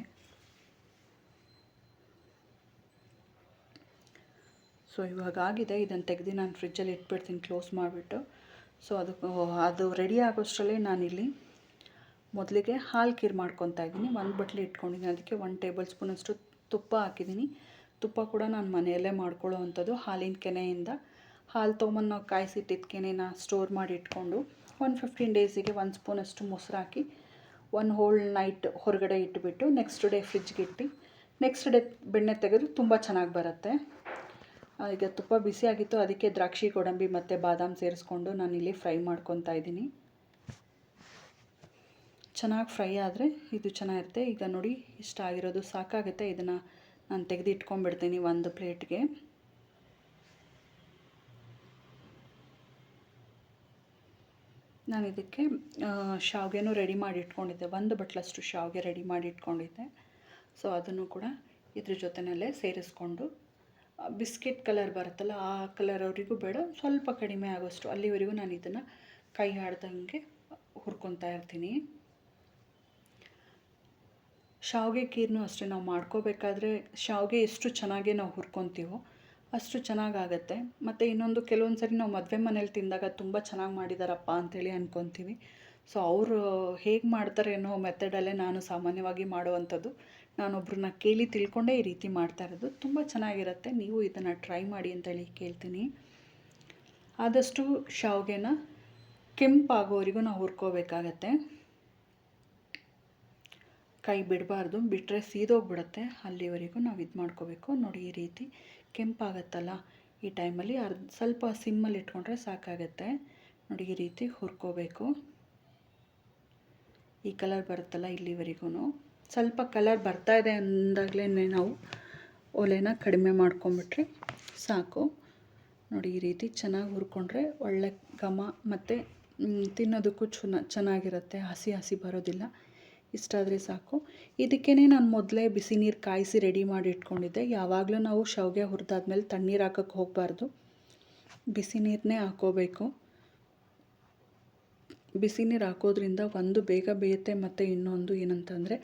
Speaker 1: ಸೊ ಇವಾಗಾಗಿದೆ, ಇದನ್ನು ತೆಗೆದು ನಾನು ಫ್ರಿಜ್ಜಲ್ಲಿ ಇಟ್ಬಿಡ್ತೀನಿ ಕ್ಲೋಸ್ ಮಾಡಿಬಿಟ್ಟು. ಸೊ ಅದು ರೆಡಿ ಆಗೋಷ್ಟರಲ್ಲೇ ನಾನಿಲ್ಲಿ ಮೊದಲಿಗೆ ಹಾಲು ಖೀರ್ ಮಾಡ್ಕೊತಾ ಇದ್ದೀನಿ. ಒಂದು ಬಟ್ಲು ಇಟ್ಕೊಂಡಿದ್ದೀನಿ, ಅದಕ್ಕೆ 1 ಟೇಬಲ್ ಸ್ಪೂನಷ್ಟು ತುಪ್ಪ ಹಾಕಿದ್ದೀನಿ. ತುಪ್ಪ ಕೂಡ ನಾನು ಮನೆಯಲ್ಲೇ ಮಾಡ್ಕೊಳ್ಳೋ ಅಂಥದ್ದು, ಹಾಲಿನ ಕೆನೆಯಿಂದ. ಹಾಲು ತೊಗೊಂಬಂದು ನಾವು ಕಾಯಿಸಿಟ್ಟಿದ್ದ ಕೆನೆನ ಸ್ಟೋರ್ ಮಾಡಿ ಇಟ್ಕೊಂಡು 15 ಡೇಸಿಗೆ 1 ಸ್ಪೂನಷ್ಟು ಮೊಸರು ಹಾಕಿ 1 ಹೋಲ್ ನೈಟ್ ಹೊರಗಡೆ ಇಟ್ಬಿಟ್ಟು ನೆಕ್ಸ್ಟ್ ಡೇ ಫ್ರಿಜ್ಗೆ ಇಟ್ಟು ನೆಕ್ಸ್ಟ್ ಡೇ ಬೆಣ್ಣೆ ತೆಗೆದು ತುಂಬ ಚೆನ್ನಾಗಿ ಬರುತ್ತೆ. ಈಗ ತುಪ್ಪ ಬಿಸಿಯಾಗಿತ್ತು, ಅದಕ್ಕೆ ದ್ರಾಕ್ಷಿ, ಗೋಡಂಬಿ ಮತ್ತು ಬಾದಾಮ್ ಸೇರಿಸ್ಕೊಂಡು ನಾನಿಲ್ಲಿ ಫ್ರೈ ಮಾಡ್ಕೊತಾ ಇದ್ದೀನಿ. ಚೆನ್ನಾಗಿ ಫ್ರೈ ಆದರೆ ಇದು ಚೆನ್ನಾಗಿರುತ್ತೆ. ಈಗ ನೋಡಿ ಇಷ್ಟ ಆಗಿರೋದು ಸಾಕಾಗುತ್ತೆ. ಇದನ್ನು ನಾನು ತೆಗೆದು ಇಟ್ಕೊಂಡ್ಬಿಡ್ತೀನಿ ಒಂದು ಪ್ಲೇಟ್ಗೆ. ನಾನು ಇದಕ್ಕೆ ಶಾವಿಗೆನೂ ರೆಡಿ ಮಾಡಿ ಇಟ್ಕೊಂಡಿದ್ದೆ, 1 ಬಟ್ಲಷ್ಟು ಶಾವಿಗೆ ರೆಡಿ ಮಾಡಿ ಇಟ್ಕೊಂಡಿದ್ದೆ. ಸೊ ಅದನ್ನು ಕೂಡ ಇದ್ರ ಜೊತೆಯಲ್ಲೇ ಸೇರಿಸ್ಕೊಂಡು ಬಿಸ್ಕೆಟ್ ಕಲರ್ ಬರುತ್ತಲ್ಲ ಆ ಕಲರ್ವರೆಗೂ ಬೇಡ, ಸ್ವಲ್ಪ ಕಡಿಮೆ ಆಗೋಷ್ಟು ಅಲ್ಲಿವರೆಗೂ ನಾನು ಇದನ್ನು ಕೈ ಆಡ್ದಂಗೆ ಹುರ್ಕೊತಾ ಇರ್ತೀನಿ. ಶಾವಿಗೆ ಖೀರ್ನೂ ಅಷ್ಟೇ, ನಾವು ಮಾಡ್ಕೋಬೇಕಾದ್ರೆ ಶಾವಿಗೆ ಎಷ್ಟು ಚೆನ್ನಾಗಿ ನಾವು ಹುರ್ಕೊತೀವೋ ಅಷ್ಟು ಚೆನ್ನಾಗಾಗತ್ತೆ. ಮತ್ತು ಇನ್ನೊಂದು ಕೆಲವೊಂದು ಸರಿ ನಾವು ಮದುವೆ ಮನೇಲಿ ತಿಂದಾಗ ತುಂಬ ಚೆನ್ನಾಗಿ ಮಾಡಿದಾರಪ್ಪ ಅಂಥೇಳಿ ಅಂದ್ಕೊತೀವಿ. ಸೊ ಅವರು ಹೇಗೆ ಮಾಡ್ತಾರೆ ಅನ್ನೋ ಮೆಥಡಲ್ಲೇ ನಾನು ಸಾಮಾನ್ಯವಾಗಿ ಮಾಡುವಂಥದ್ದು. ನಾನೊಬ್ಬರನ್ನ ಕೇಳಿ ತಿಳ್ಕೊಂಡೇ ಈ ರೀತಿ ಮಾಡ್ತಾ ಇರೋದು. ತುಂಬ ಚೆನ್ನಾಗಿರುತ್ತೆ, ನೀವು ಇದನ್ನು ಟ್ರೈ ಮಾಡಿ ಅಂತೇಳಿ ಕೇಳ್ತೀನಿ. ಆದಷ್ಟು ಶಾವಿಗೆನ ಕೆಂಪಾಗೋವರೆಗೂ ನಾವು ಹುರ್ಕೋಬೇಕಾಗತ್ತೆ, ಕೈ ಬಿಡಬಾರ್ದು, ಬಿಟ್ಟರೆ ಸೀದೋಗ್ಬಿಡುತ್ತೆ. ಅಲ್ಲಿವರೆಗೂ ನಾವು ಇದು ಮಾಡ್ಕೋಬೇಕು. ನೋಡಿ ಈ ರೀತಿ ಕೆಂಪಾಗತ್ತಲ್ಲ, ಈ ಟೈಮಲ್ಲಿ ಸ್ವಲ್ಪ ಸಿಮ್ಮಲ್ಲಿ ಇಟ್ಕೊಂಡ್ರೆ ಸಾಕಾಗತ್ತೆ. ನೋಡಿ ಈ ರೀತಿ ಹುರ್ಕೋಬೇಕು. ಈ ಕಲರ್ ಬರುತ್ತಲ್ಲ ಇಲ್ಲಿವರೆಗೂ. ಸ್ವಲ್ಪ ಕಲರ್ ಬರ್ತಾಯಿದೆ ಅಂದಾಗಲೇ ನಾವು ಒಲೆನ ಕಡಿಮೆ ಮಾಡ್ಕೊಂಬಿಟ್ರೆ ಸಾಕು. ನೋಡಿ ಈ ರೀತಿ ಚೆನ್ನಾಗಿ ಹುರ್ಕೊಂಡ್ರೆ ಒಳ್ಳೆ ಘಮ ಮತ್ತು ತಿನ್ನೋದಕ್ಕೂ ಚೆನ್ನಾಗಿರುತ್ತೆ, ಹಸಿ ಬರೋದಿಲ್ಲ. ಇಷ್ಟಾದರೆ ಸಾಕು. ಇದಕ್ಕೇ ನಾನು ಮೊದಲೇ ಬಿಸಿ ನೀರು ಕಾಯಿಸಿ ರೆಡಿ ಮಾಡಿ ಇಟ್ಕೊಂಡಿದ್ದೆ. ಯಾವಾಗಲೂ ನಾವು ಶಾವಿಗೆ ಹುರಿದಾದ್ಮೇಲೆ ತಣ್ಣೀರು ಹಾಕೋಕ್ಕೆ ಹೋಗಬಾರ್ದು, ಬಿಸಿ ನೀರನ್ನೇ ಹಾಕೋಬೇಕು. ಬಿಸಿ ನೀರು ಹಾಕೋದ್ರಿಂದ ಒಂದು ಬೇಗ ಬೇಯುತ್ತೆ, ಮತ್ತು ಇನ್ನೊಂದು ಏನಂತಂದರೆ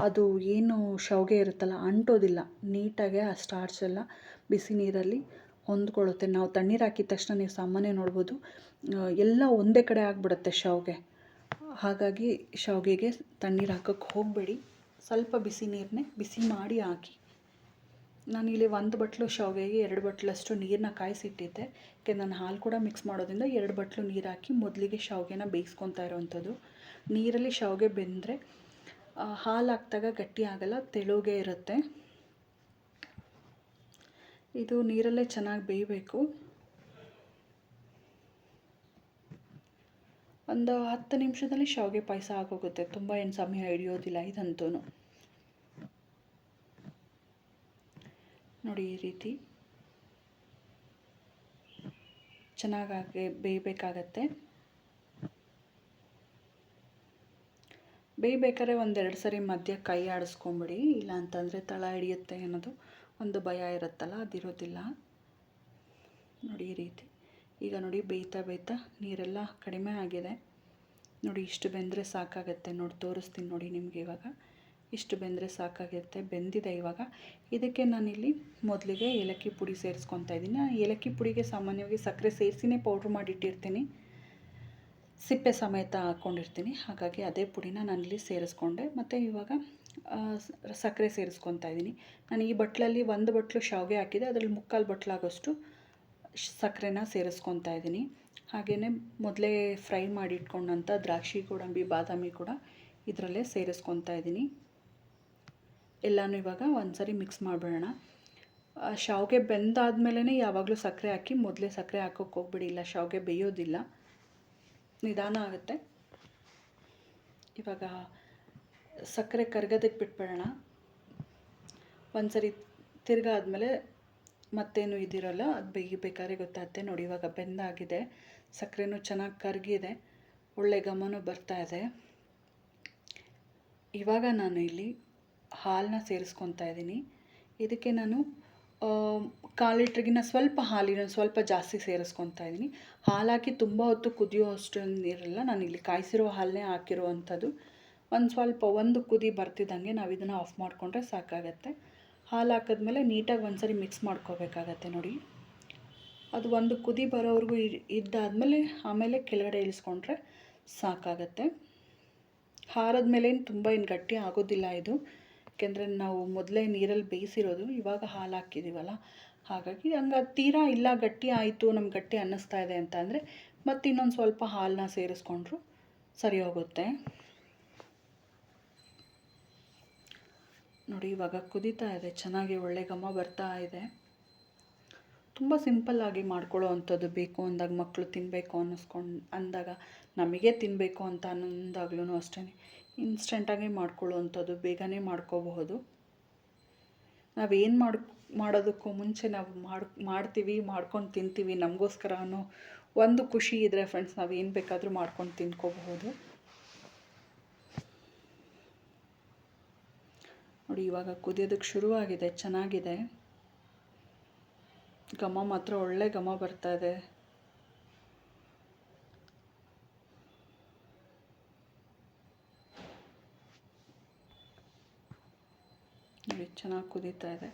Speaker 1: ಅದು ಏನು ಶಾವಿಗೆ ಇರುತ್ತಲ್ಲ ಅಂಟೋದಿಲ್ಲ ನೀಟಾಗೆ. ಆ ಸ್ಟಾರ್ಚ್ ಎಲ್ಲ ಬಿಸಿ ನೀರಲ್ಲಿ ಹೊಂದ್ಕೊಳ್ಳುತ್ತೆ. ನಾವು ತಣ್ಣೀರು ಹಾಕಿದ ತಕ್ಷಣ ನೀವು ಸಾಮಾನ್ಯ ನೋಡ್ಬೋದು ಎಲ್ಲ ಒಂದೇ ಕಡೆ ಆಗಿಬಿಡುತ್ತೆ ಶಾವಿಗೆ. ಹಾಗಾಗಿ ಶಾವಿಗೆಗೆ ತಣ್ಣೀರು ಹಾಕೋಕ್ಕೆ ಹೋಗಬೇಡಿ, ಸ್ವಲ್ಪ ಬಿಸಿ ನೀರನ್ನೇ ಬಿಸಿ ಮಾಡಿ ಹಾಕಿ. ನಾನಿಲ್ಲಿ 1 ಬಟ್ಲು ಶಾವಿಗೆಗೆ 2 ಬಟ್ಲಷ್ಟು ನೀರನ್ನ ಕಾಯಿಸಿಟ್ಟಿದ್ದೆ. ಯಾಕೆ ನಾನು ಹಾಲು ಕೂಡ ಮಿಕ್ಸ್ ಮಾಡೋದ್ರಿಂದ 2 ಬಟ್ಲು ನೀರು ಹಾಕಿ ಮೊದಲಿಗೆ ಶಾವಿಗೆನ ಬೇಯಿಸ್ಕೊತಾ ಇರೋವಂಥದ್ದು. ನೀರಲ್ಲಿ ಶಾವಿಗೆ ಬೆಂದರೆ ಹಾಲು ಹಾಕಿದಾಗ ಗಟ್ಟಿ ಆಗಲ್ಲ, ತೆಳುಗೆ ಇರುತ್ತೆ. ಇದು ನೀರಲ್ಲೇ ಚೆನ್ನಾಗಿ ಬೇಯಬೇಕು. ಒಂದು 10 ನಿಮಿಷದಲ್ಲಿ ಶಾವಿಗೆ ಪಾಯಸ ಆಗೋಗುತ್ತೆ, ತುಂಬ ಏನು ಸಮಯ ಹಿಡಿಯೋದಿಲ್ಲ ಇದಂತೂ. ನೋಡಿ ಈ ರೀತಿ ಚೆನ್ನಾಗಿ ಬೇಯಬೇಕಾಗತ್ತೆ. ಬೇಯಬೇಕಾದ್ರೆ ಒಂದೆರಡು ಸರಿ ಮಧ್ಯ ಕೈ ಆಡಿಸ್ಕೊಂಬಿಡಿ, ಇಲ್ಲ ಅಂತಂದರೆ ತಳ ಹಿಡಿಯುತ್ತೆ ಅನ್ನೋದು ಒಂದು ಭಯ ಇರುತ್ತಲ್ಲ, ಅದಿರೋದಿಲ್ಲ. ನೋಡಿ ಈ ರೀತಿ ಈಗ ನೋಡಿ ಬೇಯ್ತಾ ಬೇಯ್ತಾ ನೀರೆಲ್ಲ ಕಡಿಮೆ ಆಗಿದೆ. ನೋಡಿ ಇಷ್ಟು ಬೆಂದರೆ ಸಾಕಾಗುತ್ತೆ. ನೋಡಿ ತೋರಿಸ್ತೀನಿ ನೋಡಿ ನಿಮಗೆ. ಇವಾಗ ಇಷ್ಟು ಬೆಂದರೆ ಸಾಕಾಗುತ್ತೆ, ಬೆಂದಿದೆ. ಇವಾಗ ಇದಕ್ಕೆ ನಾನಿಲ್ಲಿ ಮೊದಲಿಗೆ ಏಲಕ್ಕಿ ಪುಡಿ ಸೇರಿಸ್ಕೊತಾ ಇದ್ದೀನಿ. ಏಲಕ್ಕಿ ಪುಡಿಗೆ ಸಾಮಾನ್ಯವಾಗಿ ಸಕ್ಕರೆ ಸೇರಿಸಿನೇ ಪೌಡ್ರ್ ಮಾಡಿಟ್ಟಿರ್ತೀನಿ, ಸಿಪ್ಪೆ ಸಮೇತ ಹಾಕ್ಕೊಂಡಿರ್ತೀನಿ. ಹಾಗಾಗಿ ಅದೇ ಪುಡಿನ ನಾನಿಲ್ಲಿ ಸೇರಿಸ್ಕೊಂಡೆ. ಮತ್ತು ಇವಾಗ ಸಕ್ಕರೆ ಸೇರಿಸ್ಕೊತಾ ಇದ್ದೀನಿ. ನಾನು ಈ ಬಟ್ಲಲ್ಲಿ 1 ಬಟ್ಲು ಶಾವಿಗೆ ಹಾಕಿದೆ, ಅದರಲ್ಲಿ 3/4 ಬಟ್ಲಾಗೋಷ್ಟು ಸಕ್ಕರೆನ ಸೇರಿಸ್ಕೊತಾ ಇದ್ದೀನಿ. ಹಾಗೆಯೇ ಮೊದಲೇ ಫ್ರೈ ಮಾಡಿ ಇಟ್ಕೊಂಡಂಥ ದ್ರಾಕ್ಷಿ, ಗೋಡಂಬಿ, ಬಾದಾಮಿ ಕೂಡ ಇದರಲ್ಲೇ ಸೇರಿಸ್ಕೊತಾ ಇದ್ದೀನಿ. ಎಲ್ಲನೂ ಇವಾಗ ಒಂದು ಸರಿ ಮಿಕ್ಸ್ ಮಾಡಿಬಿಡೋಣ. ಶಾವಿಗೆ ಬೆಂದಾದ್ಮೇಲೆ ಯಾವಾಗಲೂ ಸಕ್ಕರೆ ಹಾಕಿ, ಮೊದಲೇ ಸಕ್ಕರೆ ಹಾಕೋಕ್ಕೆ ಹೋಗ್ಬಿಡಿ, ಇಲ್ಲ ಶಾವಿಗೆ ಬೇಯೋದಿಲ್ಲ, ನಿಧಾನ ಆಗುತ್ತೆ. ಇವಾಗ ಸಕ್ಕರೆ ಕರಗೋದಕ್ಕೆ ಬಿಟ್ಬಿಡೋಣ. ಒಂದು ಸರಿ ತಿರ್ಗಾ ಆದಮೇಲೆ ಮತ್ತೇನು ಇದಿರೋಲ್ಲ, ಅದು ಬೇಯಬೇಕಾದ್ರೆ ಗೊತ್ತಾಗುತ್ತೆ. ನೋಡಿ ಇವಾಗ ಬೆಂದಾಗಿದೆ, ಸಕ್ಕರೆನೂ ಚೆನ್ನಾಗಿ ಕರಗಿದೆ, ಒಳ್ಳೆ ಘಮನೂ ಬರ್ತಾಯಿದೆ. ಇವಾಗ ನಾನು ಇಲ್ಲಿ ಹಾಲನ್ನ ಸೇರಿಸ್ಕೊತಾ ಇದ್ದೀನಿ. ಇದಕ್ಕೆ ನಾನು 1/4 ಲೀಟ್ರಿಗಿನ್ನ ಸ್ವಲ್ಪ ಹಾಲಿನ ಸ್ವಲ್ಪ ಜಾಸ್ತಿ ಸೇರಿಸ್ಕೊತಾ ಇದ್ದೀನಿ. ಹಾಲು ಹಾಕಿ ತುಂಬ ಹೊತ್ತು ಕುದಿಯೋ ಅಷ್ಟೊಂದು ಇರಲ್ಲ, ನಾನು ಇಲ್ಲಿ ಕಾಯಿಸಿರೋ ಹಾಲನ್ನೇ ಹಾಕಿರುವಂಥದ್ದು. ಒಂದು ಕುದಿ ಬರ್ತಿದ್ದಂಗೆ ನಾವು ಇದನ್ನು ಆಫ್ ಮಾಡಿಕೊಂಡ್ರೆ ಸಾಕಾಗತ್ತೆ. ಹಾಲು ಹಾಕಿದ್ಮೇಲೆ ನೀಟಾಗಿ ಒಂದು ಸರಿ ಮಿಕ್ಸ್ ಮಾಡ್ಕೋಬೇಕಾಗತ್ತೆ. ನೋಡಿ ಅದು ಒಂದು ಕುದಿ ಬರೋವರೆಗೂ ಇದ್ದಾದಮೇಲೆ ಆಮೇಲೆ ಕೆಳಗಡೆ ಇಳಿಸ್ಕೊಂಡ್ರೆ ಸಾಕಾಗತ್ತೆ. ಹಾರದ ಮೇಲೆ ತುಂಬ ಏನು ಗಟ್ಟಿ ಆಗೋದಿಲ್ಲ ಇದು, ಯಾಕೆಂದರೆ ನಾವು ಮೊದಲೇ ನೀರಲ್ಲಿ ಬೇಯಿಸಿರೋದು, ಇವಾಗ ಹಾಲು ಹಾಕಿದ್ದೀವಲ್ಲ, ಹಾಗಾಗಿ ಹಂಗೆ ತೀರಾ ಇಲ್ಲ ಗಟ್ಟಿ ಆಯಿತು, ನಮ್ಗೆ ಗಟ್ಟಿ ಅನ್ನಿಸ್ತಾ ಇದೆ ಅಂತ ಅಂದರೆ ಮತ್ತು ಇನ್ನೊಂದು ಸ್ವಲ್ಪ ಹಾಲನ್ನ ಸೇರಿಸ್ಕೊಂಡ್ರು ಸರಿ ಹೋಗುತ್ತೆ. ನೋಡಿ ಇವಾಗ ಕುದೀತಾ ಇದೆ, ಚೆನ್ನಾಗಿ ಒಳ್ಳೆ ಘಮ ಬರ್ತಾ ಇದೆ. ತುಂಬ ಸಿಂಪಲ್ಲಾಗಿ ಮಾಡ್ಕೊಳ್ಳೋ ಅಂಥದ್ದು. ಬೇಕು ಅಂದಾಗ ಮಕ್ಕಳು ತಿನ್ನಬೇಕು ಅಂದಾಗ, ನಮಗೆ ತಿನ್ನಬೇಕು ಅಂತ ಅನ್ನೋದಾಗ್ಲೂ ಅಷ್ಟೇ ಇನ್ಸ್ಟೆಂಟಾಗಿ ಮಾಡ್ಕೊಳ್ಳೋ ಅಂಥದ್ದು, ಬೇಗನೆ ಮಾಡ್ಕೋಬಹುದು. ನಾವೇನು ಮಾಡೋದಕ್ಕೂ ಮುಂಚೆ ನಾವು ಮಾಡ್ಕೊಂಡು ತಿಂತೀವಿ, ನಮಗೋಸ್ಕರ ಅನ್ನೋ ಒಂದು ಖುಷಿ ಇದ್ದರೆ ಫ್ರೆಂಡ್ಸ್, ನಾವು ಏನು ಬೇಕಾದರೂ ಮಾಡ್ಕೊಂಡು ತಿನ್ಕೋಬಹುದು. ನೋಡಿ ಇವಾಗ ಕುದಿಯೋದಕ್ಕೆ ಶುರುವಾಗಿದೆ, ಚೆನ್ನಾಗಿದೆ. ಘಮ ಮಾತ್ರ ಒಳ್ಳೆ ಘಮ ಬರ್ತಾ ಇದೆ. ನೋಡಿ ಚೆನ್ನಾಗಿ ಕುದೀತಾ ಇದೆ.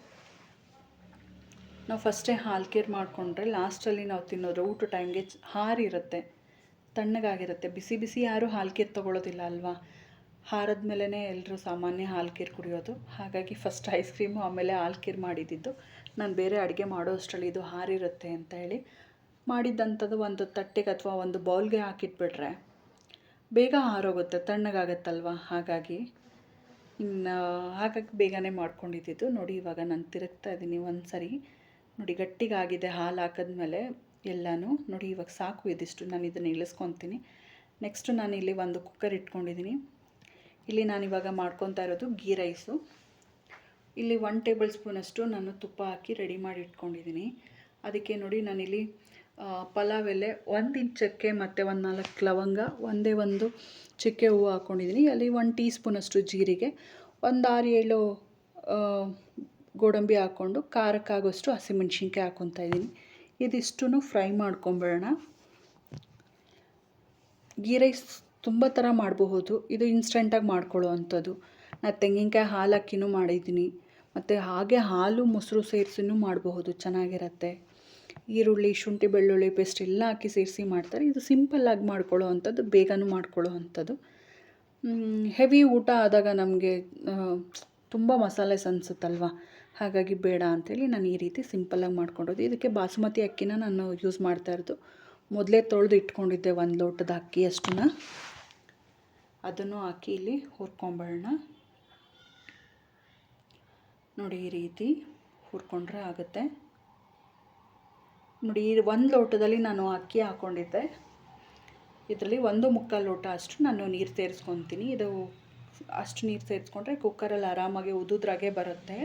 Speaker 1: ನಾವು ಫಸ್ಟೇ ಹಾಲು ಕೇರ್ ಮಾಡಿಕೊಂಡ್ರೆ ಲಾಸ್ಟಲ್ಲಿ ನಾವು ತಿನ್ನೋದು ಊಟ ಟೈಮ್ಗೆ ಹಾರಿರುತ್ತೆ, ತಣ್ಣಗಾಗಿರುತ್ತೆ. ಬಿಸಿ ಬಿಸಿ ಯಾರೂ ಹಾಲು ಕೇರ್ ತೊಗೊಳ್ಳೋದಿಲ್ಲ ಅಲ್ವಾ, ಹಾರದ ಮೇಲೇ ಎಲ್ಲರೂ ಸಾಮಾನ್ಯ ಹಾಲು ಕೇರ್ ಕುಡಿಯೋದು. ಹಾಗಾಗಿ ಫಸ್ಟ್ ಐಸ್ ಕ್ರೀಮು ಆಮೇಲೆ ಹಾಲು ಕೇರ್ ಮಾಡಿದ್ದು. ನಾನು ಬೇರೆ ಅಡುಗೆ ಮಾಡೋ ಅಷ್ಟರಲ್ಲಿ ಇದು ಹಾರಿರುತ್ತೆ ಅಂತ ಹೇಳಿ ಮಾಡಿದ್ದಂಥದ್ದು ಒಂದು ತಟ್ಟೆಗೆ ಅಥವಾ ಒಂದು ಬೌಲ್ಗೆ ಹಾಕಿಟ್ಬಿಟ್ರೆ ಬೇಗ ಹಾರೋಗುತ್ತೆ, ತಣ್ಣಗಾಗತ್ತಲ್ವ, ಹಾಗಾಗಿ ಬೇಗನೆ ಮಾಡ್ಕೊಂಡಿದ್ದು. ನೋಡಿ ಇವಾಗ ನಾನು ತಿರುಗ್ತಾ ಇದ್ದೀನಿ ಒಂದು ಸರಿ. ನೋಡಿ ಗಟ್ಟಿಗಾಗಿದೆ ಹಾಲು ಹಾಕಿದ್ಮೇಲೆ ಎಲ್ಲನೂ. ನೋಡಿ ಇವಾಗ ಸಾಕು ಇದಿಷ್ಟು, ನಾನು ಇದನ್ನು ಇಳಿಸ್ಕೊತೀನಿ. ನೆಕ್ಸ್ಟು ನಾನಿಲ್ಲಿ ಒಂದು ಕುಕ್ಕರ್ ಇಟ್ಕೊಂಡಿದ್ದೀನಿ. ಇಲ್ಲಿ ನಾನಿವಾಗ ಮಾಡ್ಕೊತಾ ಇರೋದು ಗೀ ರೈಸು. ಇಲ್ಲಿ 1 ಟೇಬಲ್ ಸ್ಪೂನಷ್ಟು ನಾನು ತುಪ್ಪ ಹಾಕಿ ರೆಡಿ ಮಾಡಿ ಇಟ್ಕೊಂಡಿದ್ದೀನಿ. ಅದಕ್ಕೆ ನೋಡಿ ನಾನಿಲ್ಲಿ ಪಲಾವ್ ಎಲೆ, 1 ಇಂಚ್ ಚಕ್ಕೆ ಮತ್ತು 4 ಲವಂಗ, ಒಂದು ಚಕ್ಕೆ ಹೂವು ಹಾಕ್ಕೊಂಡಿದ್ದೀನಿ. ಅಲ್ಲಿ 1 ಟೀ ಸ್ಪೂನಷ್ಟು ಜೀರಿಗೆ, ಒಂದು 6-7 ಗೋಡಂಬಿ ಹಾಕ್ಕೊಂಡು ಖಾರಕ್ಕಾಗೋಷ್ಟು ಹಸಿಮೆಣ್ಸಿನ್ಕಾಯಿ ಹಾಕ್ಕೊತಾ ಇದ್ದೀನಿ. ಇದಿಷ್ಟೂ ಫ್ರೈ ಮಾಡ್ಕೊಂಬಿಡೋಣ. ಗೀ ರೈಸ್ ತುಂಬ ಥರ ಮಾಡಬಹುದು, ಇದು ಇನ್ಸ್ಟೆಂಟಾಗಿ ಮಾಡ್ಕೊಳ್ಳೋ ಅಂಥದ್ದು. ನಾನು ತೆಂಗಿನಕಾಯಿ ಹಾಲು ಹಾಕಿನೂ ಮಾಡಿದ್ದೀನಿ, ಮತ್ತು ಹಾಗೆ ಹಾಲು ಮೊಸರು ಸೇರಿಸಿನೂ ಮಾಡಬಹುದು, ಚೆನ್ನಾಗಿರುತ್ತೆ. ಈರುಳ್ಳಿ, ಶುಂಠಿ, ಬೆಳ್ಳುಳ್ಳಿ ಪೇಸ್ಟ್ ಎಲ್ಲ ಹಾಕಿ ಸೇರಿಸಿ ಮಾಡ್ತಾರೆ. ಇದು ಸಿಂಪಲ್ಲಾಗಿ ಮಾಡ್ಕೊಳ್ಳೋ ಅಂಥದ್ದು, ಬೇಗನೂ ಮಾಡ್ಕೊಳ್ಳೋ ಅಂಥದ್ದು. ಹೆವಿ ಊಟ ಆದಾಗ ನಮಗೆ ತುಂಬ ಮಸಾಲೆ ಅನಿಸುತ್ತಲ್ವ, ಹಾಗಾಗಿ ಬೇಡ ಅಂಥೇಳಿ ನಾನು ಈ ರೀತಿ ಸಿಂಪಲ್ಲಾಗಿ ಮಾಡ್ಕೊಂಡೋದು. ಇದಕ್ಕೆ ಬಾಸುಮತಿ ಅಕ್ಕಿನ ನಾನು ಯೂಸ್ ಮಾಡ್ತಾಯಿರೋದು. ಮೊದಲೇ ತೊಳೆದು ಇಟ್ಕೊಂಡಿದ್ದೆ 1 ಲೋಟದ ಅಕ್ಕಿ ಅಷ್ಟನ್ನ, ಅದನ್ನು ಹಾಕಿ ಇಲ್ಲಿ ಹುರ್ಕೊಂಬಿಡೋಣ. ನೋಡಿ ಈ ರೀತಿ ಹುರ್ಕೊಂಡ್ರೆ ಆಗುತ್ತೆ. ನೋಡಿ 1 ಲೋಟದಲ್ಲಿ ನಾನು ಅಕ್ಕಿ ಹಾಕ್ಕೊಂಡಿದ್ದೆ, ಇದರಲ್ಲಿ 1 ಮುಕ್ಕಾಲು ಲೋಟ ಅಷ್ಟು ನಾನು ನೀರು ಸೇರಿಸ್ಕೊತೀನಿ. ಇದು ಅಷ್ಟು ನೀರು ಸೇರಿಸ್ಕೊಂಡ್ರೆ ಕುಕ್ಕರಲ್ಲಿ ಆರಾಮಾಗಿ ಉದುದ್ರಾಗೆ ಬರುತ್ತೆ.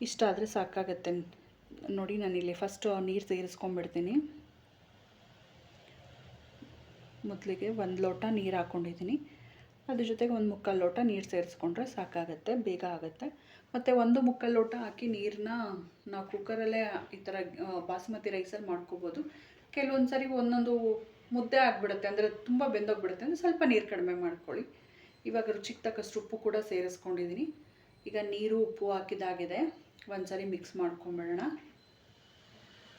Speaker 1: ಇಷ್ಟ ಆದರೆ ಸಾಕಾಗತ್ತೆ. ನೋಡಿ ನಾನಿಲ್ಲಿ ಫಸ್ಟು ನೀರು ಸೇರಿಸ್ಕೊಂಡ್ಬಿಡ್ತೀನಿ. ಮೊದಲಿಗೆ 1 ಲೋಟ ನೀರು ಹಾಕ್ಕೊಂಡಿದ್ದೀನಿ. ಅದ್ರ ಜೊತೆಗೆ 1/4 ಲೋಟ ನೀರು ಸೇರಿಸ್ಕೊಂಡ್ರೆ ಸಾಕಾಗತ್ತೆ, ಬೇಗ ಆಗುತ್ತೆ. ಮತ್ತು 1/4 ಲೋಟ ಹಾಕಿ ನೀರನ್ನ ನಾವು ಕುಕ್ಕರಲ್ಲೇ ಈ ಥರ ಬಾಸುಮತಿ ರೈಸಲ್ಲಿ ಮಾಡ್ಕೋಬೋದು. ಕೆಲವೊಂದು ಸರಿ ಒಂದೊಂದು ಮುದ್ದೆ ಆಗಿಬಿಡುತ್ತೆ, ಅಂದರೆ ತುಂಬ ಬೆಂದೋಗ್ಬಿಡುತ್ತೆ, ಅಂದರೆ ಸ್ವಲ್ಪ ನೀರು ಕಡಿಮೆ ಮಾಡ್ಕೊಳ್ಳಿ. ಇವಾಗ ರುಚಿಗೆ ತಕ್ಕಷ್ಟು ಉಪ್ಪು ಕೂಡ ಸೇರಿಸ್ಕೊಂಡಿದ್ದೀನಿ. ಈಗ ನೀರು ಉಪ್ಪು ಹಾಕಿದಾಗಿದೆ. ಒಂದು ಸರಿ ಮಿಕ್ಸ್ ಮಾಡ್ಕೊಂಬಿಡೋಣ.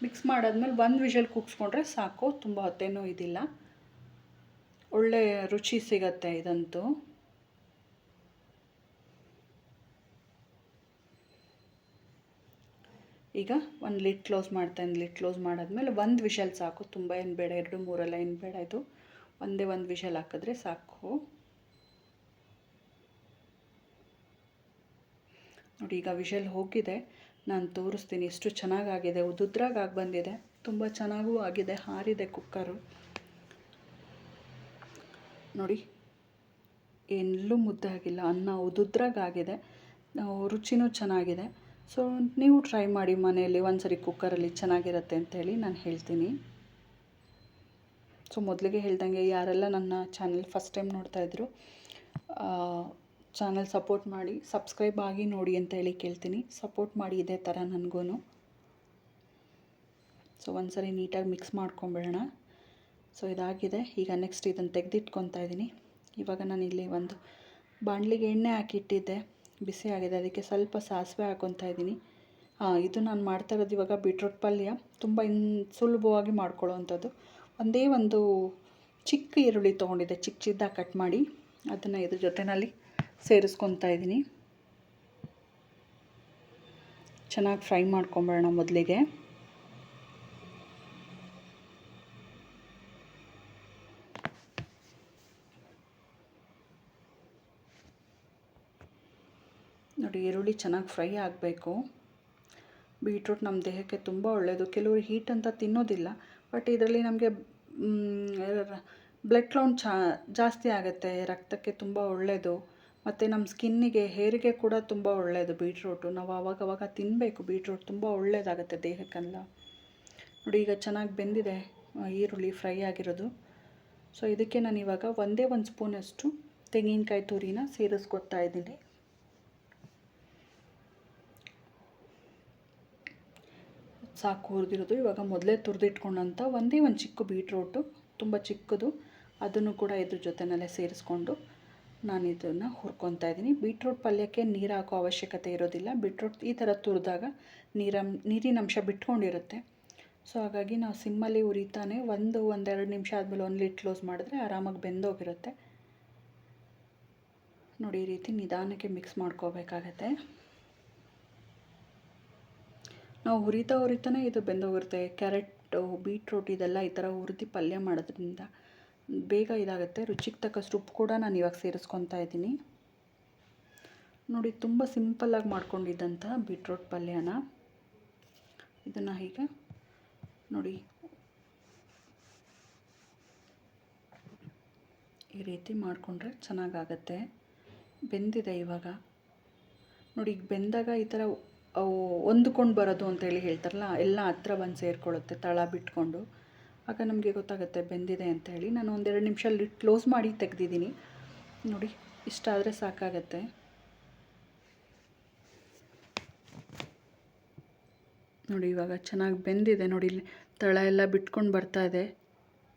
Speaker 1: ಮಿಕ್ಸ್ ಮಾಡಾದ್ಮೇಲೆ 1 ವಿಷಲ್ ಕೂಗಿಸ್ಕೊಂಡ್ರೆ ಸಾಕು, ತುಂಬ ಹೊತ್ತೇನೂ ಇದಿಲ್ಲ, ಒಳ್ಳೆ ರುಚಿ ಸಿಗತ್ತೆ ಇದಂತೂ. ಈಗ ಒಂದು ಲಿಡ್ ಕ್ಲೋಸ್ ಮಾಡ್ತಾನೆ. ಲಿಡ್ ಕ್ಲೋಸ್ ಮಾಡಾದ್ಮೇಲೆ 1 ವಿಷಲ್ ಸಾಕು, ತುಂಬ ಏನು ಬೇಡ, 2 3 ಏನು ಬೇಡ, ಇದು ಒಂದೇ 1 ವಿಷಲ್ ಹಾಕಿದ್ರೆ ಸಾಕು. ನೋಡಿ ಈಗ ವಿಷಲ್ ಹೋಗಿದೆ, ನಾನು ತೋರಿಸ್ತೀನಿ ಎಷ್ಟು ಚೆನ್ನಾಗಾಗಿದೆ. ಉದುದ್ರಾಗಿ ಬಂದಿದೆ, ತುಂಬ ಚೆನ್ನಾಗೂ ಆಗಿದೆ, ಹಾರಿದೆ ಕುಕ್ಕರು. ನೋಡಿ ಎಲ್ಲೂ ಮುದ್ದೆ ಆಗಿಲ್ಲ, ಅನ್ನ ಉದುದ್ರಾಗಾಗಿದೆ, ರುಚಿನೂ ಚೆನ್ನಾಗಿದೆ. ಸೊ ನೀವು ಟ್ರೈ ಮಾಡಿ ಮನೆಯಲ್ಲಿ ಒಂದು ಸರಿ ಕುಕ್ಕರಲ್ಲಿ, ಚೆನ್ನಾಗಿರುತ್ತೆ ಅಂತೇಳಿ ನಾನು ಹೇಳ್ತೀನಿ. ಸೊ ಮೊದಲಿಗೆ ಹೇಳ್ದಂಗೆ ಯಾರೆಲ್ಲ ನನ್ನ ಚಾನಲ್ ಫಸ್ಟ್ ಟೈಮ್ ನೋಡ್ತಾಯಿದ್ರು, ಚಾನಲ್ ಸಪೋರ್ಟ್ ಮಾಡಿ, ಸಬ್ಸ್ಕ್ರೈಬ್ ಆಗಿ ನೋಡಿ ಅಂತ ಹೇಳಿ ಕೇಳ್ತೀನಿ. ಸಪೋರ್ಟ್ ಮಾಡಿ ಇದೇ ಥರ ನನಗೂ. ಸೊ ಒಂದು ಸರಿ ನೀಟಾಗಿ ಮಿಕ್ಸ್ ಮಾಡ್ಕೊಂಬಿಡೋಣ. ಸೊ ಇದಾಗಿದೆ. ಈಗ ನೆಕ್ಸ್ಟ್ ಇದನ್ನು ತೆಗೆದಿಟ್ಕೊತಾ ಇದ್ದೀನಿ. ಇವಾಗ ನಾನು ಇಲ್ಲಿ ಒಂದು ಬಾಣಲಿಗೆ ಎಣ್ಣೆ ಹಾಕಿಟ್ಟಿದ್ದೆ, ಬಿಸಿ ಆಗಿದೆ, ಅದಕ್ಕೆ ಸ್ವಲ್ಪ ಸಾಸಿವೆ ಹಾಕ್ಕೊತಾ ಇದ್ದೀನಿ. ಇದು ನಾನು ಮಾಡ್ತಾ ಇರೋದು ಇವಾಗ ಬೀಟ್ರೂಟ್ ಪಲ್ಯ, ತುಂಬ ಸುಲಭವಾಗಿ ಮಾಡ್ಕೊಳ್ಳೋವಂಥದ್ದು. ಒಂದೇ ಒಂದು ಚಿಕ್ಕ ಈರುಳ್ಳಿ ತೊಗೊಂಡಿದ್ದೆ, ಚಿಕ್ಕ ಚಿಕ್ಕದಾಗಿ ಕಟ್ ಮಾಡಿ, ಅದನ್ನು ಇದ್ರ ಜೊತೆಯಲ್ಲಿ ಸೇರಿಸ್ಕೊತಾ ಇದ್ದೀನಿ. ಚೆನ್ನಾಗಿ ಫ್ರೈ ಮಾಡ್ಕೊಂಬಿಡೋಣ ಮೊದಲಿಗೆ. ನೋಡಿ ಈರುಳ್ಳಿ ಚೆನ್ನಾಗಿ ಫ್ರೈ ಆಗಬೇಕು. ಬೀಟ್ರೂಟ್ ನಮ್ಮ ದೇಹಕ್ಕೆ ತುಂಬ ಒಳ್ಳೆಯದು. ಕೆಲವರು ಹೀಟ್ ಅಂತ ತಿನ್ನೋದಿಲ್ಲ, ಬಟ್ ಇದರಲ್ಲಿ ನಮಗೆ ಬ್ಲಡ್ ಕೌಂಟ್ ಜಾಸ್ತಿ ಆಗುತ್ತೆ, ರಕ್ತಕ್ಕೆ ತುಂಬ ಒಳ್ಳೆಯದು. ಮತ್ತು ನಮ್ಮ ಸ್ಕಿನ್ನಿಗೆ, ಹೇರಿಗೆ ಕೂಡ ತುಂಬ ಒಳ್ಳೆಯದು ಬೀಟ್ರೂಟು. ನಾವು ಆವಾಗವಾಗ ತಿನ್ನಬೇಕು, ಬೀಟ್ರೂಟ್ ತುಂಬ ಒಳ್ಳೆಯದಾಗುತ್ತೆ ದೇಹಕ್ಕೆಲ್ಲ. ನೋಡಿ ಈಗ ಚೆನ್ನಾಗಿ ಬೆಂದಿದೆ ಈರುಳ್ಳಿ ಫ್ರೈ ಆಗಿರೋದು. ಸೊ ಇದಕ್ಕೆ ನಾನು ಇವಾಗ ಒಂದೇ 1 ಸ್ಪೂನಷ್ಟು ತೆಂಗಿನಕಾಯಿ ತುರಿನ ಸೇರಿಸ್ಕೊತಾ ಇದ್ದೀನಿ. ಸಾಕು ಹುರಿದಿರೋದು. ಇವಾಗ ಮೊದಲೇ ತುರಿದಿಟ್ಕೊಂಡಂಥ ಒಂದೇ ಒಂದು ಚಿಕ್ಕ ಬೀಟ್ರೂಟು, ತುಂಬ ಚಿಕ್ಕದು, ಅದನ್ನು ಕೂಡ ಇದ್ರ ಜೊತೆಯಲ್ಲೇ ಸೇರಿಸ್ಕೊಂಡು ನಾನು ಇದನ್ನು ಹುರ್ಕೊತಾ ಇದ್ದೀನಿ. ಬೀಟ್ರೂಟ್ ಪಲ್ಯಕ್ಕೆ ನೀರು ಹಾಕೋ ಅವಶ್ಯಕತೆ ಇರೋದಿಲ್ಲ. ಬೀಟ್ರೂಟ್ ಈ ಥರ ತುರಿದಾಗ ನೀರಿನ ಅಂಶ ಬಿಟ್ಕೊಂಡಿರುತ್ತೆ. ಸೊ ಹಾಗಾಗಿ ನಾವು ಸಿಮ್ಮಲ್ಲಿ ಉರಿತಾನೆ 1-2 ನಿಮಿಷ ಆದಮೇಲೆ 1 ಲಿಡ್ ಕ್ಲೋಸ್ ಮಾಡಿದ್ರೆ ಆರಾಮಾಗಿ ಬೆಂದೋಗಿರುತ್ತೆ. ನೋಡಿ ಈ ರೀತಿ ನಿಧಾನಕ್ಕೆ ಮಿಕ್ಸ್ ಮಾಡ್ಕೋಬೇಕಾಗತ್ತೆ. ನಾವು ಹುರಿತಾನೆ ಇದು ಬೆಂದೋಗಿರುತ್ತೆ. ಕ್ಯಾರೆಟು, ಬೀಟ್ರೂಟ್ ಇದೆಲ್ಲ ಈ ಥರ ಹುರಿದು ಪಲ್ಯ ಮಾಡೋದ್ರಿಂದ ಬೇಗ ಇದಾಗುತ್ತೆ. ರುಚಿಗೆ ತಕ್ಕಷ್ಟು ಉಪ್ಪು ಕೂಡ ನಾನು ಇವಾಗ ಸೇರಿಸ್ಕೊತಾ ಇದ್ದೀನಿ. ನೋಡಿ ತುಂಬ ಸಿಂಪಲ್ಲಾಗಿ ಮಾಡ್ಕೊಂಡಿದ್ದಂಥ ಬೀಟ್ರೂಟ್ ಪಲ್ಯನ ಇದನ್ನು ಹೀಗೆ ನೋಡಿ ಈ ರೀತಿ ಮಾಡಿಕೊಂಡ್ರೆ ಚೆನ್ನಾಗಾಗತ್ತೆ. ಬೆಂದಿದೆ ಇವಾಗ. ನೋಡಿ ಈಗ ಬೆಂದಾಗ ಈ ಥರ ಅವು ಹೊಂದ್ಕೊಂಡು ಬರೋದು ಅಂತೇಳಿ ಹೇಳ್ತಾರಲ್ಲ, ಎಲ್ಲ ಹತ್ರ ಬಂದು ಸೇರಿಕೊಳ್ಳುತ್ತೆ ತಳ ಬಿಟ್ಕೊಂಡು. ಆಗ ನಮಗೆ ಗೊತ್ತಾಗುತ್ತೆ ಬೆಂದಿದೆ ಅಂತೇಳಿ. ನಾನು 1-2 ನಿಮಿಷ ಲಿಡ್ ಕ್ಲೋಸ್ ಮಾಡಿ ತೆಗೆದಿದ್ದೀನಿ. ನೋಡಿ ಇಷ್ಟ ಆದರೆ ಸಾಕಾಗತ್ತೆ. ನೋಡಿ ಇವಾಗ ಚೆನ್ನಾಗಿ ಬೆಂದಿದೆ. ನೋಡಿ ತಳ ಎಲ್ಲ ಬಿಟ್ಕೊಂಡು ಬರ್ತಾ ಇದೆ.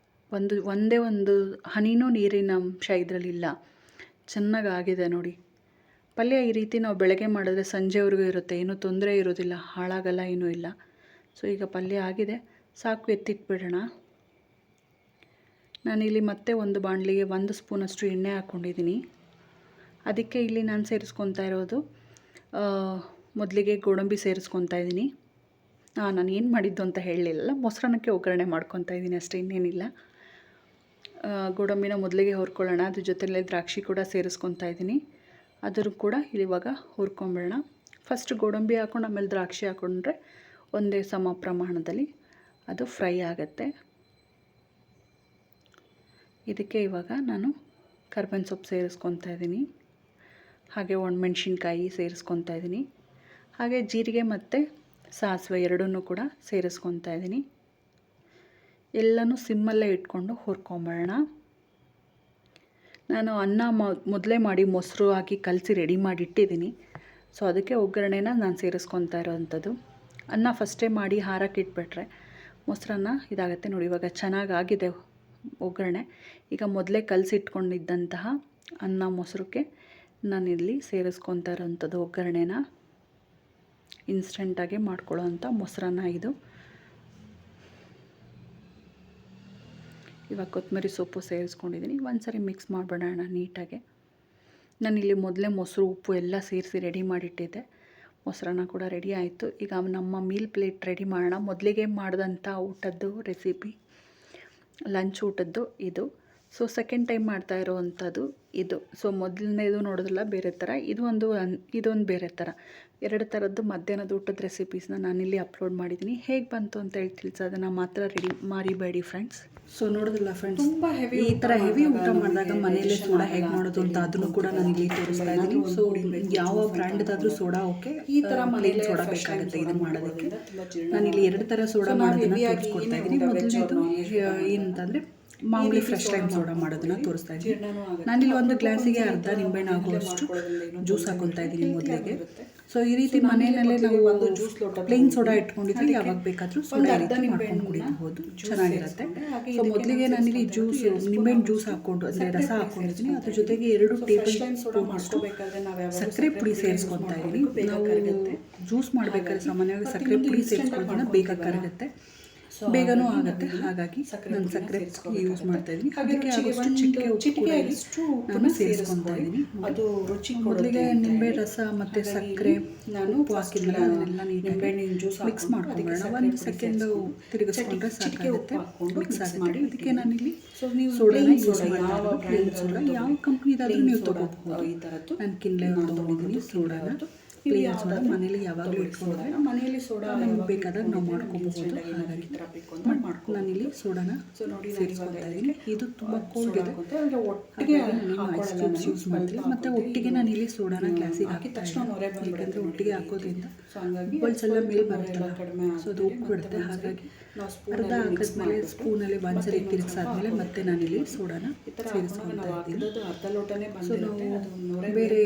Speaker 1: ಒಂದೇ ಒಂದು ಹನಿನೂ ನೀರಿನ ಅಂಶ ಇದರಲ್ಲಿಲ್ಲ, ಚೆನ್ನಾಗಾಗಿದೆ ನೋಡಿ. ಪಲ್ಯ ಈ ರೀತಿ ನಾವು ಬೆಳಗ್ಗೆ ಮಾಡಿದ್ರೆ ಸಂಜೆವರೆಗೂ ಇರುತ್ತೆ, ಏನೂ ತೊಂದರೆ ಇರೋದಿಲ್ಲ, ಹಾಳಾಗಲ್ಲ, ಏನೂ ಇಲ್ಲ. ಸೊ ಈಗ ಪಲ್ಯ ಆಗಿದೆ, ಸಾಕು, ಎತ್ತಿಟ್ಬಿಡೋಣ. ನಾನಿಲ್ಲಿ ಮತ್ತೆ ಒಂದು ಬಾಣಲಿಗೆ 1 ಸ್ಪೂನಷ್ಟು ಎಣ್ಣೆ ಹಾಕ್ಕೊಂಡಿದ್ದೀನಿ. ಅದಕ್ಕೆ ಇಲ್ಲಿ ನಾನು ಸೇರಿಸ್ಕೊತಾ ಇರೋದು ಮೊದಲಿಗೆ ಗೋಡಂಬಿ ಸೇರಿಸ್ಕೊತಾ ಇದ್ದೀನಿ. ನಾನು ಏನು ಮಾಡಿದ್ದು ಅಂತ ಹೇಳಲಿಲ್ಲ, ಮೊಸರನ್ನಕ್ಕೆ ಒಗ್ಗರಣೆ ಮಾಡ್ಕೊತಾ ಇದ್ದೀನಿ ಅಷ್ಟೇ, ಇನ್ನೇನಿಲ್ಲ. ಗೋಡಂಬಿನ ಮೊದಲಿಗೆ ಹುರ್ಕೊಳ್ಳೋಣ. ಅದ್ರ ಜೊತೆಲೇ ದ್ರಾಕ್ಷಿ ಕೂಡ ಸೇರಿಸ್ಕೊತಾ ಇದ್ದೀನಿ. ಅದರೂ ಕೂಡ ಇವಾಗ ಹುರ್ಕೊಂಬಿಡೋಣ. ಫಸ್ಟ್ ಗೋಡಂಬಿ ಹಾಕ್ಕೊಂಡು ಆಮೇಲೆ ದ್ರಾಕ್ಷಿ ಹಾಕ್ಕೊಂಡ್ರೆ ಒಂದೇ ಸಮ ಪ್ರಮಾಣದಲ್ಲಿ ಅದು ಫ್ರೈ ಆಗುತ್ತೆ. ಇದಕ್ಕೆ ಇವಾಗ ನಾನು ಕರ್ಬೇವಿನ ಸೊಪ್ಪು ಸೇರಿಸ್ಕೊತಾ ಇದ್ದೀನಿ, ಹಾಗೆ ಒಣಮೆಣ್ಸಿನ್ಕಾಯಿ ಸೇರಿಸ್ಕೊತಾ ಇದ್ದೀನಿ, ಹಾಗೆ ಜೀರಿಗೆ ಮತ್ತು ಸಾಸಿವೆ ಎರಡನ್ನೂ ಕೂಡ ಸೇರಿಸ್ಕೊತಾ ಇದ್ದೀನಿ. ಎಲ್ಲನೂ ಸಿಮ್ಮಲ್ಲೇ ಇಟ್ಕೊಂಡು ಹುರ್ಕೊಂಬರೋಣ. ನಾನು ಅನ್ನ ಮೊದಲೇ ಮಾಡಿ ಮೊಸರು ಹಾಕಿ ಕಲಸಿ ರೆಡಿ ಮಾಡಿ ಇಟ್ಟಿದ್ದೀನಿ. ಸೊ ಅದಕ್ಕೆ ಒಗ್ಗರಣೆನ ನಾನು ಸೇರಿಸ್ಕೊತಾ ಇರೋವಂಥದ್ದು. ಅನ್ನ ಫಸ್ಟೇ ಮಾಡಿ ಹಾರಕ್ಕೆ ಇಟ್ಬಿಟ್ರೆ ಮೊಸರನ್ನ ಇದಾಗುತ್ತೆ ನೋಡಿ. ಇವಾಗ ಚೆನ್ನಾಗಾಗಿದೆ ಒಗ್ಗರಣೆ. ಈಗ ಮೊದಲೇ ಕಲಸಿಟ್ಕೊಂಡಿದ್ದಂತಹ ಅನ್ನ ಮೊಸರಕ್ಕೆ ನಾನಿಲ್ಲಿ ಸೇರಿಸ್ಕೊತಾ ಇರೋವಂಥದ್ದು ಒಗ್ಗರಣೆನ. ಇನ್ಸ್ಟೆಂಟಾಗಿ ಮಾಡ್ಕೊಳ್ಳೋ ಅಂಥ ಮೊಸರನ್ನ ಇದು. ಇವಾಗ ಕೊತ್ತಂಬರಿ ಸೊಪ್ಪು ಸೇರಿಸ್ಕೊಂಡಿದ್ದೀನಿ. ಒಂದು ಸರಿ ಮಿಕ್ಸ್ ಮಾಡಿಬಿಡೋಣ ನೀಟಾಗಿ. ನಾನಿಲ್ಲಿ ಮೊದಲೇ ಮೊಸರು ಉಪ್ಪು ಎಲ್ಲ ಸೇರಿಸಿ ರೆಡಿ ಮಾಡಿಟ್ಟಿದ್ದೆ. ಮೊಸರನ್ನ ಕೂಡ ರೆಡಿ ಆಯಿತು. ಈಗ ನಮ್ಮ ಮೀಲ್ ಪ್ಲೇಟ್ ರೆಡಿ ಮಾಡೋಣ. ಮೊದಲಿಗೆ ಮಾಡಿದಂಥ ಊಟದ್ದು ರೆಸಿಪಿ, ಲಂಚ್ ಊಟದ್ದು ಇದು. ಸೊ ಸೆಕೆಂಡ್ ಟೈಮ್ ಮಾಡ್ತಾ ಇರೋವಂಥದ್ದು ಇದು. ಸೊ ಮೊದಲನೇದು ನೋಡೋದಿಲ್ಲ ಬೇರೆ ಥರ, ಇದೊಂದು ಬೇರೆ ಥರ. ಎರಡು ಥರದ್ದು ಮಧ್ಯಾಹ್ನದ ಊಟದ ರೆಸಿಪೀಸ್ನ ನಾನಿಲ್ಲಿ ಅಪ್ಲೋಡ್ ಮಾಡಿದ್ದೀನಿ. ಹೇಗೆ ಬಂತು ಅಂತ ಹೇಳಿ ತಿಳಿಸೋದನ್ನು ಮಾತ್ರ ರೆಡಿ ಮಾಡಿಬೇಡಿ ಫ್ರೆಂಡ್ಸ್. ಸೊ ನೋಡೋದಿಲ್ಲ ಫ್ರೆಂಡ್ಸ್, ಈ ಥರ ಹೆವಿ ಊಟ ಮಾಡಿದಾಗ ಮನೆಯಲ್ಲೇ ಸೋಡಾ ಹೇಗೆ ಮಾಡೋದು ಅಂತ ಅದನ್ನು ಕೂಡ ನಾನು ಇಲ್ಲಿ ತೋರಿಸ್ತಾ ಇದ್ದೀನಿ. ಸೊ ಯಾವ ಬ್ರ್ಯಾಂಡ್ದಾದ್ರೂ ಸೋಡಾ ಓಕೆ, ಈ ಥರ ಮನೇಲಿ ಸೋಡಾ ಬೇಕಾಗುತ್ತೆ ಇದನ್ನು ಮಾಡೋದಕ್ಕೆ. ನಾನಿಲ್ಲಿ ಎರಡು ಥರ ಸೋಡಾ ಮಾಡೋದನ್ನು ತೋರಿಸ್ಕೊಡ್ತಾ ಇದ್ದೀನಿ. ಮೊದಲನೇದು ಏನಂತಂದರೆ ಮಾಮೂಲಿ ಫ್ರೆಶ್ ಟೈಮ್ ಸೋಡಾ ಮಾಡೋದನ್ನು ತೋರಿಸ್ತಾ ಇದ್ದೀನಿ. ನಾನಿಲ್ಲಿ ಒಂದು ಗ್ಲಾಸಿಗೆ ಅರ್ಧ ನಿಂಬೆಹಣ್ಣು ಆಗುವಷ್ಟು ಜ್ಯೂಸ್ ಹಾಕೊತಾ ಇದ್ದೀನಿ ಮೊದಲಿಗೆ. ಸೊ ಈ ರೀತಿ ಮನೆಯಲ್ಲೇ ನಾವು ಒಂದು ಜ್ಯೂಸ್ ಲೋಟ ಪ್ಲೇನ್ ಸೋಡಾ ಇಟ್ಕೊಂಡಿದ್ರೆ ಯಾವಾಗ ಬೇಕಾದರೂ ಸೋಡಾ ಮಾಡ್ಕೊಂಡು ಕುಡಿಬಹುದು, ಚೆನ್ನಾಗಿರುತ್ತೆ. ಸೊ ಮೊದಲಿಗೆ ನಾನಿಲ್ಲಿ ನಿಂಬೆಹಣ್ಣು ಜ್ಯೂಸ್ ಹಾಕ್ಕೊಂಡು ಅಂದರೆ ರಸ ಹಾಕ್ಕೊಂಡಿದ್ದೀನಿ. ಅದ್ರ ಜೊತೆಗೆ 2 ಟೇಬಲ್ ಸ್ಪೂನ್ ಅಷ್ಟು ಸಕ್ಕರೆ ಪುಡಿ ಸೇರಿಸ್ಕೊತಾ ಇದ್ದೀನಿ. ನಾವು ಜ್ಯೂಸ್ ಮಾಡಬೇಕಾದ್ರೆ ಸಾಮಾನ್ಯವಾಗಿ ಸಕ್ಕರೆ ಪುಡಿ ಸೇರಿಸ್ಕೊಳ್ಳೋದನ್ನ ಬೇಗ ಕರಗುತ್ತೆ, ಬೇಗನೂ ಆಗುತ್ತೆ. ಹಾಗಾಗಿ ನಾನು ಸಕ್ಕರೆ ಯೂಸ್ ಮಾಡ್ತಾ ಇದ್ದೀನಿ. ಅದಕ್ಕೆ ಆಗೋಷ್ಟು ಚಿಟಿಕೆ ನಾನು ಸೇರಿಸ್ಕೊತಾ ಇದ್ದೀನಿ. ಅದು ರುಚಿ ಮೊದಲಿಗೆ ನಿಂಬೆ ರಸ ಮತ್ತು ಸಕ್ಕರೆ ನಾನು ಉಪ್ಪು ಹಾಕಿಲ್ಲ, ಅದನ್ನೆಲ್ಲ ನಿಂಬೆಹಣ್ಣಿನ ಜ್ಯೂಸ್ ಮಿಕ್ಸ್ ಮಾಡ್ಕೊಂಡ್ಬಿಡೋಣ. 1 ಸೆಕೆಂಡ್ ತಿರುಗಿಸ್ಕೊಂಡ್ರೆ ಸಾಕಾಗುತ್ತೆ, ಮಿಕ್ಸ್ ಆಗುತ್ತೆ. ಅದಕ್ಕೆ ನಾನಿಲ್ಲಿ ಸೋಡಾನ ಯೂಸ್ ಮಾಡ್ತೀನಿ. ಸೋಡಾ ಯಾವ ಕಂಪ್ನಿದಾದ್ರೂ ನೀವು ತೊಗೋಬಹುದು. ಈ ಥರದ್ದು ನಾನು ಕಿನ್ಲೆ ತೊಗೊಂಡಿದ್ದೀನಿ ಸೋಡಾನ. ಪ್ಲೇನ್ ಸೋಡಾ ಮನೇಲಿ ಯಾವಾಗಲೂ ಇಟ್ಕೊಂಡ್ರೆ ಮನೆಯಲ್ಲಿ ಸೋಡಾ ನಮ್ಗೆ ಬೇಕಾದಾಗ ನಾವು ಮಾಡ್ಕೋಬಹುದು. ಹಾಗಾಗಿ ನಾನಿಲ್ಲಿ ಸೋಡಾನ ಸೇರಿಸ್ಕೊತಾ ಇದ್ದೀನಿ. ಇದು ತುಂಬ ಕೋಲ್ಡ್ ಇದೆ, ಒಟ್ಟಿಗೆ ಐಸ್ ಕ್ಯೂಬ್ಸ್ ಯೂಸ್ ಮಾಡ್ತೀನಿ. ಮತ್ತು ಒಟ್ಟಿಗೆ ನಾನಿಲ್ಲಿ ಸೋಡಾನ ಗ್ಲಾಸಿಗೆ ಹಾಕಿ ತಕ್ಷಣ ಯಾಕಂದರೆ ಒಟ್ಟಿಗೆ ಹಾಕೋದ್ರಿಂದ ಬಲ್ಸ್ ಎಲ್ಲ ಮೇಲೆ ಬರುತ್ತಲ್ಲ, ಸೊ ಅದು ಉಪ್ಪು ಬಿಡುತ್ತೆ. ಹಾಗಾಗಿ ಅರ್ಧ ಹಾಕಿದ್ಮೇಲೆ ಸ್ಪೂನಲ್ಲಿ ಒಂದ್ಸರಿ ತಿರುಗಿಸಾದ್ಮೇಲೆ ಮತ್ತೆ ನಾನಿಲ್ಲಿ ಸೋಡಾನ ಸೇರಿಸ್ಕೊತಾ ಇದ್ದೀನಿ. ಸೊ ನಾವು ಬೇರೆ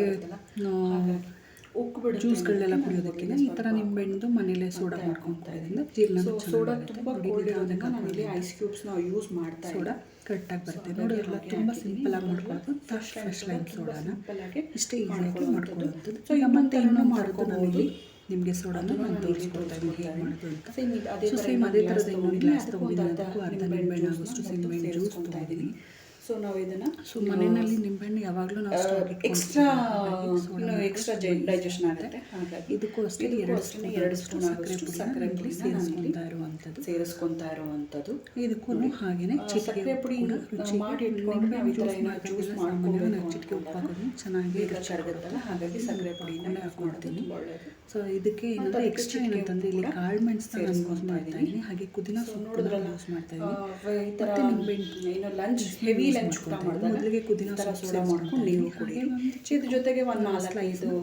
Speaker 1: ಜ್ಯೂಸ್ಗಳನ್ನೆಲ್ಲ ಕುಡಿಯೋದಕ್ಕಿಂತ ಈ ಥರ ನಿಂಬೆಹಣ್ಣು ಮನೇಲೆ ಸೋಡಾ ಮಾಡ್ಕೊತಾ ಇದ್ದೀನಿ. ಜೀರ್ಣ ಸೋಡಾ ತುಂಬ ಕೋಲ್ಡ್ ಇರೋದಕ್ಕೆ ನಾನಿಲ್ಲಿ ಐಸ್ ಕ್ಯೂಬ್ಸ್ನ ಯೂಸ್ ಮಾಡ್ತಾ ಸೋಡಾ ಕರೆಕ್ಟಾಗಿ ಬರುತ್ತೆ. ನೋಡಿ ಎಲ್ಲ ತುಂಬ ಸಿಂಪಲಾಗಿ ಮಾಡ್ಕೊಳ್ಳೋದು. ಫ್ರೆಶ್ ಲೈಮ್ ಸೋಡಾನ ಇಷ್ಟೇ ಈಸಿಯಾಗಿ ಮಾಡ್ಕೊಳ್ಳೋವಂಥದ್ದು. ಸೊ ಈಗ ಮತ್ತೆ ಇನ್ನೂ ಮಾಡೋದು ನಾನಿಲ್ಲಿ ನಿಮಗೆ ಸೋಡಾನ ನಾನು ತೋರಿಸ್ಕೊಡ್ತಾ ಇದ್ದೀನಿ ಹೇಗೆ ಮಾಡೋದು ಅಂತ. ಸೊ ಸೇಮ್ ಅದೇ ಥರದ ಇನ್ನೊಂದು ಗ್ಲಾಸ್ ತೊಗೊಂಡಿದ್ದೀನಿ. ಅದಕ್ಕೂ ಅರ್ಧ ನಿಂಬೆಹಣ್ಣು ಆಗೋಷ್ಟು ನಿಂಬೆಹಣ್ಣು ಜ್ಯೂಸ್ ತೊಗೊಂಡಿದ್ದೀನಿ. ಸೊ ನಾವು ಇದನ್ನು ಮನೆಯಲ್ಲಿ ನಿಂಬೆಹಣ್ಣು ಯಾವಾಗಲೂ ನಾವು ಎಕ್ಸ್ಟ್ರಾ ಡೈಜೆಷನ್ ಆಗುತ್ತೆ. ಹಾಗಾಗಿ ಇದಕ್ಕೂ ಅಷ್ಟೇ 2 ಸ್ಪೂನ್ ಸಕ್ಕರೆ ಪುಡಿ ಸೇರಿಸ್ಕೊತಾ ಇರುವಂಥದ್ದು. ಇದಕ್ಕೂ ಹಾಗೆಯೇ ಸಕ್ಕರೆ ಪುಡಿ ಮಾಡಿ ನಿಂಬೆಹಣ್ಣು ಜ್ಯೂಸ್ ಮಾಡ್ಕೊಂಡು ನಾವು ಚಿಟಿಕೆ ಉಪ್ಪು ಹಾಕೋದು ಚೆನ್ನಾಗಿ ರುಚಿಯಾಗುತ್ತಲ್ಲ, ಹಾಗಾಗಿ ಸಕ್ಕರೆ ಪುಡಿನ ಹಾಕ್ಕೊಡ್ತೀನಿ. ಸೊ ಇದಕ್ಕೆ ಏನಂದರೆ ಎಕ್ಸ್ಟ್ರಾ ಏನಂತಂದರೆ ಇಲ್ಲಿ ಕಾಳು ಮೆಣಸನ್ನ ನಾನು ಯೂಸ್ ಮಾಡ್ತಾ ಇದ್ದೀನಿ. ಹಾಗೆ ಪುದೀನ ಸೊಪ್ಪನ್ನ ಯೂಸ್ ಮಾಡ್ತಾ ಇದ್ದೀನಿ. ಈ ಥರ ನಿಂಬೆಹಣ್ಣು ಏನೋ ಲಂಚ್ ಹೆವಿ ಲಂಚ್ ಊಟ ಮಾಡಿದಾಗ ಮೊದಲಿಗೆ ಪುದೀನ ಸೋಡಾ ಮಾಡ್ಕೊಂಡು ನೀವು ಕುಡಿ. ಇದ್ರ ಜೊತೆಗೆ 4-5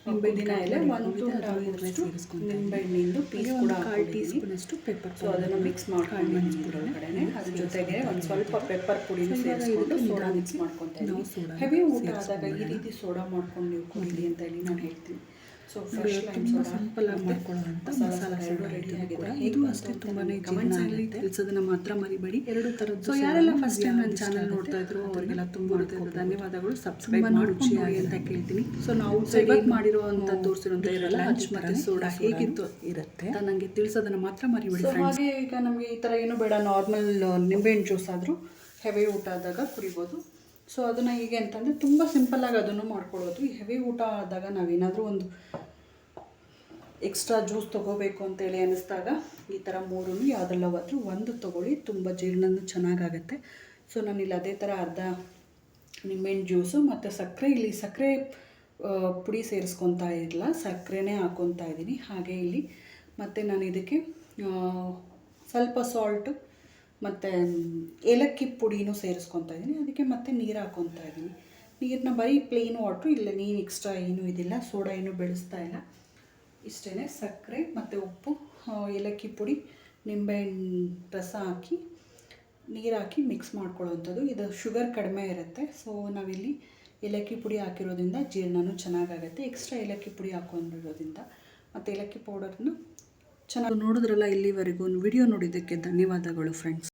Speaker 1: ಪುದೀನ ಎಲೆ, 1 ಸೇರಿಸ್ಕೊಂಡು ನಿಂಬೆಹಣ್ಣಿಂದು ಪೀಸ್ ಕೂಡ 1/4 ಟೀ ಸ್ಪೂನ್ ಅಷ್ಟು ಪೆಪ್ಪರ್. ಸೊ ಅದನ್ನು ಮಿಕ್ಸ್ ಮಾಡ್ಕೊಂಡು ಕಡೆನೆ ಅದ್ರ ಜೊತೆಗೆ ಒಂದು ಸ್ವಲ್ಪ ಪೆಪ್ಪರ್ ಪುಡಿನ ಸೇರಿಸ್ಕೊಂಡು ಸೋಡಾ ಮಿಕ್ಸ್ ಮಾಡ್ಕೊತಾ ಇದ್ದೀನಿ. ಹೆವಿ ಊಟ ಆದಾಗ ಈ ರೀತಿ ಸೋಡಾ ಮಾಡ್ಕೊಂಡು ನೀವು ಕುಡೀರಿ ಅಂತ ಹೇಳಿ ನಾನು ಹೇಳ್ತೀನಿ. ಸೊ ತುಂಬ ಸಿಂಪಲಾಗಿ ಮಾಡ್ಕೊಳ್ಳೋವಂಥ ಮಸಾಲ ಸೋಡಾ ಕೂಡ ಇದು ಅಷ್ಟೇ ತುಂಬಾ ಜೀರ್ಣ ಆಗುತ್ತೆ. ತಿಳಿಸೋದನ್ನು ಮಾತ್ರ ಮರಿಬೇಡಿ. 2 ಥರದ್ದು. ಸೊ ಯಾರೆಲ್ಲ ಫಸ್ಟ್ ಟೈಮ್ ನನ್ನ ಚಾನಲ್ ನೋಡ್ತಾ ಇದ್ರು ಅವರಿಗೆಲ್ಲ ತುಂಬ ಧನ್ಯವಾದಗಳು. ಸಬ್ಸ್ಕ್ರೈಬ್ ಮಾಡಿ ರುಚಿಯಾಗಿ ಅಂತ ಕೇಳ್ತೀನಿ. ಸೊ ನಾವು ಇವತ್ತು ಮಾಡಿರುವಂಥ ತೋರಿಸಿರುವಂಥ ಲಂಚ್ ಮತ್ತು ಸೋಡಾ ಹೇಗಿತ್ತು ಇರುತ್ತೆ ನನಗೆ ತಿಳಿಸೋದನ್ನು ಮಾತ್ರ ಮರಿಬೇಡಿ. ಹಾಗೆ ಈಗ ನಮಗೆ ಈ ಥರ ಏನು ಬೇಡ, ನಾರ್ಮಲ್ ನಿಂಬೆಹಣ್ಣು ಜ್ಯೂಸ್ ಆದರೂ ಹೆವಿ ಊಟ ಆದಾಗ ಕುಡಿಬೋದು. ಸೊ ಅದನ್ನು ಹೀಗೆ ಅಂತಂದರೆ ತುಂಬ ಸಿಂಪಲ್ಲಾಗಿ ಅದನ್ನು ಮಾಡ್ಕೊಳ್ಳೋದು. ಈ ಹೆವಿ ಊಟ ಆದಾಗ ನಾವೇನಾದರೂ ಒಂದು ಎಕ್ಸ್ಟ್ರಾ ಜ್ಯೂಸ್ ತೊಗೋಬೇಕು ಅಂತೇಳಿ ಅನ್ನಿಸ್ದಾಗ ಈ ಥರ 3 ಯಾವುದೆಲ್ಲವಾದರೂ ಒಂದು ತೊಗೊಳ್ಳಿ, ತುಂಬ ಜೀರ್ಣನೂ ಚೆನ್ನಾಗಾಗುತ್ತೆ. ಸೊ ನಾನಿಲ್ಲಿ ಅದೇ ಥರ ಅರ್ಧ ನಿಂಬೆಹಣ್ಣು ಜ್ಯೂಸು ಮತ್ತು ಸಕ್ಕರೆ, ಇಲ್ಲಿ ಸಕ್ಕರೆ ಪುಡಿ ಸೇರಿಸ್ಕೊತಾ ಇಲ್ಲ, ಸಕ್ಕರೆನೇ ಹಾಕ್ಕೊತಾ ಇದ್ದೀನಿ. ಹಾಗೆ ಇಲ್ಲಿ ಮತ್ತು ನಾನು ಇದಕ್ಕೆ ಸ್ವಲ್ಪ ಸಾಲ್ಟು ಮತ್ತು ಏಲಕ್ಕಿ ಪುಡಿನೂ ಸೇರಿಸ್ಕೊತಾ ಇದ್ದೀನಿ. ಅದಕ್ಕೆ ಮತ್ತೆ ನೀರು ಹಾಕ್ಕೊತಾ ಇದ್ದೀನಿ. ನೀರನ್ನ ಬರೀ ಪ್ಲೇನ್ ವಾಟ್ರು, ಇಲ್ಲ ನೀರು ಎಕ್ಸ್ಟ್ರಾ ಏನೂ ಇದಿಲ್ಲ, ಸೋಡಾ ಏನೂ ಬೆಳೆಸ್ತಾ ಇಲ್ಲ. ಇಷ್ಟೇ, ಸಕ್ಕರೆ ಮತ್ತು ಉಪ್ಪು, ಏಲಕ್ಕಿ ಪುಡಿ, ನಿಂಬೆಹಣ್ಣು ರಸ ಹಾಕಿ ನೀರು ಹಾಕಿ ಮಿಕ್ಸ್ ಮಾಡ್ಕೊಳ್ಳೋವಂಥದ್ದು. ಇದು ಶುಗರ್ ಕಡಿಮೆ ಇರುತ್ತೆ. ಸೊ ನಾವಿಲ್ಲಿ ಏಲಕ್ಕಿ ಪುಡಿ ಹಾಕಿರೋದ್ರಿಂದ ಜೀರ್ಣನೂ ಚೆನ್ನಾಗಾಗುತ್ತೆ. ಎಕ್ಸ್ಟ್ರಾ ಏಲಕ್ಕಿ ಪುಡಿ ಹಾಕೊಂಡಿರೋದ್ರಿಂದ ಮತ್ತು ಏಲಕ್ಕಿ ಪೌಡರ್ನ ಚೆನ್ನಾಗಿ ನೋಡಿದ್ರಲ್ಲ. ಇಲ್ಲಿವರೆಗೂ ವಿಡಿಯೋ ನೋಡಿದ್ದಕ್ಕೆ ಧನ್ಯವಾದಗಳು ಫ್ರೆಂಡ್ಸ್.